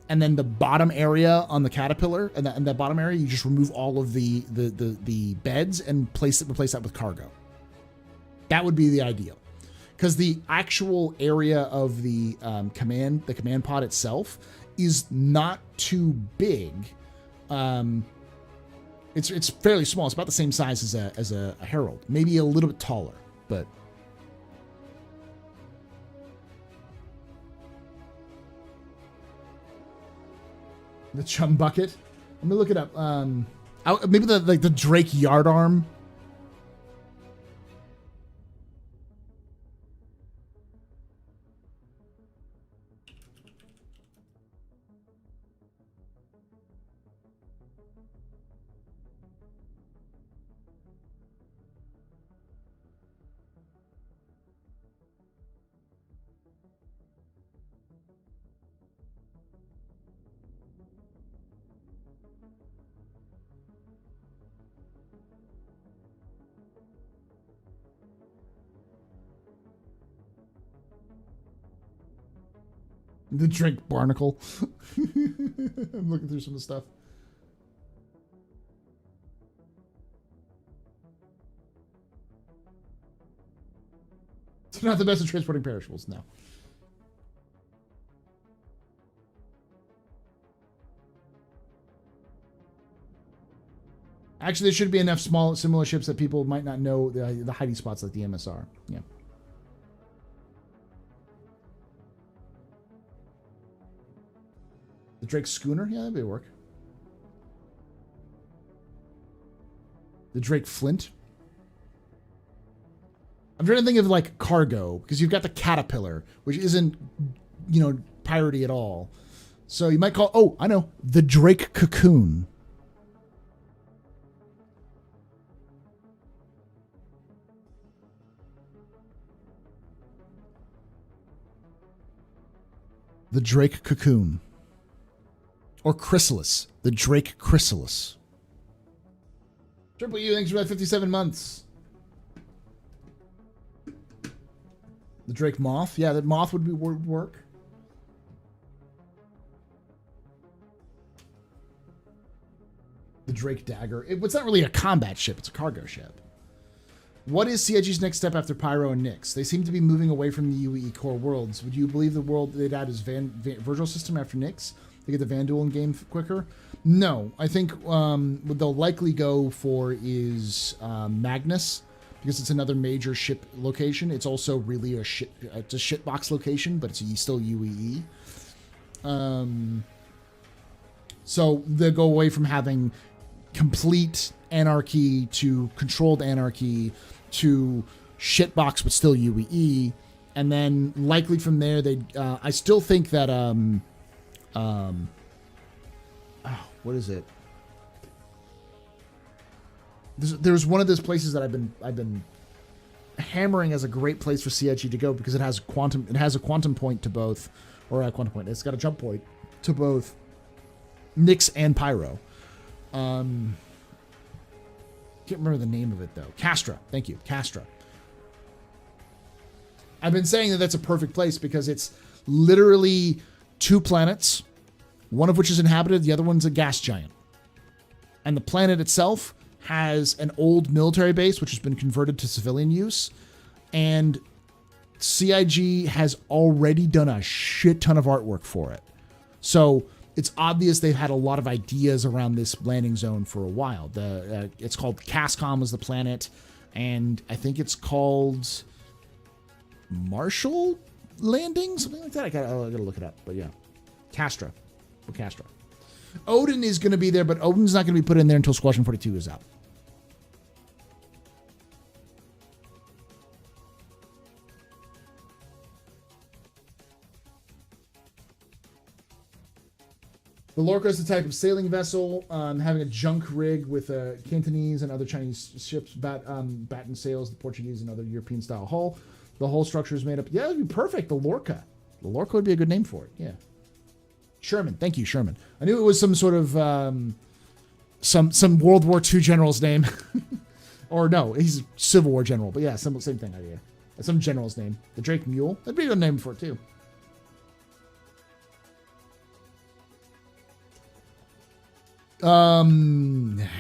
and then the bottom area on the Caterpillar, and that bottom area, you just remove all of the beds and replace that with cargo. That would be the ideal. Because the actual area of the command pod itself is not too big. It's fairly small. It's about the same size as a Herald, maybe a little bit taller, but the chum bucket. Let me look it up. Maybe the Drake yardarm. The Drake barnacle. I'm looking through some of the stuff. It's not the best at transporting perishables, no. Actually, there should be enough similar ships that people might not know the hiding spots like the MSR. Yeah. The Drake schooner? Yeah, that'd work. The Drake Flint? I'm trying to think of like cargo, because you've got the Caterpillar, which isn't, piratey at all. So you might call, I know, the Drake Cocoon. The Drake Cocoon. Or Chrysalis. The Drake Chrysalis. Triple U, thanks for about 57 months. The Drake Moth. Yeah, that Moth would work. Drake Dagger. It's not really a combat ship. It's a cargo ship. What is CIG's next step after Pyro and Nyx? They seem to be moving away from the UE core worlds. Would you believe the world they'd add is Virtual System after Nyx? They get the Van Duel in game quicker? No. I think what they'll likely go for is Magnus, because it's another major ship location. It's also really it's a shitbox location, but it's still UEE. So they'll go away from having complete anarchy to controlled anarchy to shitbox but still UEE, and then likely from there I still think that what is it? There's one of those places that I've been hammering as a great place for CIG to go because it has a quantum point to both, or a quantum point. It's got a jump point to both Nyx and Pyro. Can't remember the name of it though. Castra. Thank you. Castra. I've been saying that that's a perfect place because it's literally 2 planets, one of which is inhabited, the other one's a gas giant. And the planet itself has an old military base, which has been converted to civilian use. And CIG has already done a shit ton of artwork for it. So it's obvious they've had a lot of ideas around this landing zone for a while. It's called Cascom is the planet, and I think it's called Marshall Landing, something like that. I gotta look it up, but yeah, Castra. Odin is going to be there, but Odin's not going to be put in there until Squadron 42 is out. The Lorca is the type of sailing vessel, having a junk rig with Cantonese and other Chinese ships, batten sails, the Portuguese and other European-style hull. The whole structure is made up. Yeah, it would be perfect. The Lorca. The Lorca would be a good name for it. Yeah. Sherman. Thank you, Sherman. I knew it was some sort of some World War II general's name. Or no, he's a Civil War general. But yeah, same thing idea. Some general's name. The Drake Mule. That'd be a good name for it too.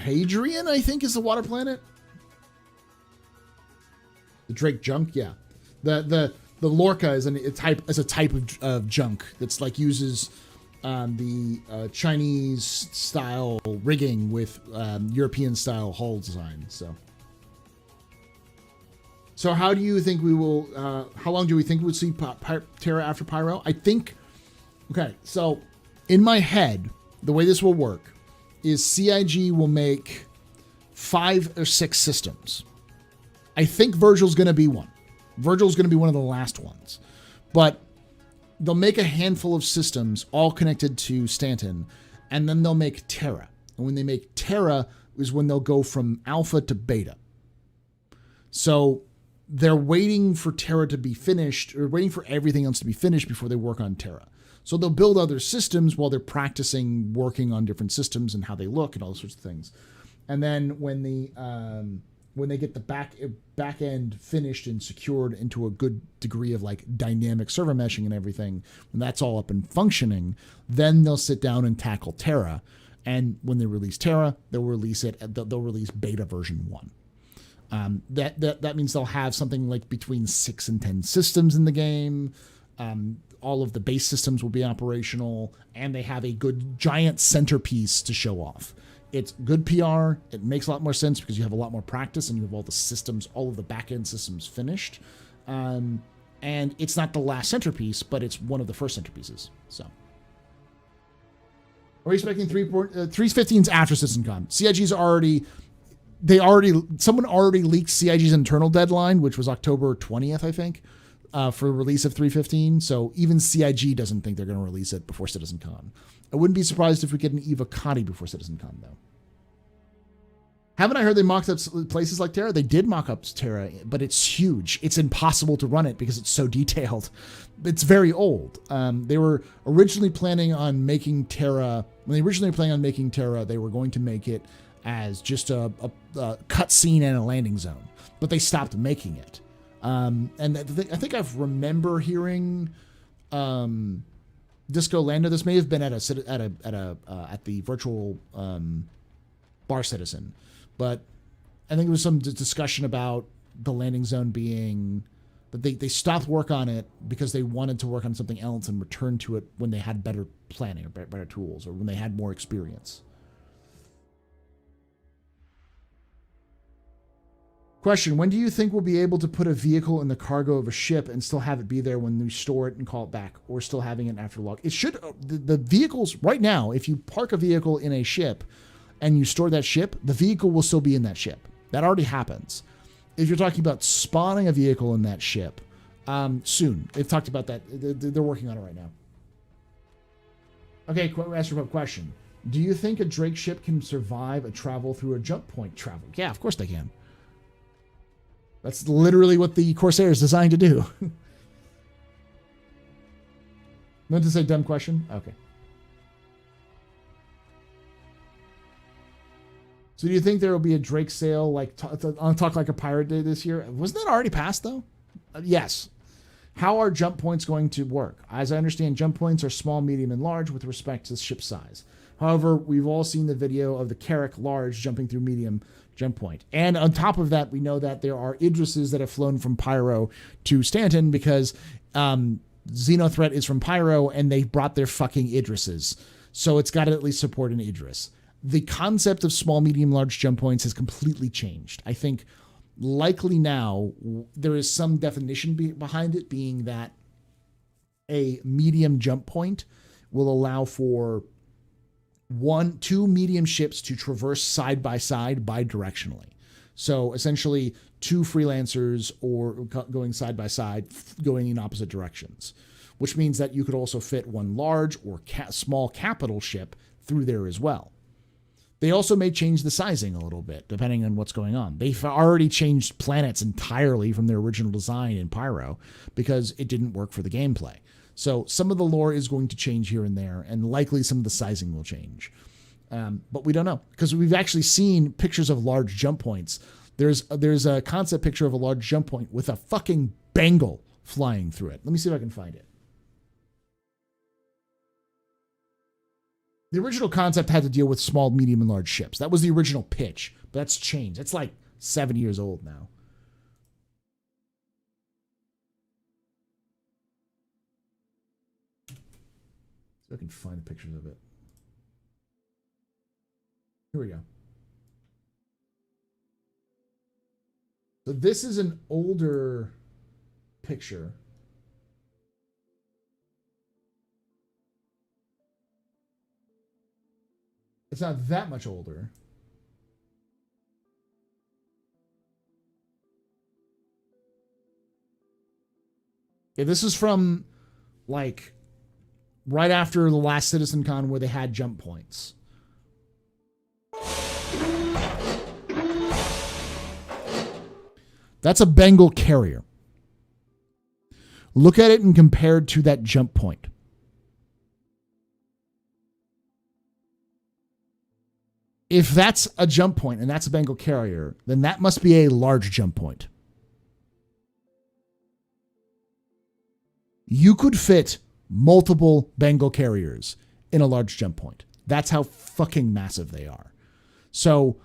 Hadrian, I think, is the water planet. The Drake junk, yeah. The Lorca is a type of junk that's like uses the Chinese style rigging with European style hull design. So how do you think we will? How long do we think we'll see Terra after Pyro? I think. Okay, so in my head, the way this will work is CIG will make 5 or 6 systems. I think Virgil's going to be one. Virgil's going to be one of the last ones. But they'll make a handful of systems all connected to Stanton, and then they'll make Terra. And when they make Terra is when they'll go from alpha to beta. So they're waiting for Terra to be finished, or waiting for everything else to be finished before they work on Terra. So they'll build other systems while they're practicing working on different systems and how they look and all sorts of things. And then when they get the back end finished and secured into a good degree of like dynamic server meshing and everything, when that's all up and functioning, then they'll sit down and tackle Terra. And when they release Terra, they'll release beta version 1. That means they'll have something like between 6 and 10 systems in the game. All of the base systems will be operational, and they have a good giant centerpiece to show off. It's good PR. It makes a lot more sense because you have a lot more practice and you have all the systems, all of the back-end systems finished. And it's not the last centerpiece, but it's one of the first centerpieces. So, are we expecting 315s after CitizenCon? CIG's someone already leaked CIG's internal deadline, which was October 20th, I think. For release of 315, so even CIG doesn't think they're going to release it before CitizenCon. I wouldn't be surprised if we get an Eva Conti before CitizenCon, though. Haven't I heard they mocked up places like Terra? They did mock up Terra, but it's huge. It's impossible to run it because it's so detailed. It's very old. They were originally planning on making Terra. When they originally planned on making Terra, they were going to make it as just a cutscene and a landing zone, but they stopped making it. And I think I remember hearing Disco Lando. This may have been at the virtual bar Citizen. But I think there was some discussion about the landing zone being that they stopped work on it because they wanted to work on something else and return to it when they had better planning or better tools or when they had more experience. Question, when do you think we'll be able to put a vehicle in the cargo of a ship and still have it be there when we store it and call it back, or still having it after log? It should, the vehicles, right now, if you park a vehicle in a ship and you store that ship, the vehicle will still be in that ship. That already happens. If you're talking about spawning a vehicle in that ship, soon. They've talked about that. They're working on it right now. Okay, Astropub question. Do you think a Drake ship can survive a travel through a jump point travel? Yeah, of course they can. That's literally what the Corsair is designed to do. Meant to say dumb question? Okay. So do you think there will be a Drake sale like on Talk Like a Pirate Day this year? Wasn't that already passed though? Yes. How are jump points going to work? As I understand, jump points are small, medium, and large with respect to ship size. However, we've all seen the video of the Carrack large jumping through medium jump point. And on top of that, we know that there are Idrises that have flown from Pyro to Stanton because Xenothreat is from Pyro and they brought their fucking Idrises. So it's got to at least support an Idris. The concept of small, medium, large jump points has completely changed. I think likely now there is some definition behind it, being that a medium jump point will allow for two medium ships to traverse side by side bidirectionally. So essentially 2 freelancers or going side by side, going in opposite directions, which means that you could also fit one large or small capital ship through there as well. They also may change the sizing a little bit, depending on what's going on. They've already changed planets entirely from their original design in Pyro because it didn't work for the gameplay. So some of the lore is going to change here and there, and likely some of the sizing will change. But we don't know, because we've actually seen pictures of large jump points. There's a concept picture of a large jump point with a fucking Bengal flying through it. Let me see if I can find it. The original concept had to deal with small, medium, and large ships. That was the original pitch, but that's changed. It's like 7 years old now. So I can find pictures of it. Here we go. So this is an older picture. It's not that much older. Yeah, this is from like right after the last CitizenCon where they had jump points. That's a Bengal carrier. Look at it and compare it to that jump point. If that's a jump point and that's a Bengal carrier, then that must be a large jump point. You could fit multiple Bengal carriers in a large jump point. That's how fucking massive they are. So,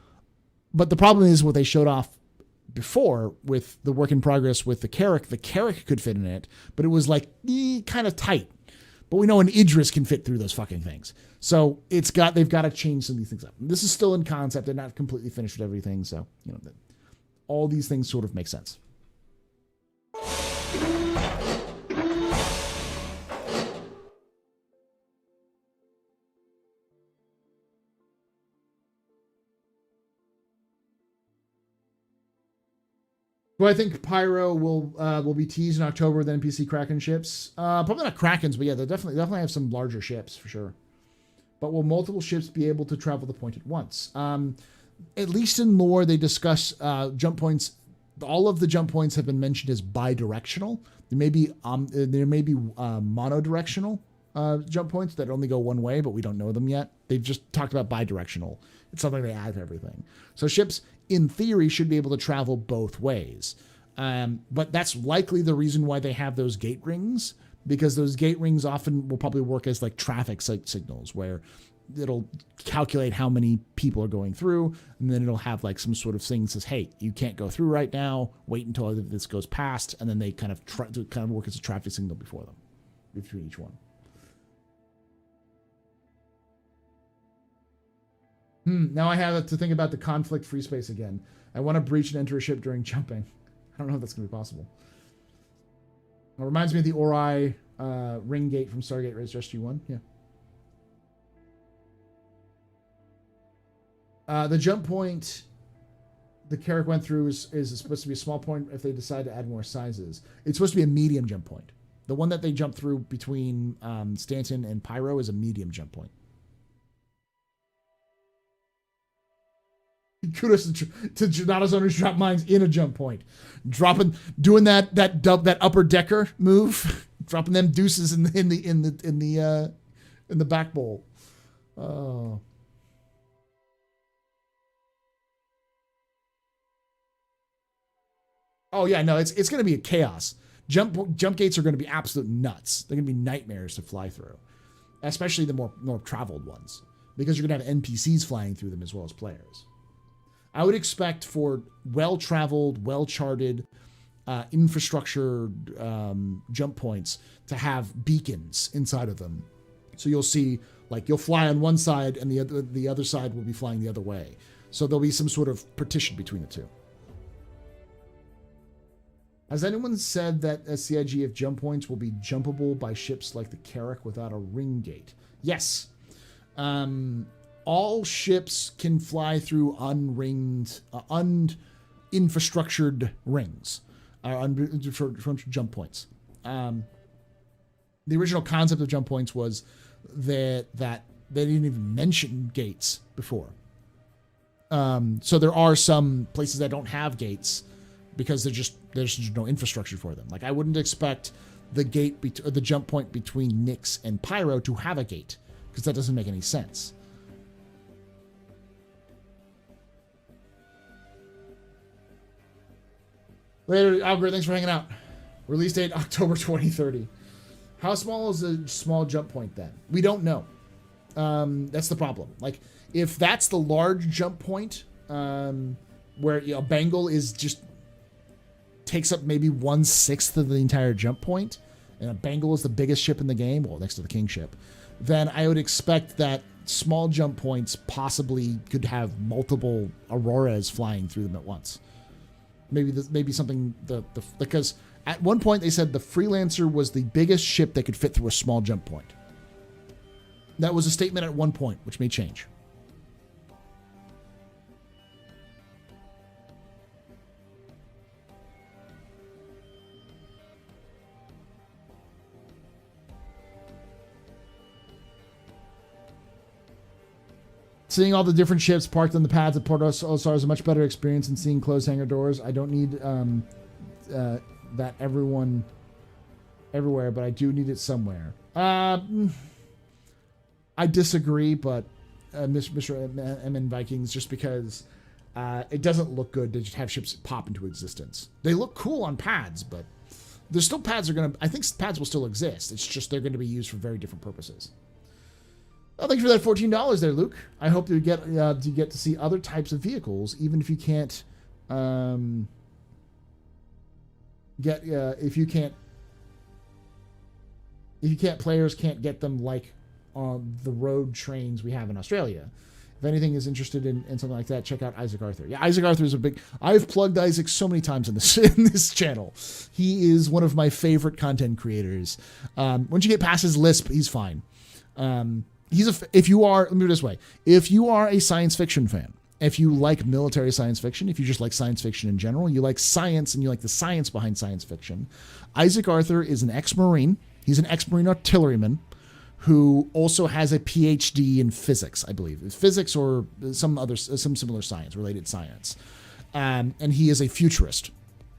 but the problem is what they showed off before with the work in progress with the Carrack could fit in it, but it was like kind of tight. But we know an Idris can fit through those fucking things. So they've got to change some of these things up. This is still in concept. They're not completely finished with everything. So, all these things sort of make sense. Do I think Pyro will be teased in October with NPC Kraken ships? Probably not Krakens, but yeah, they'll definitely have some larger ships for sure. But will multiple ships be able to travel the point at once? At least in lore, they discuss jump points. All of the jump points have been mentioned as bi-directional. There may be monodirectional jump points that only go one way, but we don't know them yet. They've just talked about bi-directional. It's something they add to everything. So ships, in theory, should be able to travel both ways. But that's likely the reason why they have those gate rings, because those gate rings often will probably work as like traffic signals where it'll calculate how many people are going through, and then it'll have like some sort of thing that says, hey, you can't go through right now, wait until this goes past, and then they kind of work as a traffic signal before them, between each one. Now I have to think about the conflict free space again. I want to breach and enter a ship during jumping. I don't know if that's going to be possible. It reminds me of the Ori ring gate from Stargate Race SG-1. Yeah. The jump point the Carrick went through is supposed to be a small point if they decide to add more sizes. It's supposed to be a medium jump point. The one that they jump through between Stanton and Pyro is a medium jump point. Kudos to Janata's owners drop mines in a jump point. Doing that upper decker move, dropping them deuces in the back bowl. Oh. Oh yeah, no, it's going to be a chaos. Jump gates are going to be absolute nuts. They're going to be nightmares to fly through, especially the more traveled ones, because you're going to have NPCs flying through them as well as players. I would expect for well-traveled, well-charted, infrastructure jump points to have beacons inside of them. So you'll see, like, you'll fly on one side and the other side will be flying the other way. So there'll be some sort of partition between the two. Has anyone said that CIGF jump points will be jumpable by ships like the Carrick without a ring gate? Yes. All ships can fly through unringed, uninfrastructured rings, for jump points. The original concept of jump points was that they didn't even mention gates before. So there are some places that don't have gates because there's just no infrastructure for them. Like, I wouldn't expect the the jump point between Nyx and Pyro to have a gate, because that doesn't make any sense. Later, Algorithm, thanks for hanging out. Release date, October 2030. How small is a small jump point then? We don't know. That's the problem. Like, if that's the large jump point, where Bengal is just takes up maybe 1/6 of the entire jump point, and a Bengal is the biggest ship in the game, well, next to the King ship, then I would expect that small jump points possibly could have multiple Auroras flying through them at once. Maybe something because at one point they said the Freelancer was the biggest ship that could fit through a small jump point. That was a statement at one point, which may change. Seeing all the different ships parked on the pads at Port Olisar is a much better experience than seeing closed hangar doors. I don't need that everywhere, but I do need it somewhere. I disagree, but Mr. MN Vikings, just because it doesn't look good to just have ships pop into existence. They look cool on pads, but there's still pads I think pads will still exist. It's just they're going to be used for very different purposes. Well, thank you for that $14 there, Luke. I hope you get to see other types of vehicles, even if you can't players can't get them like on the road trains we have in Australia. If anything is interested in something like that, check out Isaac Arthur. Yeah, Isaac Arthur is I've plugged Isaac so many times in this channel. He is one of my favorite content creators. Once you get past his lisp, he's fine. Let me put it this way. If you are a science fiction fan, if you like military science fiction, if you just like science fiction in general, you like science and you like the science behind science fiction, Isaac Arthur is an ex-Marine. He's an ex-Marine artilleryman who also has a PhD in physics, I believe. Physics or some similar science, related science. And he is a futurist.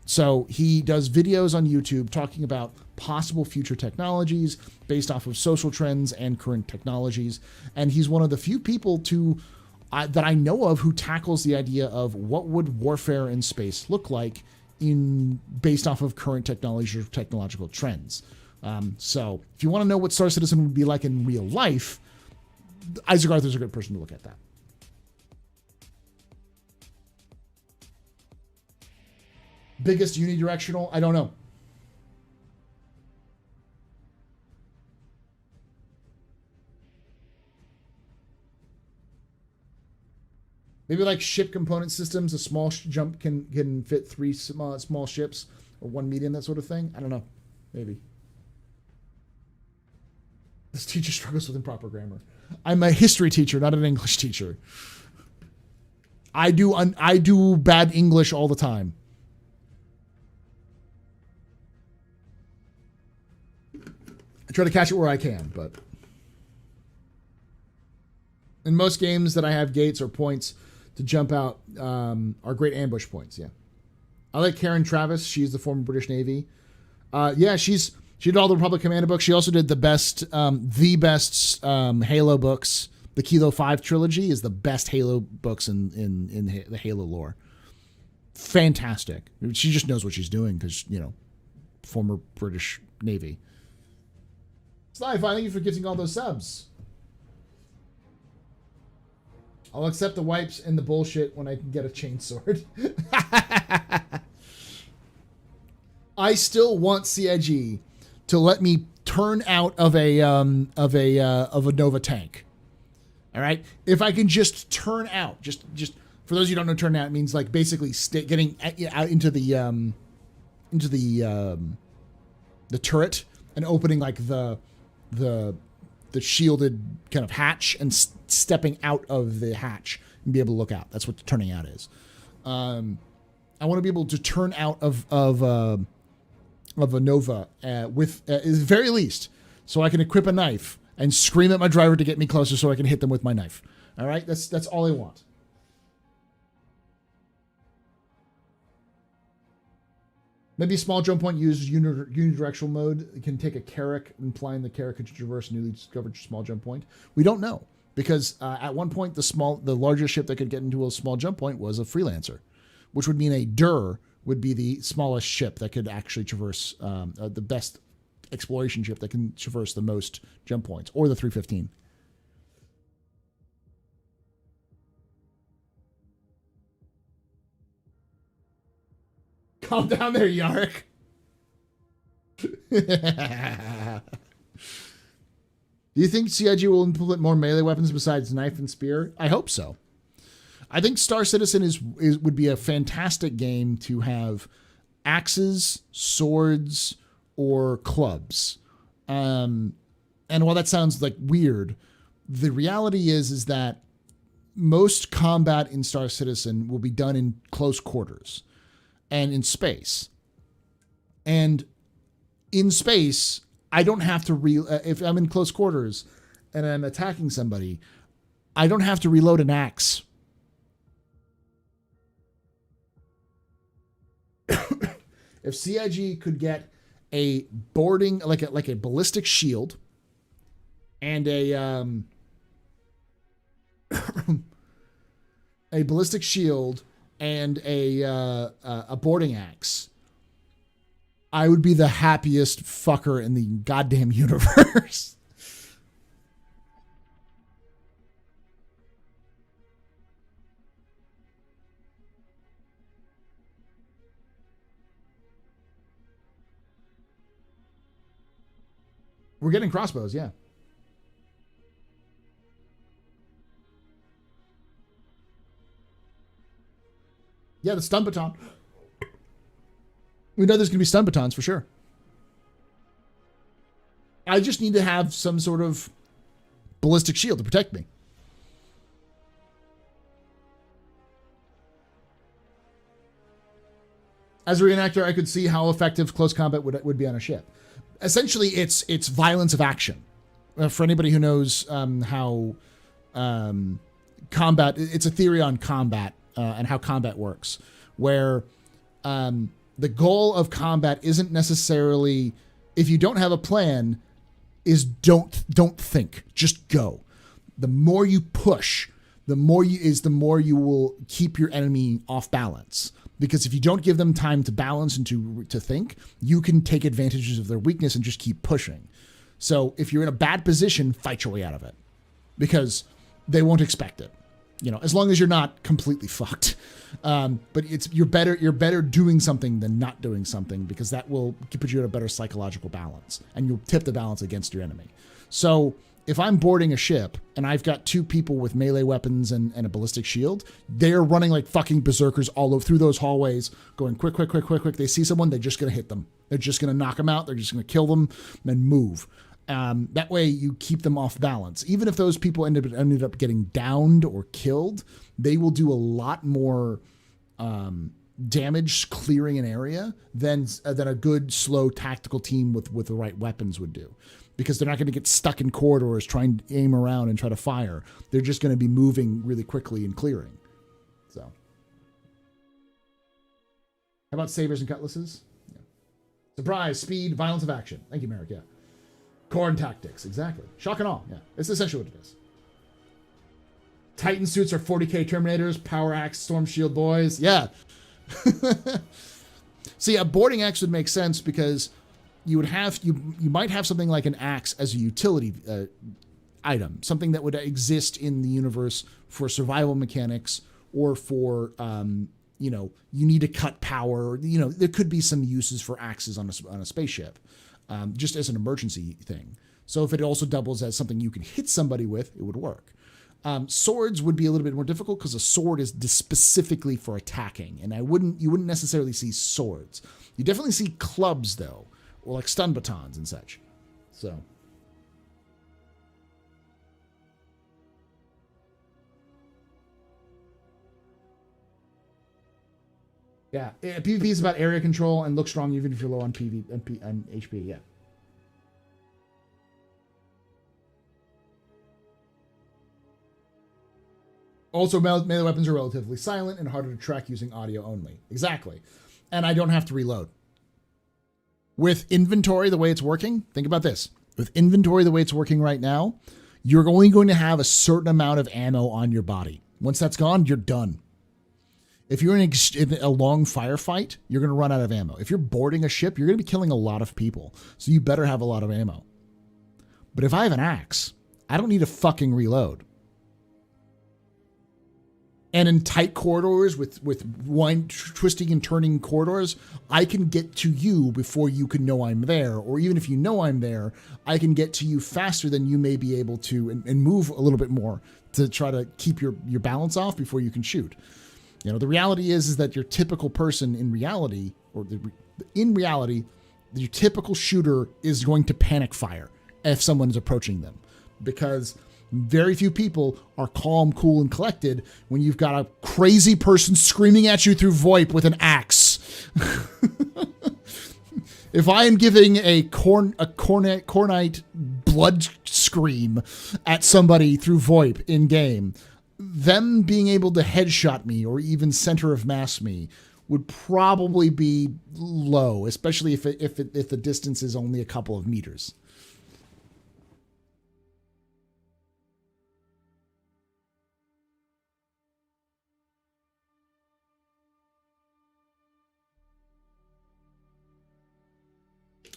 So he does videos on YouTube talking about possible future technologies based off of social trends and current technologies. And he's one of the few people that I know of who tackles the idea of what would warfare in space look like based off of current technology or technological trends. So if you want to know what Star Citizen would be like in real life, Isaac Arthur's a good person to look at that. Biggest unidirectional? I don't know. Maybe like ship component systems, a small jump can fit 3 small ships or 1 medium, that sort of thing. I don't know. Maybe. This teacher struggles with improper grammar. I'm a history teacher, not an English teacher. I do bad English all the time. I try to catch it where I can, but in most games that I have gates or points to jump out are great ambush points. Yeah, I like Karen Travis. She's the former British Navy. Yeah, she did all the Republic Commander books. She also did the best Halo books. The Kilo 5 trilogy is the best Halo books in the Halo lore. Fantastic. She just knows what she's doing because, former British Navy. Sci-fi, thank you for gifting all those subs. I'll accept the wipes and the bullshit when I can get a chainsword. I still want CIG to let me turn out of a Nova tank. All right, if I can just turn out, just for those of you who don't know, turn out means like basically getting out into the turret and opening like the shielded kind of hatch and stepping out of the hatch and be able to look out. That's what turning out is. I want to be able to turn out of a Nova with at the very least, so I can equip a knife and scream at my driver to get me closer so I can hit them with my knife. All right, that's all I want. Maybe a small jump point uses unidirectional mode. It can take a Carrack, implying the Carrack could traverse a newly discovered small jump point. We don't know because at one point the largest ship that could get into a small jump point was a Freelancer, which would mean a Dur would be the smallest ship that could actually traverse the best exploration ship that can traverse the most jump points, or the 315. Calm down there, Yarrick. Do you think CIG will implement more melee weapons besides knife and spear? I hope so. I think Star Citizen would be a fantastic game to have axes, swords, or clubs. And while that sounds like weird, the reality is that most combat in Star Citizen will be done in close quarters and in space. And in space, I don't have to if I'm in close quarters and I'm attacking somebody, I don't have to reload an axe. If CIG could get a boarding, like a ballistic shield and a ballistic shield and a boarding axe, I would be the happiest fucker in the goddamn universe. We're getting crossbows, yeah. Yeah, the stun baton. We know there's going to be stun batons for sure. I just need to have some sort of ballistic shield to protect me. As a reenactor, I could see how effective close combat would be on a ship. Essentially, it's violence of action. For anybody who knows how combat, it's a theory on combat and how combat works, where the goal of combat isn't necessarily, if you don't have a plan, is don't think, just go. The more you push, the more you will keep your enemy off balance. Because if you don't give them time to balance and to think, you can take advantages of their weakness and just keep pushing. So if you're in a bad position, fight your way out of it. because they won't expect it. You know, as long as you're not completely fucked. But you're better doing something than not doing something, because that will put you at a better psychological balance, and you'll tip the balance against your enemy. So if I'm boarding a ship and I've got 2 people with melee weapons and a ballistic shield, they're running like fucking berserkers all over through those hallways, going quick. They see someone, they're just going to hit them. They're just going to knock them out. They're just going to kill them and move. That way you keep them off balance. Even if those people ended up getting downed or killed, they will do a lot more damage clearing an area than a good slow tactical team with the right weapons would do. Because they're not going to get stuck in corridors trying to aim around and try to fire. They're just going to be moving really quickly and clearing. So, how about sabers and cutlasses? Yeah. Surprise, speed, violence of action. Thank you, Merrick. Yeah. Core and tactics. Exactly. Shock and awe. Yeah. It's essentially what it is. Titan suits are 40k Terminators, Power Axe, Storm Shield boys. Yeah. See, a boarding axe would make sense because you might have something like an axe as a utility item, something that would exist in the universe for survival mechanics, or for you need to cut power. There could be some uses for axes on a spaceship, just as an emergency thing. So if it also doubles as something you can hit somebody with, it would work. Swords would be a little bit more difficult because a sword is specifically for attacking, and you wouldn't necessarily see swords. You definitely see clubs though, or like stun batons and such. So. Yeah, PvP is about area control and look strong even if you're low on and HP, yeah. Also, melee weapons are relatively silent and harder to track using audio only. Exactly. And I don't have to reload. With inventory the way it's working, think about this. With inventory the way it's working right now, you're only going to have a certain amount of ammo on your body. Once that's gone, you're done. If you're in a long firefight, you're going to run out of ammo. If you're boarding a ship, you're going to be killing a lot of people. So you better have a lot of ammo. But if I have an axe, I don't need to fucking reload. And in tight corridors with twisting and turning corridors, I can get to you before you can know I'm there. Or even if you know I'm there, I can get to you faster than you may be able to, and move a little bit more to try to keep your balance off before you can shoot. The reality is that your typical person in reality, your typical shooter is going to panic fire if someone is approaching them, because very few people are calm, cool, and collected when you've got a crazy person screaming at you through VoIP with an axe. If I am giving a cornite blood scream at somebody through VoIP in game, them being able to headshot me or even center of mass me would probably be low, especially if the distance is only a couple of meters.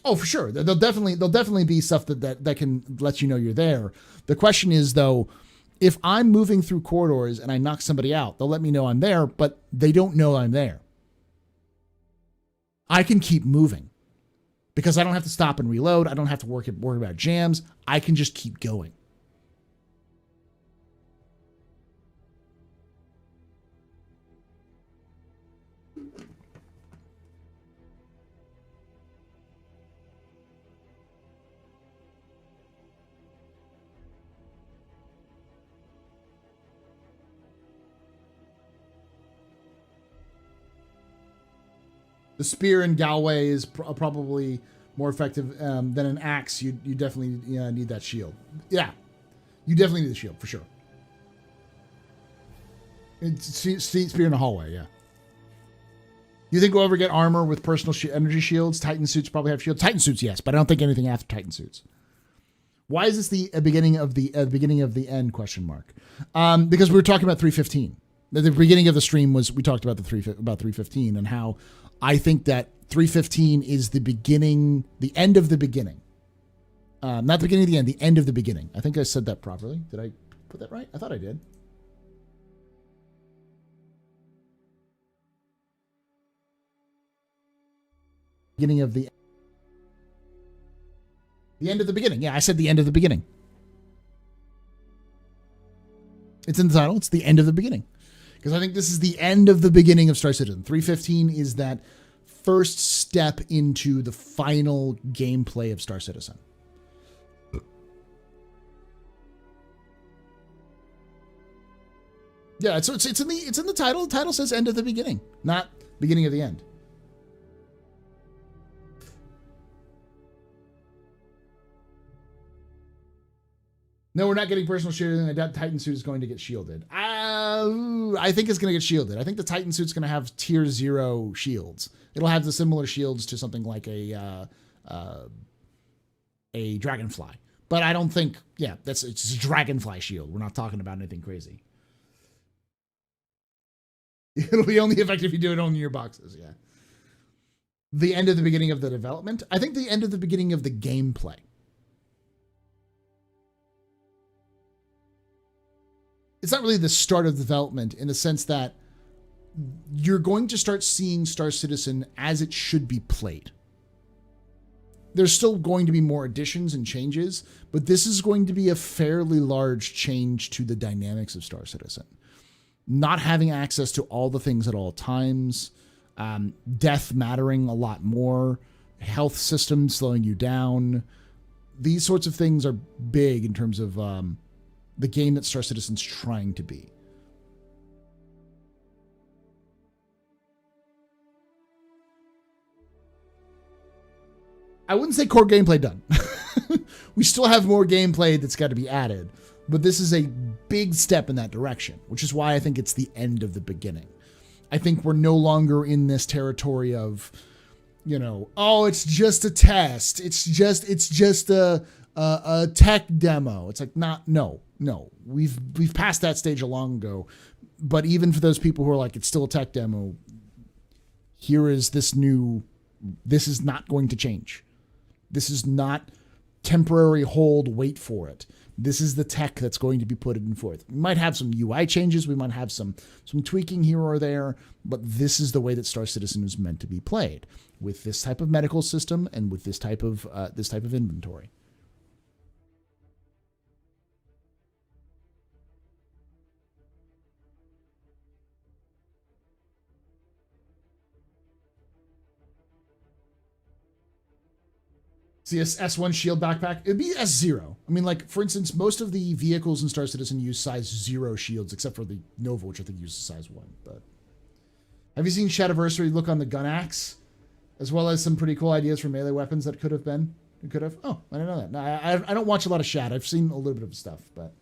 Oh, for sure. There'll definitely be stuff that can let you know you're there. The question is, though, if I'm moving through corridors and I knock somebody out, they'll let me know I'm there, but they don't know I'm there. I can keep moving because I don't have to stop and reload. I don't have to worry about jams. I can just keep going. The spear in Galway is probably more effective than an axe. You definitely need that shield. Yeah, you definitely need the shield for sure. Spear in the hallway, yeah. You think we'll ever get armor with personal energy shields? Titan suits probably have shields. Titan suits, yes, but I don't think anything after Titan suits. Why is this the beginning of the end? Question mark. Because we were talking about 315. The beginning of the stream we talked about 315 and how I think that 315 is the end of the beginning. Not the beginning of the end of the beginning. I think I said that properly. Did I put that right? I thought I did. Beginning of the end of the beginning. Yeah, I said the end of the beginning. It's in the title. It's the end of the beginning. Because I think this is the end of the beginning of Star Citizen. 315 is that first step into the final gameplay of Star Citizen. Yeah, so it's in the title. The title says end of the beginning, not beginning of the end. No, we're not getting personal shielding. The Titan suit is going to get shielded. I think it's going to get shielded. I think the Titan suit's going to have tier 0 shields. It'll have the similar shields to something like a Dragonfly. But I don't think, it's a Dragonfly shield. We're not talking about anything crazy. It'll be only effective if you do it on your boxes, yeah. The end of the beginning of the development. I think the end of the beginning of the gameplay. It's not really the start of development in the sense that you're going to start seeing Star Citizen as it should be played. There's still going to be more additions and changes, but this is going to be a fairly large change to the dynamics of Star Citizen. Not having access to all the things at all times, death mattering a lot more, health systems slowing you down. These sorts of things are big in terms of the game that Star Citizen's trying to be. I wouldn't say core gameplay done. We still have more gameplay that's got to be added, but this is a big step in that direction, which is why I think it's the end of the beginning. I think we're no longer in this territory of, it's just a test. It's just a tech demo. It's like, no. We've passed that stage a long ago. But even for those people who are like, it's still a tech demo, here is this is not going to change. This is not temporary hold, wait for it. This is the tech that's going to be put in forth. We might have some UI changes. We might have some tweaking here or there, but this is the way that Star Citizen is meant to be played, with this type of medical system and with this type of inventory. See, S1 shield backpack, it'd be S0. I mean, like, for instance, most of the vehicles in Star Citizen use size 0 shields, except for the Nova, which I think uses size 1. But have you seen Shadiversary look on the gun axe? As well as some pretty cool ideas for melee weapons that could have been? It could have? Oh, I didn't know that. No, I don't watch a lot of Shad. I've seen a little bit of stuff, but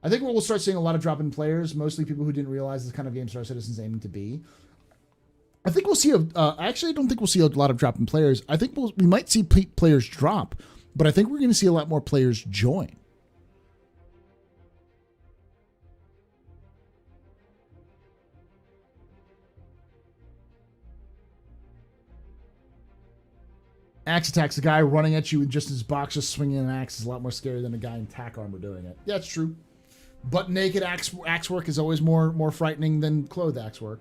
I think we'll start seeing a lot of drop-in players, mostly people who didn't realize this kind of game Star Citizen's aiming to be. I think we'll see actually, I don't think we'll see a lot of drop in players. I think we might see players drop, but I think we're going to see a lot more players join. Axe attacks, a guy running at you with just his box, just swinging an axe is a lot more scary than a guy in tack armor doing it. Yeah, it's true. But naked axe work is always more frightening than clothed axe work.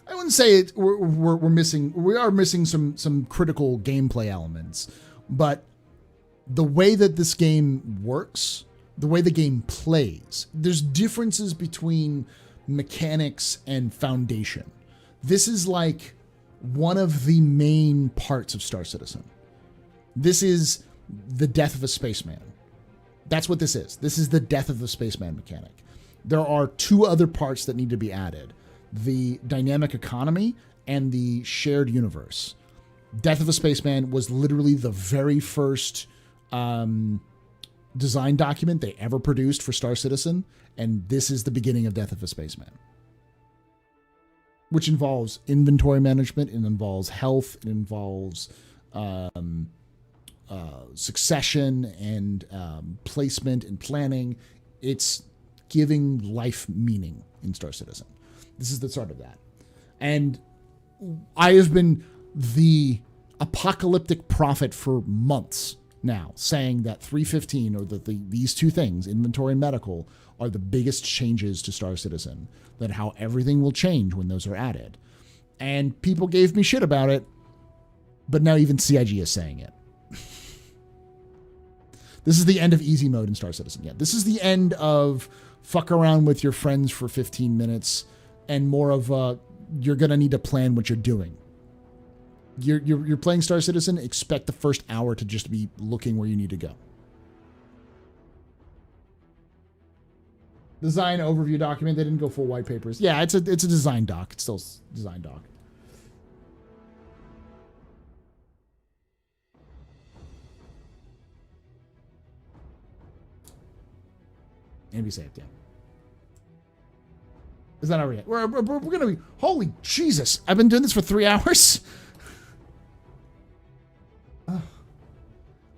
I wouldn't say it. We're missing. We are missing some critical gameplay elements, but the way that this game works, the way the game plays, there's differences between mechanics and foundation. This is like one of the main parts of Star Citizen. This is the death of a spaceman. That's what this is. This is the death of the spaceman mechanic. There are two other parts that need to be added: the dynamic economy and the shared universe. Death of a Spaceman was literally the very first design document they ever produced for Star Citizen, and this is the beginning of Death of a Spaceman, which involves inventory management, it involves health, it involves succession and placement and planning. It's giving life meaning in Star Citizen. This is the start of that. And I have been the apocalyptic prophet for months now, saying that 315 or these two things, inventory and medical, are the biggest changes to Star Citizen, that how everything will change when those are added. And people gave me shit about it, but now even CIG is saying it. This is the end of easy mode in Star Citizen. Yeah, this is the end of fuck around with your friends for 15 minutes and more of you're going to need to plan what you're doing. You're playing Star Citizen, expect the first hour to just be looking where you need to go. Design overview document. They didn't go full white papers. Yeah, it's a design doc. It's still a design doc. And be saved, yeah. Is that already? We're going to be... Holy Jesus. I've been doing this for 3 hours?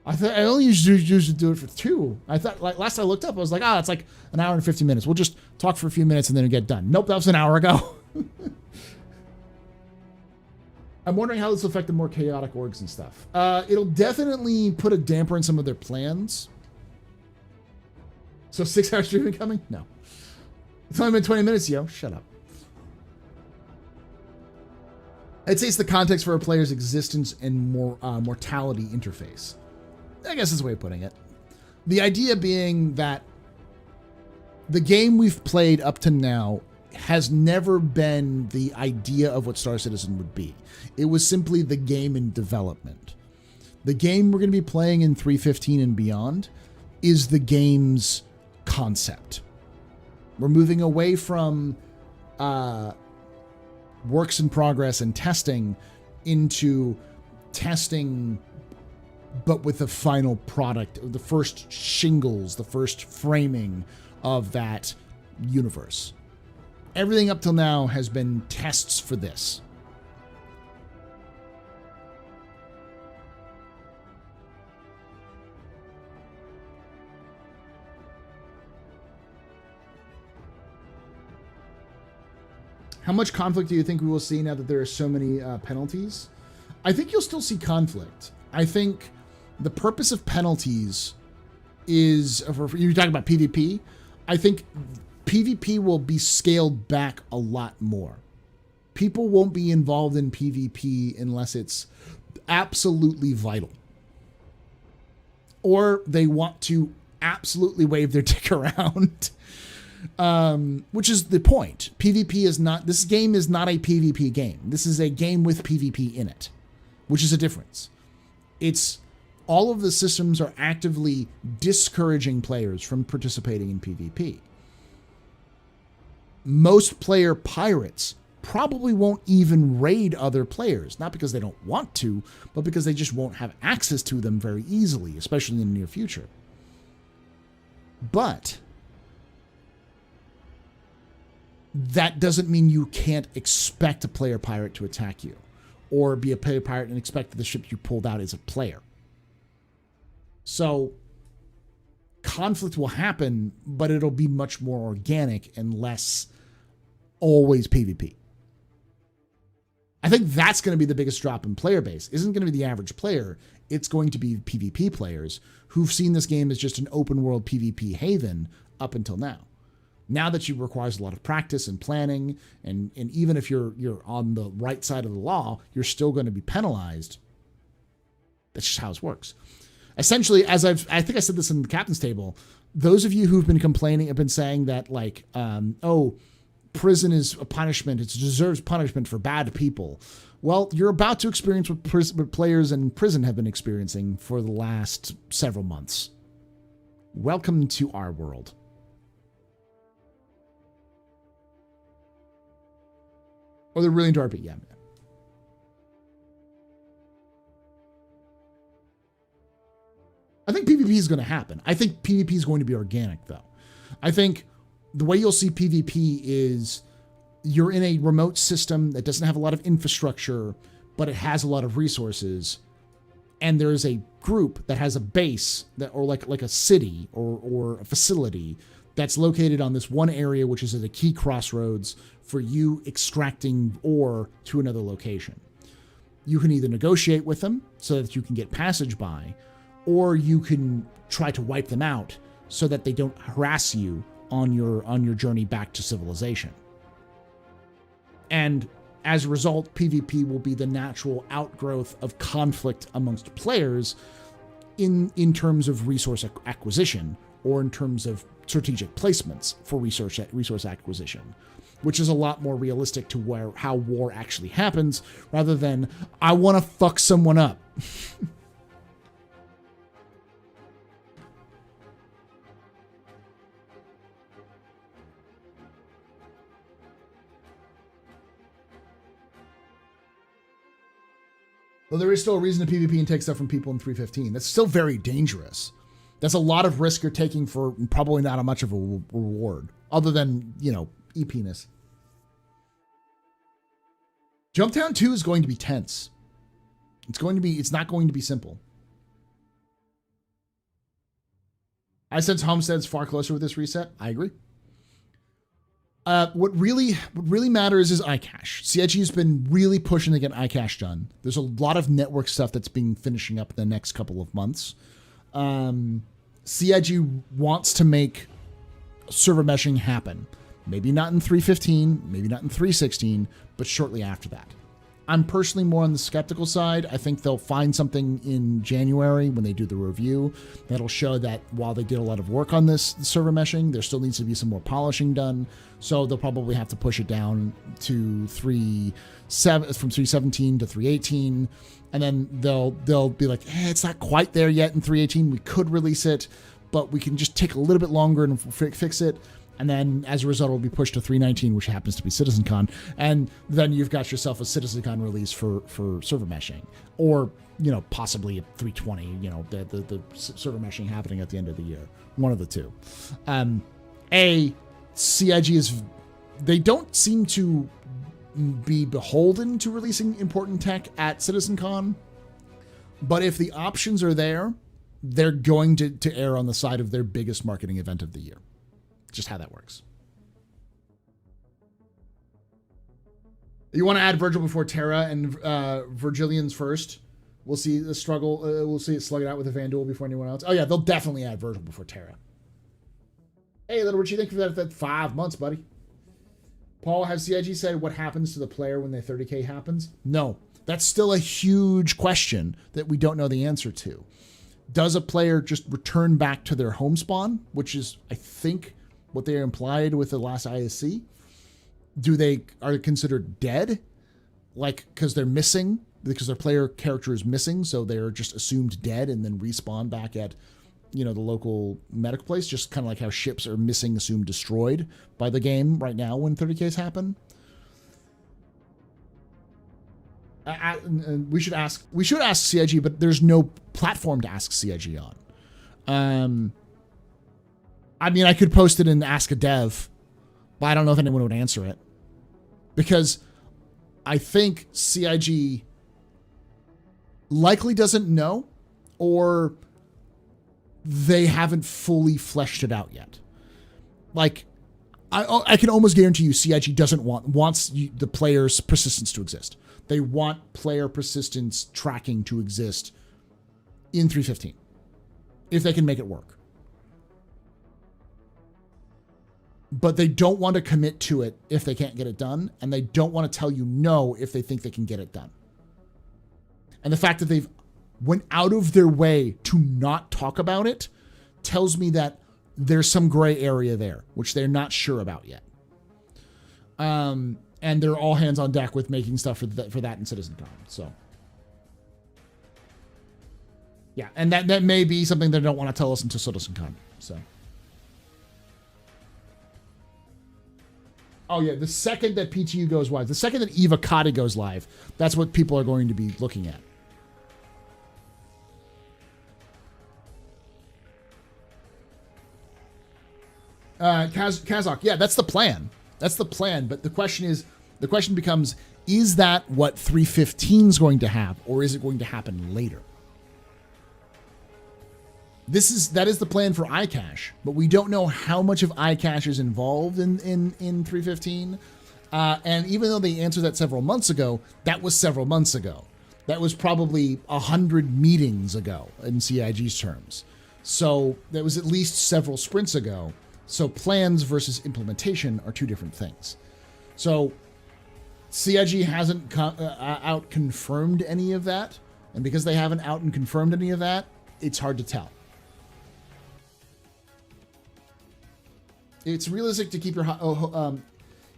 I thought I only usually do it for 2. I thought, like, last I looked up, I was like, it's like an hour and 50 minutes. We'll just talk for a few minutes and then get done. Nope, that was an hour ago. I'm wondering how this will affect the more chaotic orgs and stuff. It'll definitely put a damper in some of their plans. So 6-hour streaming coming? No. It's only been 20 minutes, yo. Shut up. I'd say it's the context for a player's existence and mortality interface. I guess is the way of putting it. The idea being that the game we've played up to now has never been the idea of what Star Citizen would be. It was simply the game in development. The game we're going to be playing in 315 and beyond is the game's concept. We're moving away from works in progress and testing into testing, but with the final product, the first shingles, the first framing of that universe. Everything up till now has been tests for this. How much conflict do you think we will see now that there are so many penalties? I think you'll still see conflict. I think the purpose of penalties is, you're talking about PvP, I think PvP will be scaled back a lot more. People won't be involved in PvP unless it's absolutely vital. Or they want to absolutely wave their dick around. Which is the point. PvP is not, this game is not a PvP game. This is a game with PvP in it, which is a difference. It's all of the systems are actively discouraging players from participating in PvP. Most player pirates probably won't even raid other players, not because they don't want to, but because they just won't have access to them very easily, especially in the near future. But that doesn't mean you can't expect a player pirate to attack you, or be a player pirate and expect that the ship you pulled out is a player. So conflict will happen, but it'll be much more organic and less always PvP. I think that's going to be the biggest drop in player base. It isn't going to be the average player. It's going to be PvP players who've seen this game as just an open world PvP haven up until now. Now that it requires a lot of practice and planning, and even if you're on the right side of the law, you're still going to be penalized. That's just how it works. Essentially, I think I said this in the captain's table, those of you who've been complaining have been saying that, like, prison is a punishment, it deserves punishment for bad people. Well, you're about to experience what players in prison have been experiencing for the last several months. Welcome to our world. Or they're really into RP, yeah. I think PvP is going to happen. I think PvP is going to be organic, though. I think the way you'll see PvP is you're in a remote system that doesn't have a lot of infrastructure, but it has a lot of resources. And there is a group that has a base, that, or like a city or a facility that's located on this one area, which is at a key crossroads for you extracting ore to another location. You can either negotiate with them so that you can get passage by, or you can try to wipe them out so that they don't harass you on your journey back to civilization. And as a result, PvP will be the natural outgrowth of conflict amongst players in terms of resource acquisition, or in terms of strategic placements for resource acquisition, which is a lot more realistic to how war actually happens, rather than I want to fuck someone up. Well, there is still a reason to PvP and take stuff from people in 3.15. That's still very dangerous. That's a lot of risk you're taking for probably not much of a reward, other than, EP-ness. Jumptown 2 is going to be tense. It's not going to be simple. I sense Homestead's far closer with this reset. I agree. What really matters is iCache. CIG's been really pushing to get iCache done. There's a lot of network stuff that's being finishing up in the next couple of months. CIG wants to make server meshing happen. Maybe not in 3.15, maybe not in 3.16, but shortly after that. I'm personally more on the skeptical side. I think they'll find something in January when they do the review that'll show that while they did a lot of work on this server meshing, there still needs to be some more polishing done. So they'll probably have to push it down to 3.17 from 3.17 to 3.18. And then they'll be like, it's not quite there yet in 3.18. We could release it, but we can just take a little bit longer and fix it. And then as a result, it'll be pushed to 3.19, which happens to be CitizenCon. And then you've got yourself a CitizenCon release for server meshing, or, possibly at 3.20, the server meshing happening at the end of the year. One of the two. CIG they don't seem to be beholden to releasing important tech at CitizenCon, but if the options are there, they're going to err on the side of their biggest marketing event of the year. Just how that works. You want to add Virgil before Terra and Virgilians first. We'll see the struggle. We'll see it slug it out with the Vanduul before anyone else. Oh yeah, they'll definitely add Virgil before Terra. Hey, Little Richie, thank you for that 5 months, buddy. Paul, has CIG said what happens to the player when their 30K happens? No, that's still a huge question that we don't know the answer to. Does a player just return back to their home spawn, which is, I think, what they implied with the last ISC? Are they considered dead? Like, because they're missing, because their player character is missing, so they're just assumed dead and then respawn back at, the local medical place, just kind of like how ships are missing, assumed destroyed by the game right now when 30Ks happen. We should ask CIG, but there's no platform to ask CIG on. I mean, I could post it in Ask a Dev, but I don't know if anyone would answer it, because I think CIG likely doesn't know, or they haven't fully fleshed it out yet. Like, I can almost guarantee you CIG wants the player's persistence to exist. They want player persistence tracking to exist in 3.15, if they can make it work. But they don't want to commit to it if they can't get it done, and they don't want to tell you no if they think they can get it done. And the fact that they've went out of their way to not talk about it tells me that there's some gray area there, which they're not sure about yet. And they're all hands on deck with making stuff for that in CitizenCon. So, yeah, and that may be something they don't want to tell us until CitizenCon. So, oh yeah, the second that PTU goes live, the second that Eva Kata goes live, that's what people are going to be looking at. Kazakh, yeah, that's the plan. That's the plan. But the question becomes, is that what 3.15 is going to have, or is it going to happen later? That is the plan for iCache, but we don't know how much of iCache is involved in 315. And even though they answered that several months ago, that was several months ago. That was probably 100 meetings ago in CIG's terms. So that was at least several sprints ago. So plans versus implementation are two different things. So CIG hasn't out confirmed any of that. And because they haven't out and confirmed any of that, it's hard to tell. It's realistic to keep your...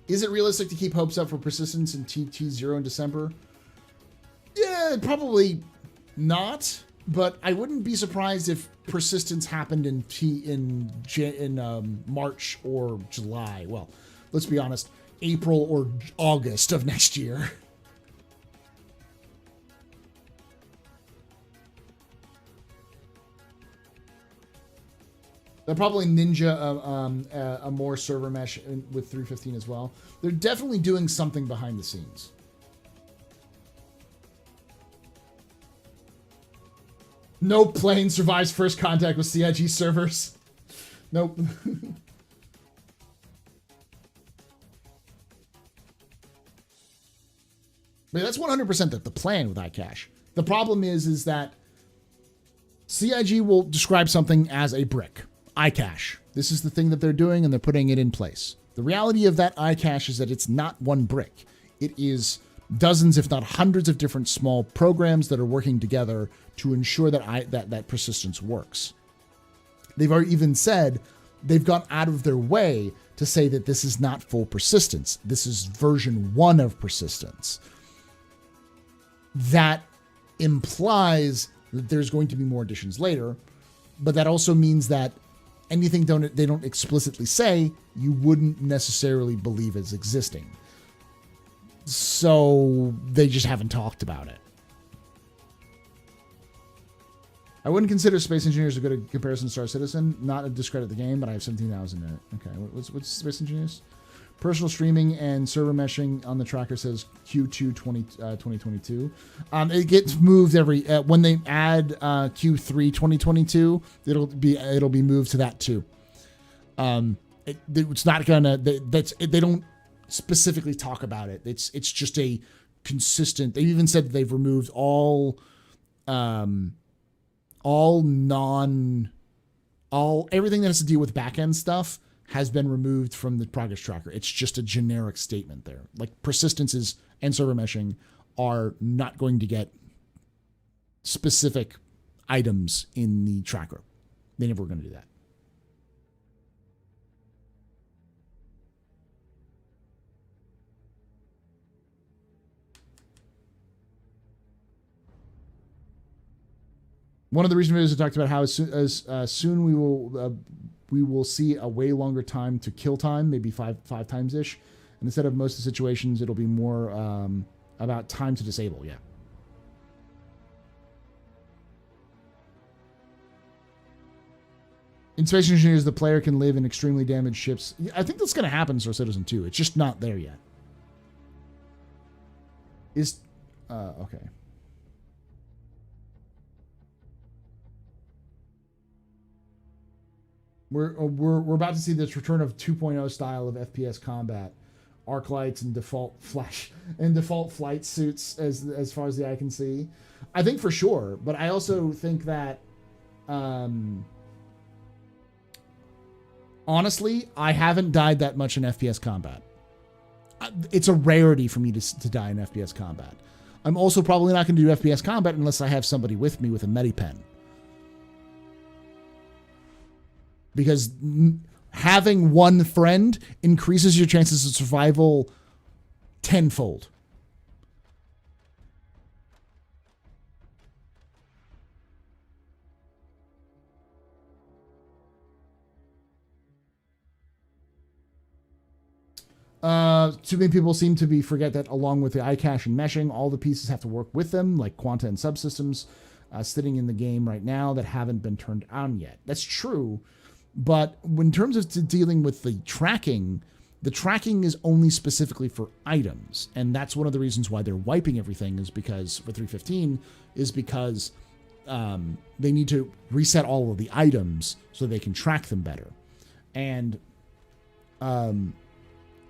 is it realistic to keep hopes up for persistence in TT0 in December? Yeah, probably not. But I wouldn't be surprised if persistence happened in March or July. Well, let's be honest, April or August of next year. They'll probably ninja a more server mesh with 315 as well. They're definitely doing something behind the scenes. No plane survives first contact with CIG servers. Nope. But that's 100% the plan with iCache. The problem is that CIG will describe something as a brick. iCache. This is the thing that they're doing, and they're putting it in place. The reality of that iCache is that it's not one brick. It is dozens, if not hundreds, of different small programs that are working together to ensure that that persistence works. They've already even said they've gone out of their way to say that this is not full persistence. This is version 1 of persistence. That implies that there's going to be more additions later, but that also means that anything they don't explicitly say, you wouldn't necessarily believe as existing. So they just haven't talked about it. I wouldn't consider Space Engineers a good comparison to Star Citizen. Not to discredit the game, but I have 17,000 in it. Okay, what's Space Engineers? Personal streaming and server meshing on the tracker says Q2 2022. It gets moved every when they add Q3 2022. It'll be moved to that too. It's not gonna. They don't specifically talk about it. It's just a consistent. They even said that they've removed all everything that has to deal with back end stuff has been removed from the progress tracker. It's just a generic statement there. Like persistences and server meshing are not going to get specific items in the tracker. They never were going to do that. One of the recent videos I talked about how as soon we will see a way longer time to kill time, maybe five times ish. And instead of most of the situations, it'll be more about time to disable. Yeah. In Space Engineers, the player can live in extremely damaged ships. I think that's going to happen in Star Citizen 2. It's just not there yet. Okay. We're about to see this return of 2.0 style of FPS combat, arc lights and default flight suits as far as the eye can see. I think for sure, but I also think that honestly, I haven't died that much in FPS combat. It's a rarity for me to die in FPS combat. I'm also probably not going to do FPS combat unless I have somebody with me with a medipen. Because having one friend increases your chances of survival tenfold. Too many people seem to forget that along with the iCache and meshing, all the pieces have to work with them, like quanta and subsystems sitting in the game right now that haven't been turned on yet. That's true. But in terms of dealing with the tracking is only specifically for items. And that's one of the reasons why they're wiping everything is because, for 315, is because they need to reset all of the items so they can track them better. And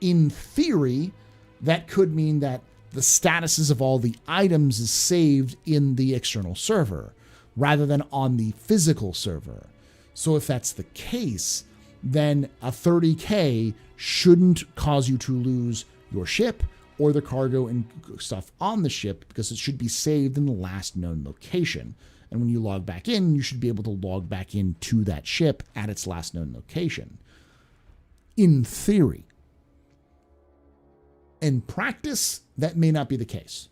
in theory, that could mean that the statuses of all the items is saved in the external server rather than on the physical server. So if that's the case, then a 30K shouldn't cause you to lose your ship or the cargo and stuff on the ship, because it should be saved in the last known location. And when you log back in, you should be able to log back into that ship at its last known location. In theory. In practice, that may not be the case.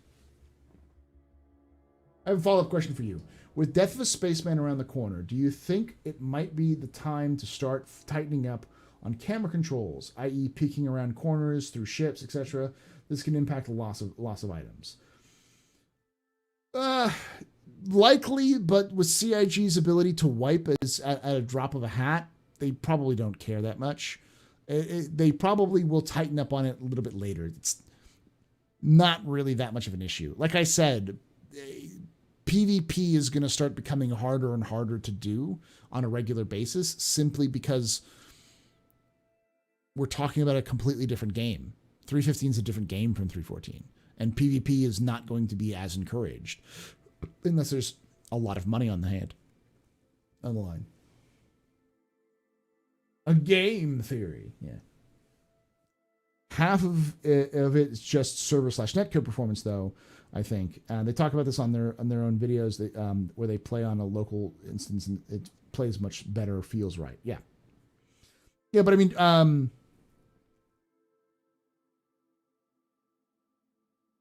I have a follow-up question for you. With Death of a Spaceman around the corner, do you think it might be the time to start tightening up on camera controls, i.e. peeking around corners through ships, etc.? This can impact the loss of items. Likely, but with CIG's ability to wipe at a drop of a hat, they probably don't care that much. They probably will tighten up on it a little bit later. It's not really that much of an issue. Like I said, PvP is going to start becoming harder and harder to do on a regular basis simply because we're talking about a completely different game. 315 is a different game from 314, and PvP is not going to be as encouraged unless there's a lot of money on the line. A game theory, yeah. Half of it is just server/netcode performance, though. I think they talk about this on their own videos where they play on a local instance and it plays much better, feels right. Yeah, but I mean,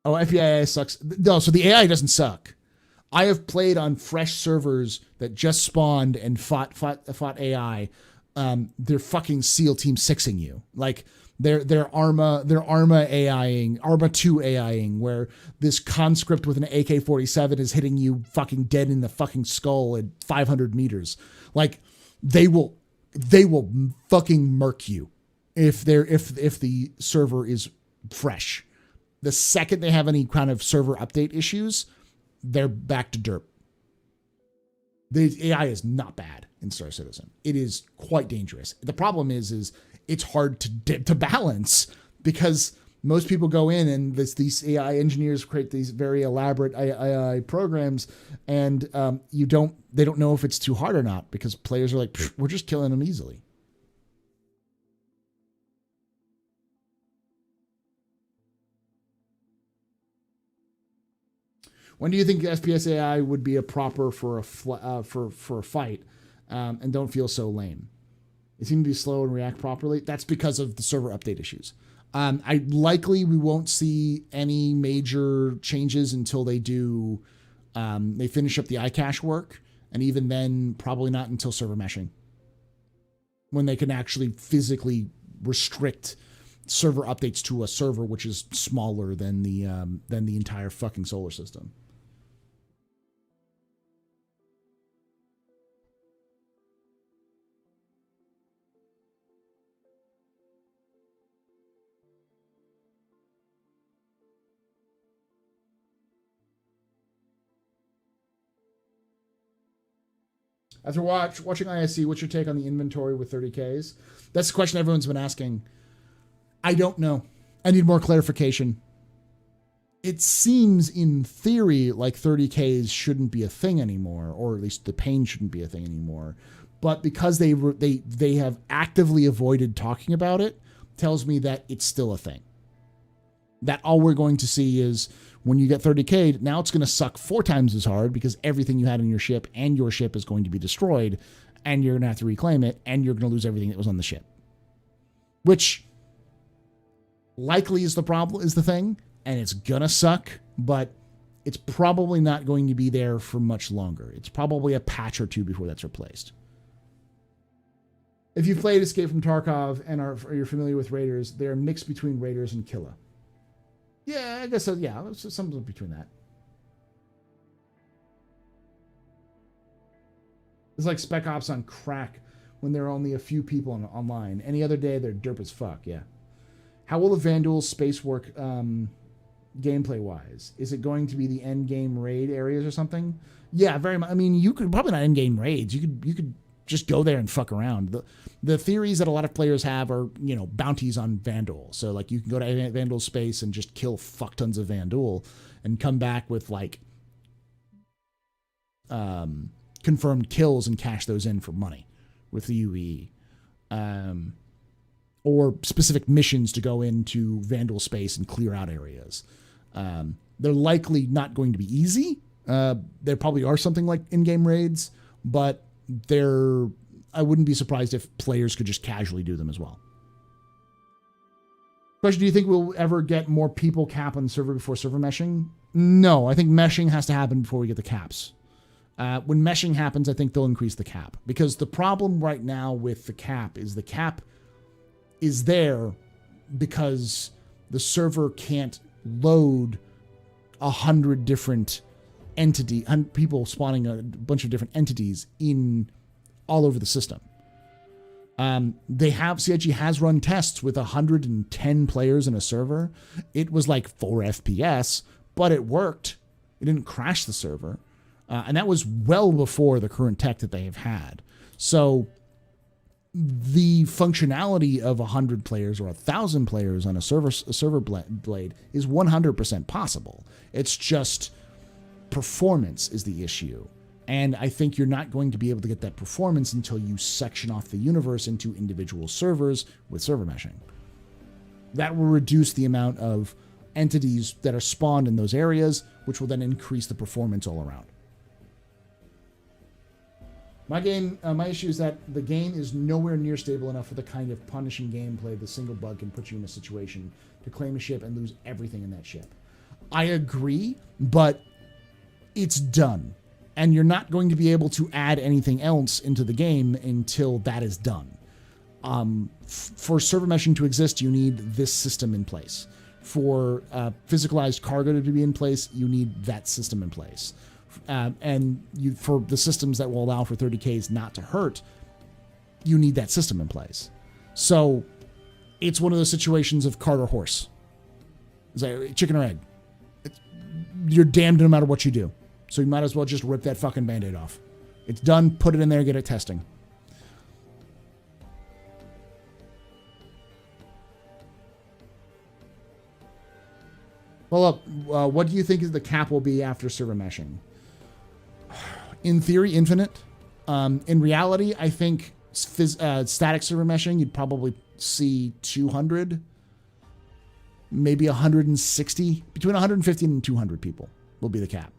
FBIA sucks. No, so the AI doesn't suck. I have played on fresh servers that just spawned and fought AI. They're fucking SEAL Team 6ing you. Like they're Arma AIing, Arma 2 AIing, where this conscript with an AK-47 is hitting you fucking dead in the fucking skull at 500 meters. Like they will fucking murk you if the server is fresh. The second they have any kind of server update issues, they're back to derp. The AI is not bad in Star Citizen. It is quite dangerous. The problem is it's hard to balance because most people go in and these AI engineers create these very elaborate AI programs, and they don't know if it's too hard or not because players are like, we're just killing them easily. When do you think FPS AI would be a proper for a fight, and don't feel so lame? It seemed to be slow and react properly. That's because of the server update issues. We won't see any major changes until they do. They finish up the iCache work, and even then, probably not until server meshing, when they can actually physically restrict server updates to a server which is smaller than the entire fucking solar system. After watching ISC, what's your take on the inventory with 30Ks? That's the question everyone's been asking. I don't know. I need more clarification. It seems in theory like 30Ks shouldn't be a thing anymore, or at least the pain shouldn't be a thing anymore. But because they have actively avoided talking about it, tells me that it's still a thing. That all we're going to see is when you get 30K, now it's going to suck 4 times as hard because everything you had in your ship and your ship is going to be destroyed, and you're going to have to reclaim it, and you're going to lose everything that was on the ship. Which likely is the thing, and it's going to suck, but it's probably not going to be there for much longer. It's probably a patch or 2 before that's replaced. If you've played Escape from Tarkov and you're familiar with Raiders, they're a mix between Raiders and Killa. Yeah, I guess so. Yeah, something between that. It's like Spec Ops on crack when there are only a few people online. Any other day, they're derp as fuck. Yeah. How will the Vanduul space work gameplay wise? Is it going to be the end game raid areas or something? Yeah, very much. I mean, you could probably not end game raids. You could just go there and fuck around. The theories that a lot of players have are, bounties on Vandal. So like you can go to Vandal space and just kill fuck tons of Vandal and come back with like confirmed kills and cash those in for money with the UE. Or specific missions to go into Vandal space and clear out areas. They're likely not going to be easy. There probably are something like in-game raids, but I wouldn't be surprised if players could just casually do them as well. Question, do you think we'll ever get more people cap on the server before server meshing? No, I think meshing has to happen before we get the caps. When meshing happens, I think they'll increase the cap. Because the problem right now with the cap is there because the server can't load 100 different people spawning a bunch of different entities in all over the system. CIG has run tests with 110 players in a server. It was like 4 FPS, but it worked. It didn't crash the server. And that was well before the current tech that they have had. So the functionality of 100 players or 1,000 players on a server blade is 100% possible. It's just performance is the issue. And I think you're not going to be able to get that performance until you section off the universe into individual servers with server meshing. That will reduce the amount of entities that are spawned in those areas, which will then increase the performance all around. My issue is that the game is nowhere near stable enough for the kind of punishing gameplay the single bug can put you in a situation to claim a ship and lose everything in that ship. I agree, but it's done. And you're not going to be able to add anything else into the game until that is done. For server meshing to exist, you need this system in place. For physicalized cargo to be in place, you need that system in place. And for the systems that will allow for 30Ks not to hurt, you need that system in place. So it's one of those situations of cart or horse. It's like chicken or egg. You're damned no matter what you do. So you might as well just rip that fucking Band-Aid off. It's done, put it in there, get it testing. Well, what do you think the cap will be after server meshing? In theory, infinite. In reality, I think static server meshing, you'd probably see 200, maybe 160, between 150 and 200 people will be the cap.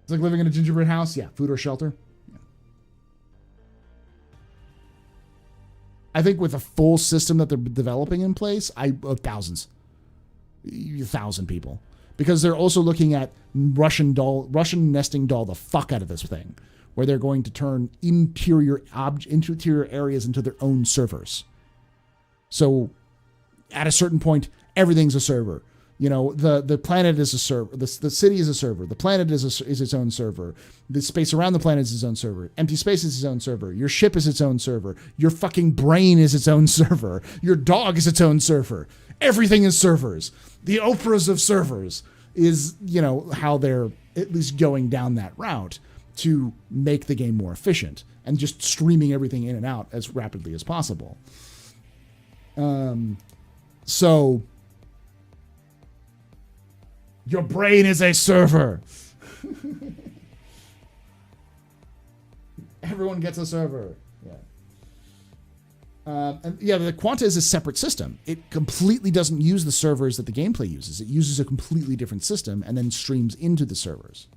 It's like living in a gingerbread house. Yeah, food or shelter. Yeah. I think with a full system that they're developing in place, thousands. 1,000 people, because they're also looking at Russian nesting doll the fuck out of this thing, where they're going to turn interior areas into their own servers. So at a certain point, everything's a server. The planet is a server. The city is a server. The planet is its own server. The space around the planet is its own server. Empty space is its own server. Your ship is its own server. Your fucking brain is its own server. Your dog is its own server. Everything is servers. The Oprahs of servers is, how they're at least going down that route to make the game more efficient and just streaming everything in and out as rapidly as possible. So your brain is a server. Everyone gets a server. Yeah. The Quanta is a separate system. It completely doesn't use the servers that the gameplay uses. It uses a completely different system and then streams into the servers.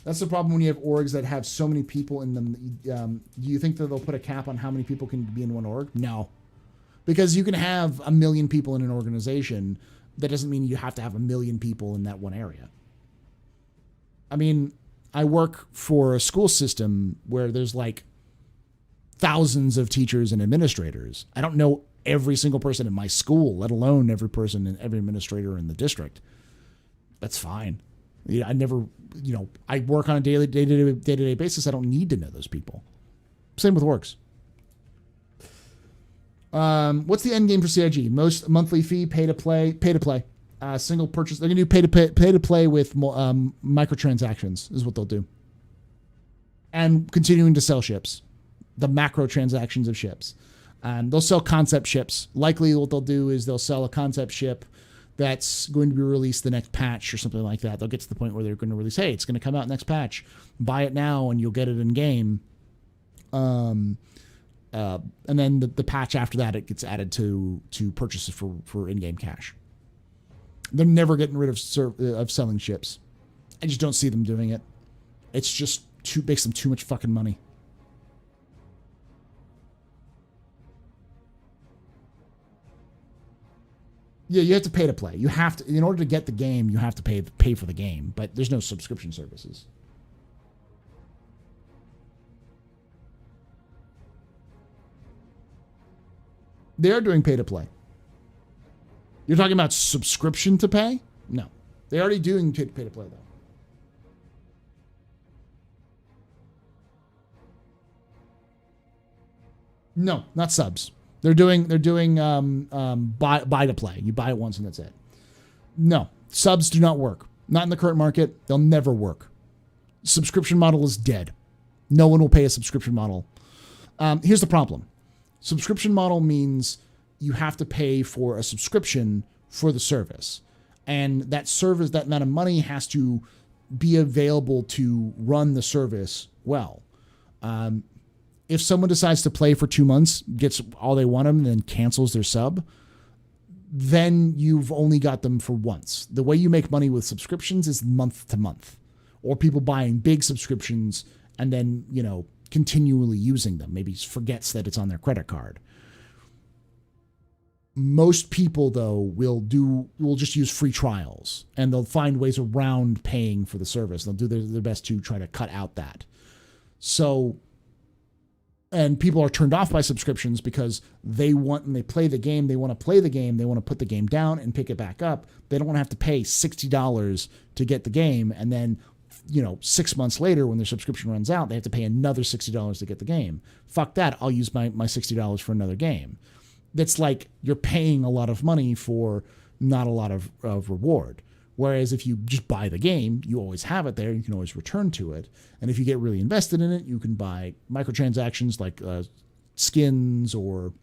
That's the problem when you have orgs that have so many people in them. Do you think that they'll put a cap on how many people can be in one org? No. Because you can have 1 million people in an organization. That doesn't mean you have to have 1 million people in that one area. I mean, I work for a school system where there's like thousands of teachers and administrators. I don't know every single person in my school, let alone every person and every administrator in the district. That's fine. I never, I work on a day-to-day basis. I don't need to know those people. Same with works. What's the end game for CIG? Most monthly fee, pay to play. Single purchase. They're gonna do pay to play with microtransactions is what they'll do, and continuing to sell ships, the macro transactions of ships. They'll sell concept ships. Likely, what they'll do is they'll sell a concept ship that's going to be released the next patch or something like that. They'll get to the point where they're going to release, hey, it's going to come out next patch. Buy it now and you'll get it in game. And then the patch after that, it gets added to purchases for in-game cash. They're never getting rid of selling ships. I just don't see them doing it. It's just makes them too much fucking money. Yeah, you have to pay to play. You have to, in order to get the game, you have to pay for the game, but there's no subscription services. They are doing pay to play. You're talking about subscription to pay? No. They're already doing pay to play, though. No, not subs. They're doing buy to play. You buy it once and that's it. No, subs do not work. Not in the current market. They'll never work. Subscription model is dead. No one will pay a subscription model. Here's the problem. Subscription model means you have to pay for a subscription for the service. And that service, that amount of money has to be available to run the service well. If someone decides to play for 2 months, gets all they want them, and then cancels their sub, then you've only got them for once. The way you make money with subscriptions is month to month, or people buying big subscriptions and then, continually using them. Maybe forgets that it's on their credit card. Most people, though, will just use free trials, and they'll find ways around paying for the service. They'll do their best to try to cut out that. So, and people are turned off by subscriptions because when they play the game, they want to play the game, they want to put the game down and pick it back up. They don't want to have to pay $60 to get the game, and then 6 months later when their subscription runs out, they have to pay another $60 to get the game. Fuck that. I'll use my $60 for another game. That's like you're paying a lot of money for not a lot of reward. Whereas if you just buy the game, you always have it there. You can always return to it. And if you get really invested in it, you can buy microtransactions like skins or,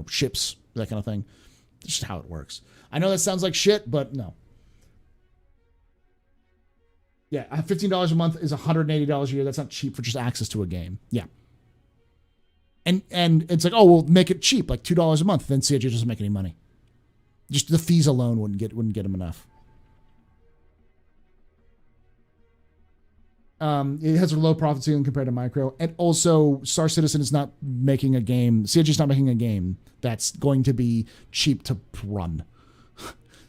ships, that kind of thing. That's just how it works. I know that sounds like shit, but no. Yeah, $15 a month is $180 a year. That's not cheap for just access to a game. Yeah. And it's like, oh, we'll make it cheap, like $2 a month. Then CIG doesn't make any money. Just the fees alone wouldn't get them enough. It has a low profit ceiling compared to micro, and also Star Citizen is not making a game. CIG is not making a game that's going to be cheap to run.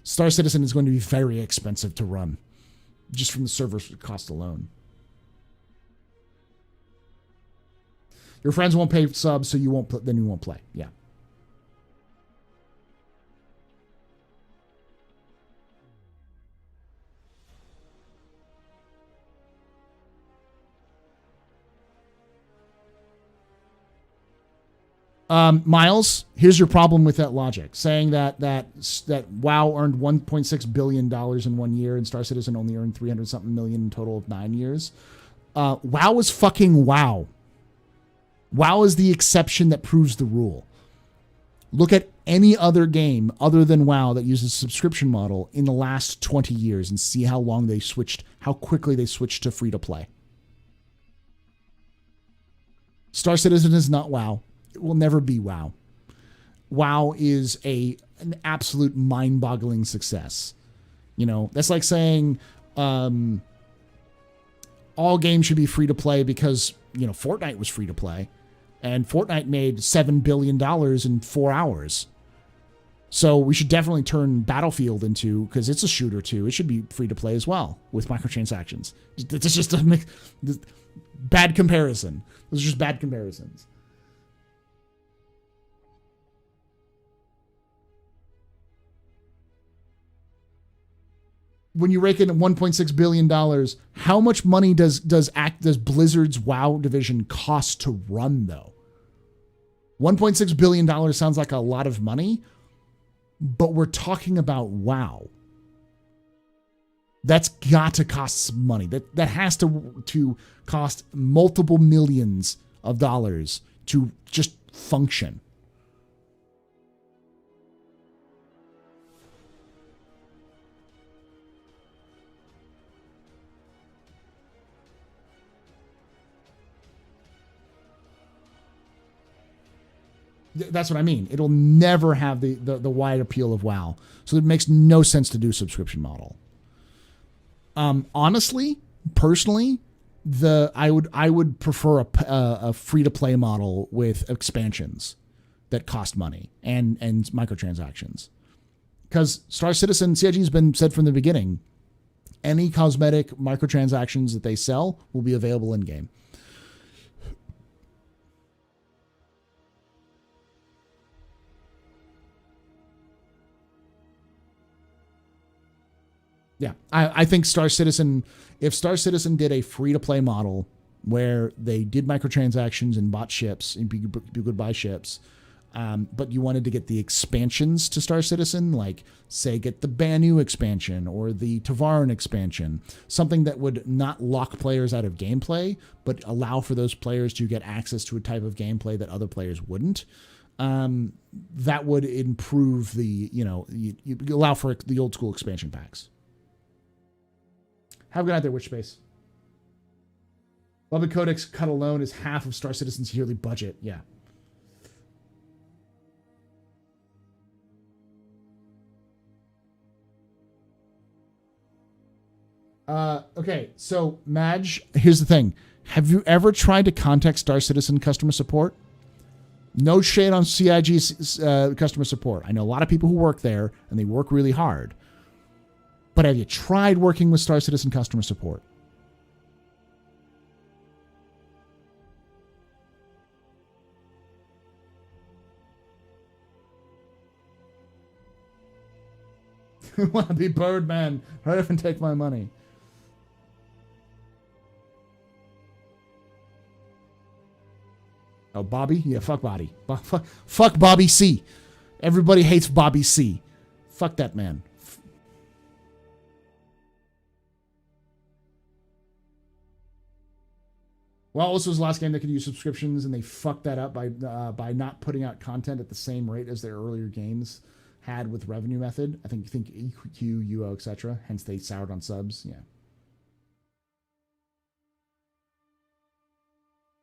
Star Citizen is going to be very expensive to run, just from the server cost alone. Your friends won't pay subs, so you won't play. Yeah. Miles, here's your problem with that logic. Saying that WoW earned $1.6 billion in 1 year and Star Citizen only earned 300-something million in total of 9 years. WoW is fucking WoW. WoW is the exception that proves the rule. Look at any other game other than WoW that uses a subscription model in the last 20 years and see how quickly they switched to free to play. Star Citizen is not WoW. It will never be WoW. WoW is an absolute mind-boggling success. That's like saying all games should be free to play because, Fortnite was free to play. And Fortnite made $7 billion in 4 hours. So we should definitely turn Battlefield into, because it's a shooter too, it should be free to play as well with microtransactions. It's just a bad comparison. Those are just bad comparisons. when you rake in $1.6 billion, how much money does Blizzard's WoW division cost to run though? $1.6 billion sounds like a lot of money, but we're talking about WoW. That's got to cost some money. That has to cost multiple millions of dollars to just function. That's what I mean. It'll never have the wide appeal of WoW. So it makes no sense to do a subscription model. Honestly, personally, I would prefer a free to play model with expansions that cost money and microtransactions. Because Star Citizen CIG has been said from the beginning, any cosmetic microtransactions that they sell will be available in game. Yeah, I think Star Citizen, if Star Citizen did a free-to-play model where they did microtransactions and bought ships, and you could buy ships, but you wanted to get the expansions to Star Citizen, like, say, get the Banu expansion or the Tavaran expansion, something that would not lock players out of gameplay, but allow for those players to get access to a type of gameplay that other players wouldn't. That would improve you allow for the old school expansion packs. Have a good night there, Witchspace. Love and Codex cut alone is half of Star Citizen's yearly budget. Yeah. Okay, so Madge, here's the thing. Have you ever tried to contact Star Citizen customer support? No shade on CIG's customer support. I know a lot of people who work there, and they work really hard. But have you tried working with Star Citizen customer support? Want to be Birdman? Hurry up and take my money. Oh, Bobby? Yeah, fuck Bobby. Fuck Bobby C. Everybody hates Bobby C. Fuck that man. Well, this was the last game that could use subscriptions, and they fucked that up by not putting out content at the same rate as their earlier games had with revenue method. I think EQ, UO, etc. Hence, they soured on subs. Yeah.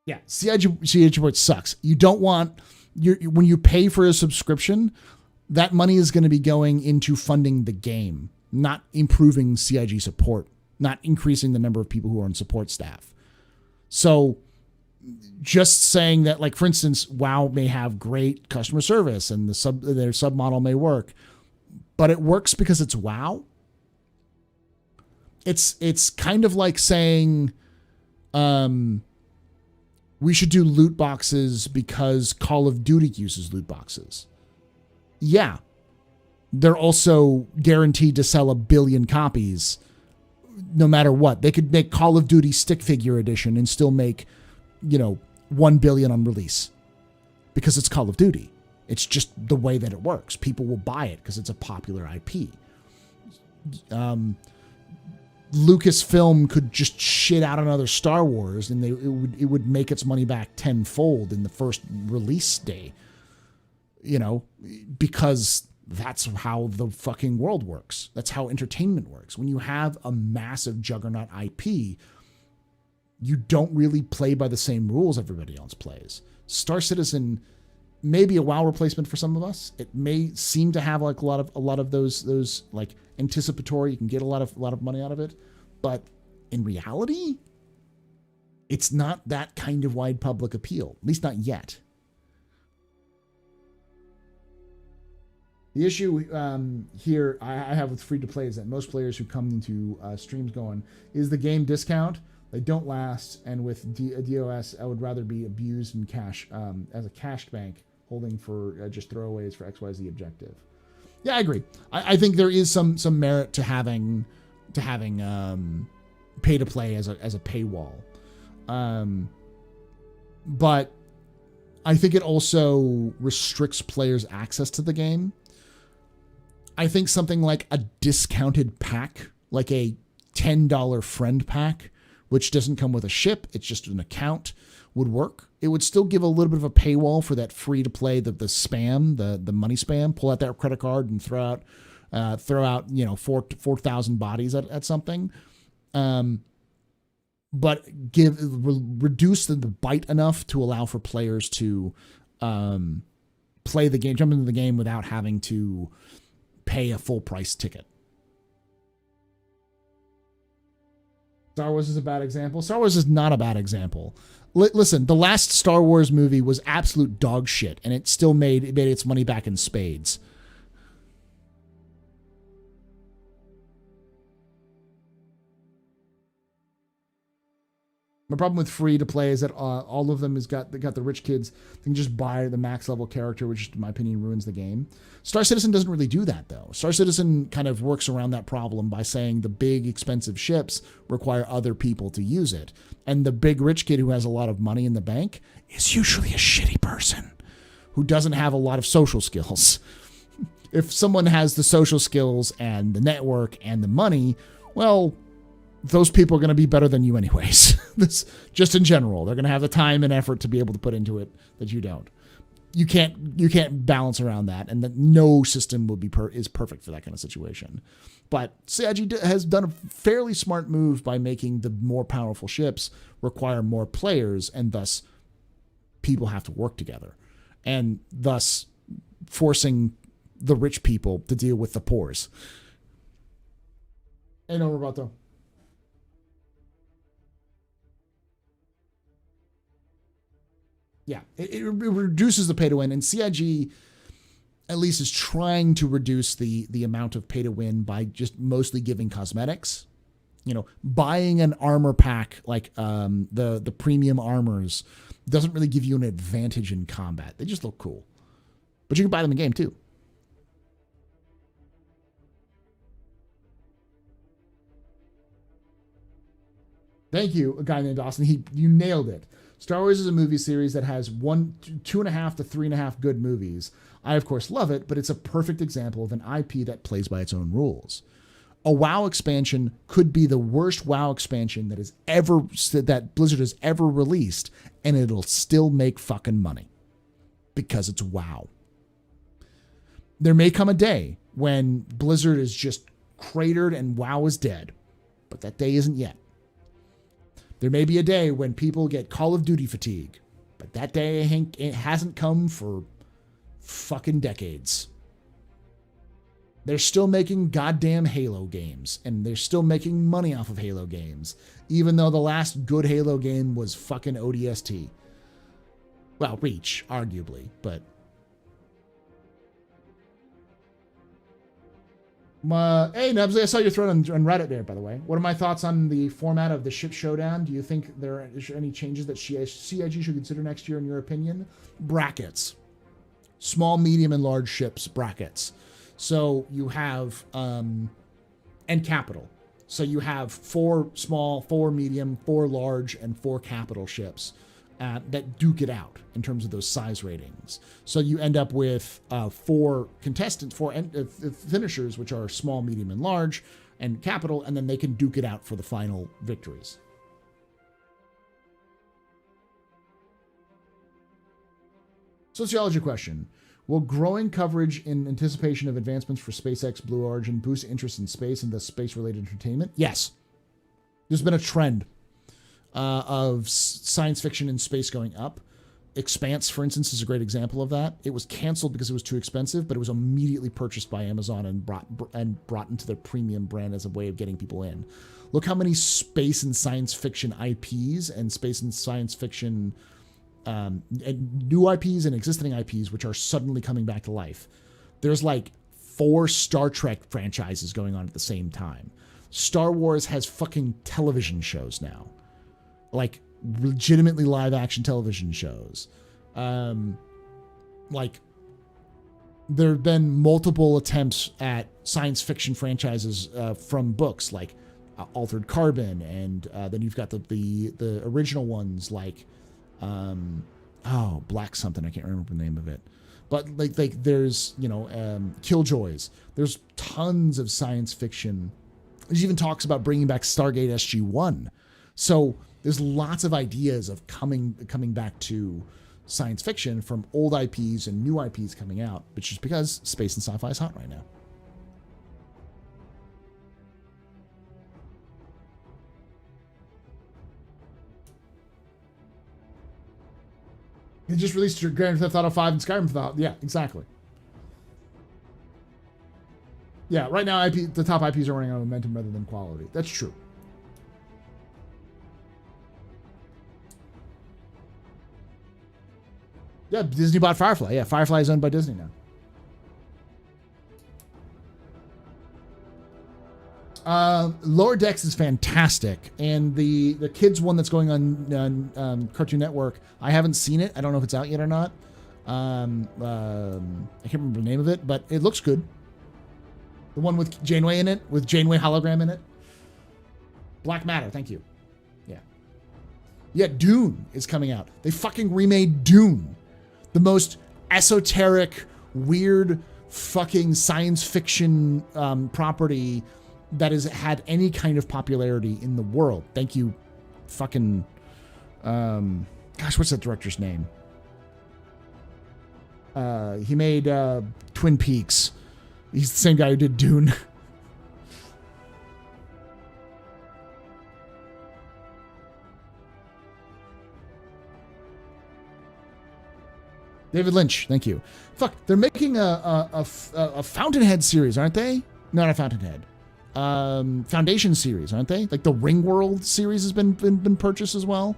Yeah, CIG support sucks. You don't want when you pay for a subscription, that money is going to be going into funding the game, not improving CIG support, not increasing the number of people who are on support staff. So just saying that, like, for instance, WoW may have great customer service and their sub model may work, but it works because it's WoW. It's kind of like saying we should do loot boxes because Call of Duty uses loot boxes. Yeah. They're also guaranteed to sell 1 billion copies no matter what. They could make Call of Duty stick figure edition and still make, 1 billion on release because it's Call of Duty. It's just the way that it works. People will buy it because it's a popular IP. Lucasfilm could just shit out another Star Wars and it would make its money back tenfold in the first release day. Because that's how the fucking world works. That's how entertainment works. When you have a massive juggernaut IP, you don't really play by the same rules everybody else plays. Star Citizen may be a WoW replacement for some of us. It may seem to have like a lot of those like anticipatory. You can get a lot of money out of it, but in reality, it's not that kind of wide public appeal. At least not yet. The issue here I have with free-to-play is that most players who come into streams going, is the game discount? They don't last, and with DOS, I would rather be abused in cash as a cash bank holding for just throwaways for XYZ objective. Yeah, I agree. I think there is some merit to having to having pay to play as a paywall. But I think it also restricts players' access to the game. I think something like a discounted pack, like a $10 friend pack, which doesn't come with a ship, it's just an account, would work. It would still give a little bit of a paywall for that free to play, the spam, the money spam. Pull out that credit card and throw out 4,000 bodies at something. But reduce the bite enough to allow for players to play the game, jump into the game without having to pay a full price ticket. Star Wars is a bad example. Star Wars is not a bad example. Listen, the last Star Wars movie was absolute dog shit, and it still made its money back in spades. My problem with free to play is that all of them has got the rich kids. They can just buy the max level character, which in my opinion ruins the game. Star Citizen doesn't really do that though. Star Citizen kind of works around that problem by saying the big expensive ships require other people to use it. And the big rich kid who has a lot of money in the bank is usually a shitty person who doesn't have a lot of social skills. If someone has the social skills and the network and the money, well, those people are going to be better than you anyways. This, just in general, they're going to have the time and effort to be able to put into it that you don't. You can't balance around that, and that no system is perfect for that kind of situation. But CIG has done a fairly smart move by making the more powerful ships require more players, and thus people have to work together, and thus forcing the rich people to deal with the poors. Hey, no, Roberto. Yeah, it reduces the pay to win, and CIG at least is trying to reduce the amount of pay to win by just mostly giving cosmetics. Buying an armor pack like the premium armors doesn't really give you an advantage in combat. They just look cool, but you can buy them in game too. Thank you, a guy named Austin. You nailed it. Star Wars is a movie series that has 2.5 to 3.5 good movies. I, of course, love it, but it's a perfect example of an IP that plays by its own rules. A WoW expansion could be the worst WoW expansion that Blizzard has ever released, and it'll still make fucking money because it's WoW. There may come a day when Blizzard is just cratered and WoW is dead, but that day isn't yet. There may be a day when people get Call of Duty fatigue, but that day it hasn't come for fucking decades. They're still making goddamn Halo games, and they're still making money off of Halo games, even though the last good Halo game was fucking ODST. Well, Reach, arguably, but... hey, Nubsy, I saw your thread on Reddit there, by the way. What are my thoughts on the format of the ship showdown? Do you think there are any changes that CIG should consider next year, in your opinion? Brackets. Small, medium, and large ships, brackets. So you have, and capital. So you have 4 small, 4 medium, 4 large, and 4 capital ships that duke it out in terms of those size ratings. So you end up with 4 contestants, 4 finishers, which are small, medium, and large, and capital, and then they can duke it out for the final victories. Sociology question. Will growing coverage in anticipation of advancements for SpaceX, Blue Origin boost interest in space and thus space-related entertainment? Yes. There's been a trend of science fiction and space going up. Expanse, for instance, is a great example of that. It was canceled because it was too expensive, but it was immediately purchased by Amazon and brought into their premium brand as a way of getting people in. Look how many space and science fiction IPs and space and science fiction and new IPs and existing IPs which are suddenly coming back to life. There's like 4 Star Trek franchises going on at the same time. Star Wars has fucking television shows now. Like legitimately live action television shows. Like there have been multiple attempts at science fiction franchises from books like Altered Carbon, and then you've got the original ones like Black something, I can't remember the name of it, but like there's Killjoys. There's tons of science fiction. There's even talks about bringing back Stargate SG-1. So there's lots of ideas of coming back to science fiction from old IPs and new IPs coming out, which is because space and sci-fi is hot right now. They just released your Grand Theft Auto 5 and Skyrim. Yeah, exactly. Yeah, right now the top IPs are running on momentum rather than quality. That's true. Yeah, Disney bought Firefly. Yeah, Firefly is owned by Disney now. Lower Decks is fantastic, and the kids one that's going on Cartoon Network, I haven't seen it. I don't know if it's out yet or not. I can't remember the name of it, but it looks good. The one with Janeway in it, with Janeway hologram in it. Black Matter, thank you. Yeah, Dune is coming out. They fucking remade Dune. The most esoteric, weird, fucking science fiction property that has had any kind of popularity in the world. Thank you, fucking... what's that director's name? He made Twin Peaks. He's the same guy who did Dune. David Lynch, thank you. Fuck, they're making a Fountainhead series, aren't they? No, not a Fountainhead. Foundation series, aren't they? Like the Ringworld series has been purchased as well.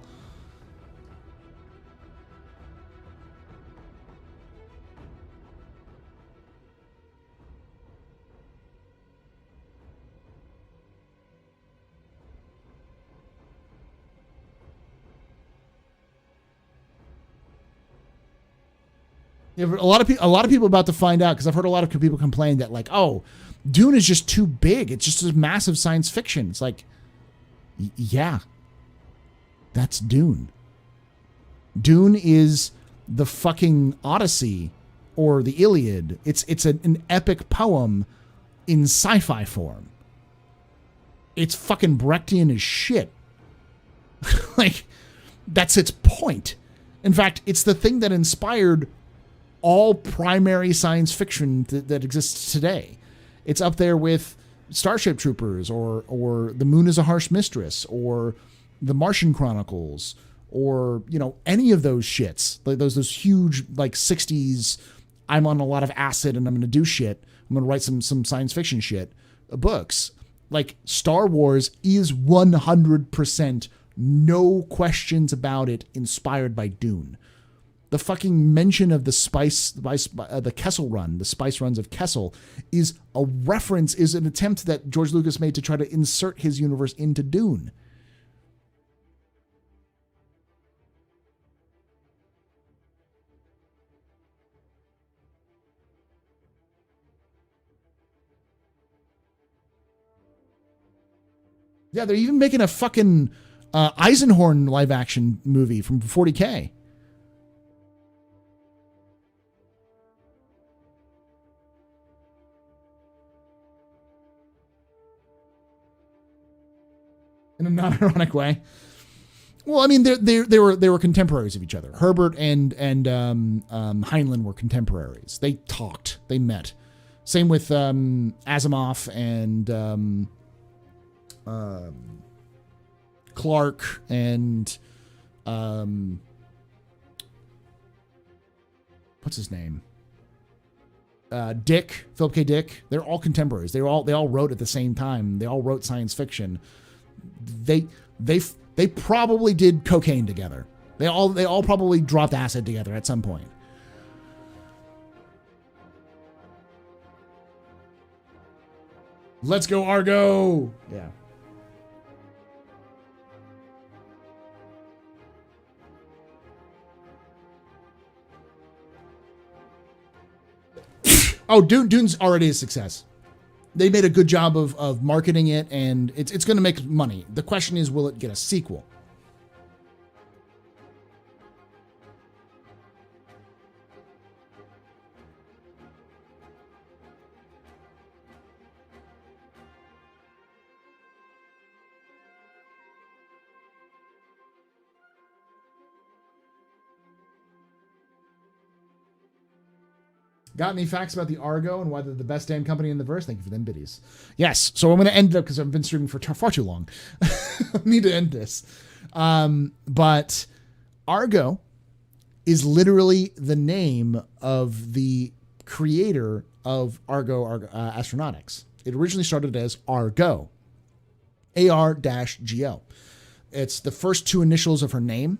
Yeah, a lot of people about to find out, because I've heard a lot of people complain that like, oh, Dune is just too big. It's just a massive science fiction. It's like, yeah, that's Dune. Dune is the fucking Odyssey or the Iliad. It's an epic poem in sci-fi form. It's fucking Brechtian as shit. Like, that's its point. In fact, it's the thing that inspired all primary science fiction that exists today. It's up there with Starship Troopers or The Moon is a Harsh Mistress or The Martian Chronicles or, any of those shits. Like those huge, like, 60s, I'm on a lot of acid and I'm going to do shit. I'm going to write some science fiction shit, books. Like, Star Wars is 100%, no questions about it, inspired by Dune. The fucking mention of the Kessel Run, the spice runs of Kessel, is a reference, is an attempt that George Lucas made to try to insert his universe into Dune. Yeah, they're even making a fucking Eisenhorn live action movie from 40K. In a non-ironic way. Well, I mean, they were contemporaries of each other. Herbert and Heinlein were contemporaries. They talked. They met. Same with Asimov and Clark and what's his name? Dick, Philip K. Dick. They're all contemporaries. They all wrote at the same time. They all wrote science fiction. They probably did cocaine together. They all probably dropped acid together at some point. Let's go, Argo! Yeah. Oh, Dune's already a success. They made a good job of marketing it, and it's going to make money. The question is, will it get a sequel? Got any facts about the Argo and why they're the best damn company in the verse? Thank you for them biddies. Yes, so I'm going to end it up because I've been streaming for far too long. I need to end this. But Argo is literally the name of the creator of Argo Astronautics. It originally started as Argo, AR-GO. It's the first two initials of her name.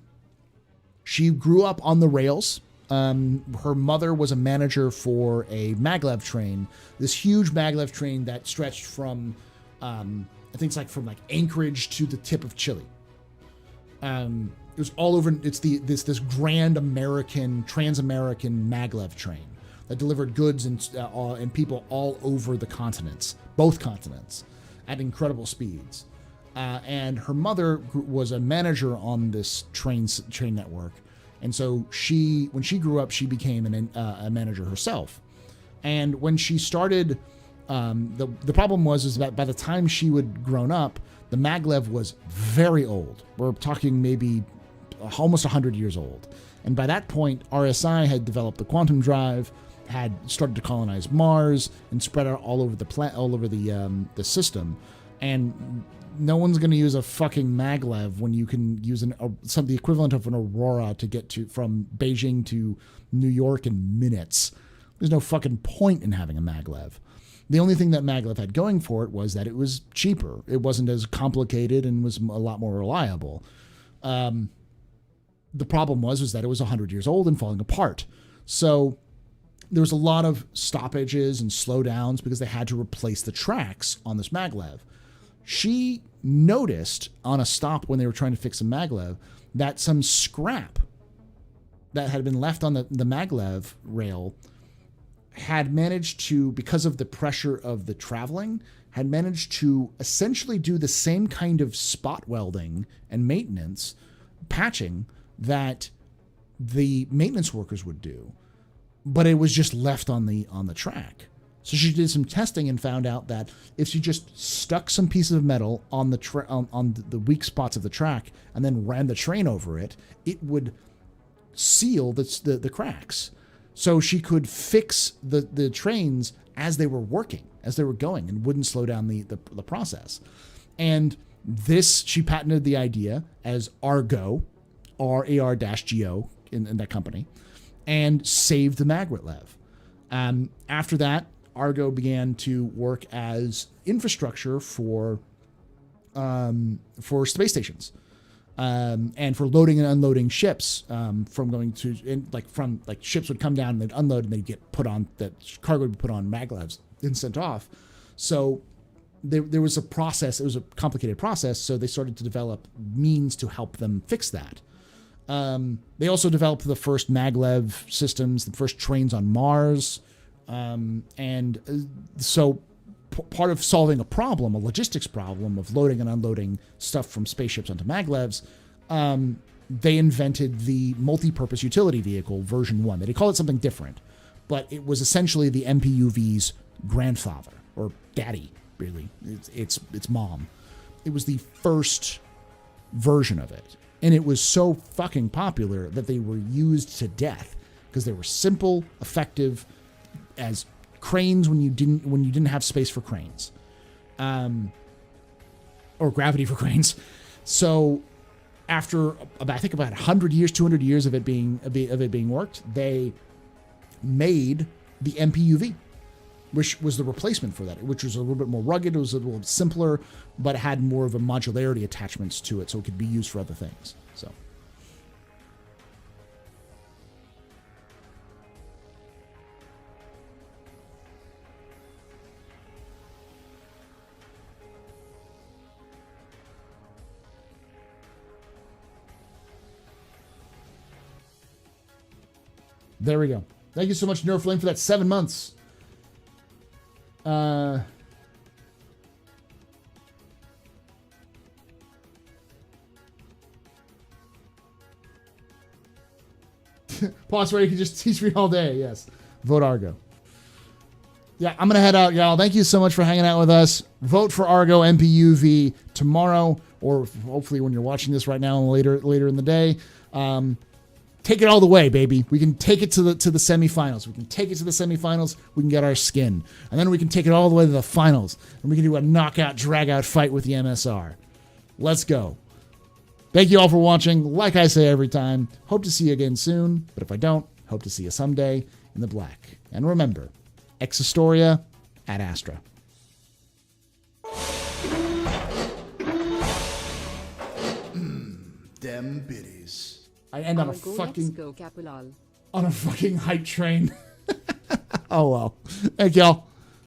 She grew up on the rails. Her mother was a manager for a maglev train, this huge maglev train that stretched from, I think it's like from like Anchorage to the tip of Chile. It was all over. It's this grand American, trans-American maglev train that delivered goods and people all over the continents, both continents, at incredible speeds. And her mother was a manager on this train network. And so when she grew up, she became a manager herself. And when she started, the problem was that by the time she would grown up, the maglev was very old. We're talking maybe almost 100 years old. And by that point, RSI had developed the quantum drive, had started to colonize Mars, and spread out all over the system. And no one's going to use a fucking maglev when you can use the equivalent of an Aurora to get from Beijing to New York in minutes. There's no fucking point in having a maglev. The only thing that maglev had going for it was that it was cheaper. It wasn't as complicated and was a lot more reliable. The problem was that it was 100 years old and falling apart. So there was a lot of stoppages and slowdowns because they had to replace the tracks on this maglev. She noticed on a stop when they were trying to fix a maglev that some scrap that had been left on the maglev rail had managed to, because of the pressure of the traveling, had managed to essentially do the same kind of spot welding and maintenance, patching, that the maintenance workers would do, but it was just left on the track. So she did some testing and found out that if she just stuck some pieces of metal on the weak spots of the track and then ran the train over it, it would seal the cracks. So she could fix the trains as they were working, as they were going, and wouldn't slow down the process. And this, she patented the idea as Argo, AR-GO in that company, and saved the maglev. After that, Argo began to work as infrastructure for space stations, and for loading and unloading ships, ships would come down and they'd unload and they'd get put on, that cargo would be put on maglevs and sent off. So there was a process. It was a complicated process. So they started to develop means to help them fix that. They also developed the first maglev systems, the first trains on Mars. So part of solving a problem, a logistics problem of loading and unloading stuff from spaceships onto maglevs, they invented the multi-purpose utility vehicle version 1. They call it something different, but it was essentially the MPUV's grandfather, or daddy, really. It's mom. It was the first version of it. And it was so fucking popular that they were used to death because they were simple, effective, as cranes when you didn't have space for cranes, or gravity for cranes. So after about 100 years, 200 years of it being worked, they made the MPUV, which was the replacement for that, which was a little bit more rugged. It was a little simpler, but it had more of a modularity attachments to it, so it could be used for other things. So. There we go. Thank you so much, Nerflame, for that 7 months. Pause where you can just teach me all day. Yes. Vote Argo. Yeah, I'm going to head out, y'all. Thank you so much for hanging out with us. Vote for Argo MPUV tomorrow, or hopefully when you're watching this right now later in the day. Take it all the way, baby. We can take it to the semifinals. We can take it to the semifinals. We can get our skin. And then we can take it all the way to the finals. And we can do a knockout, drag-out fight with the MSR. Let's go. Thank you all for watching. Like I say every time, hope to see you again soon. But if I don't, hope to see you someday in the black. And remember, Ex Historia ad Astra. Dem biddies. I end on a fucking hype train. Oh well. Thank y'all.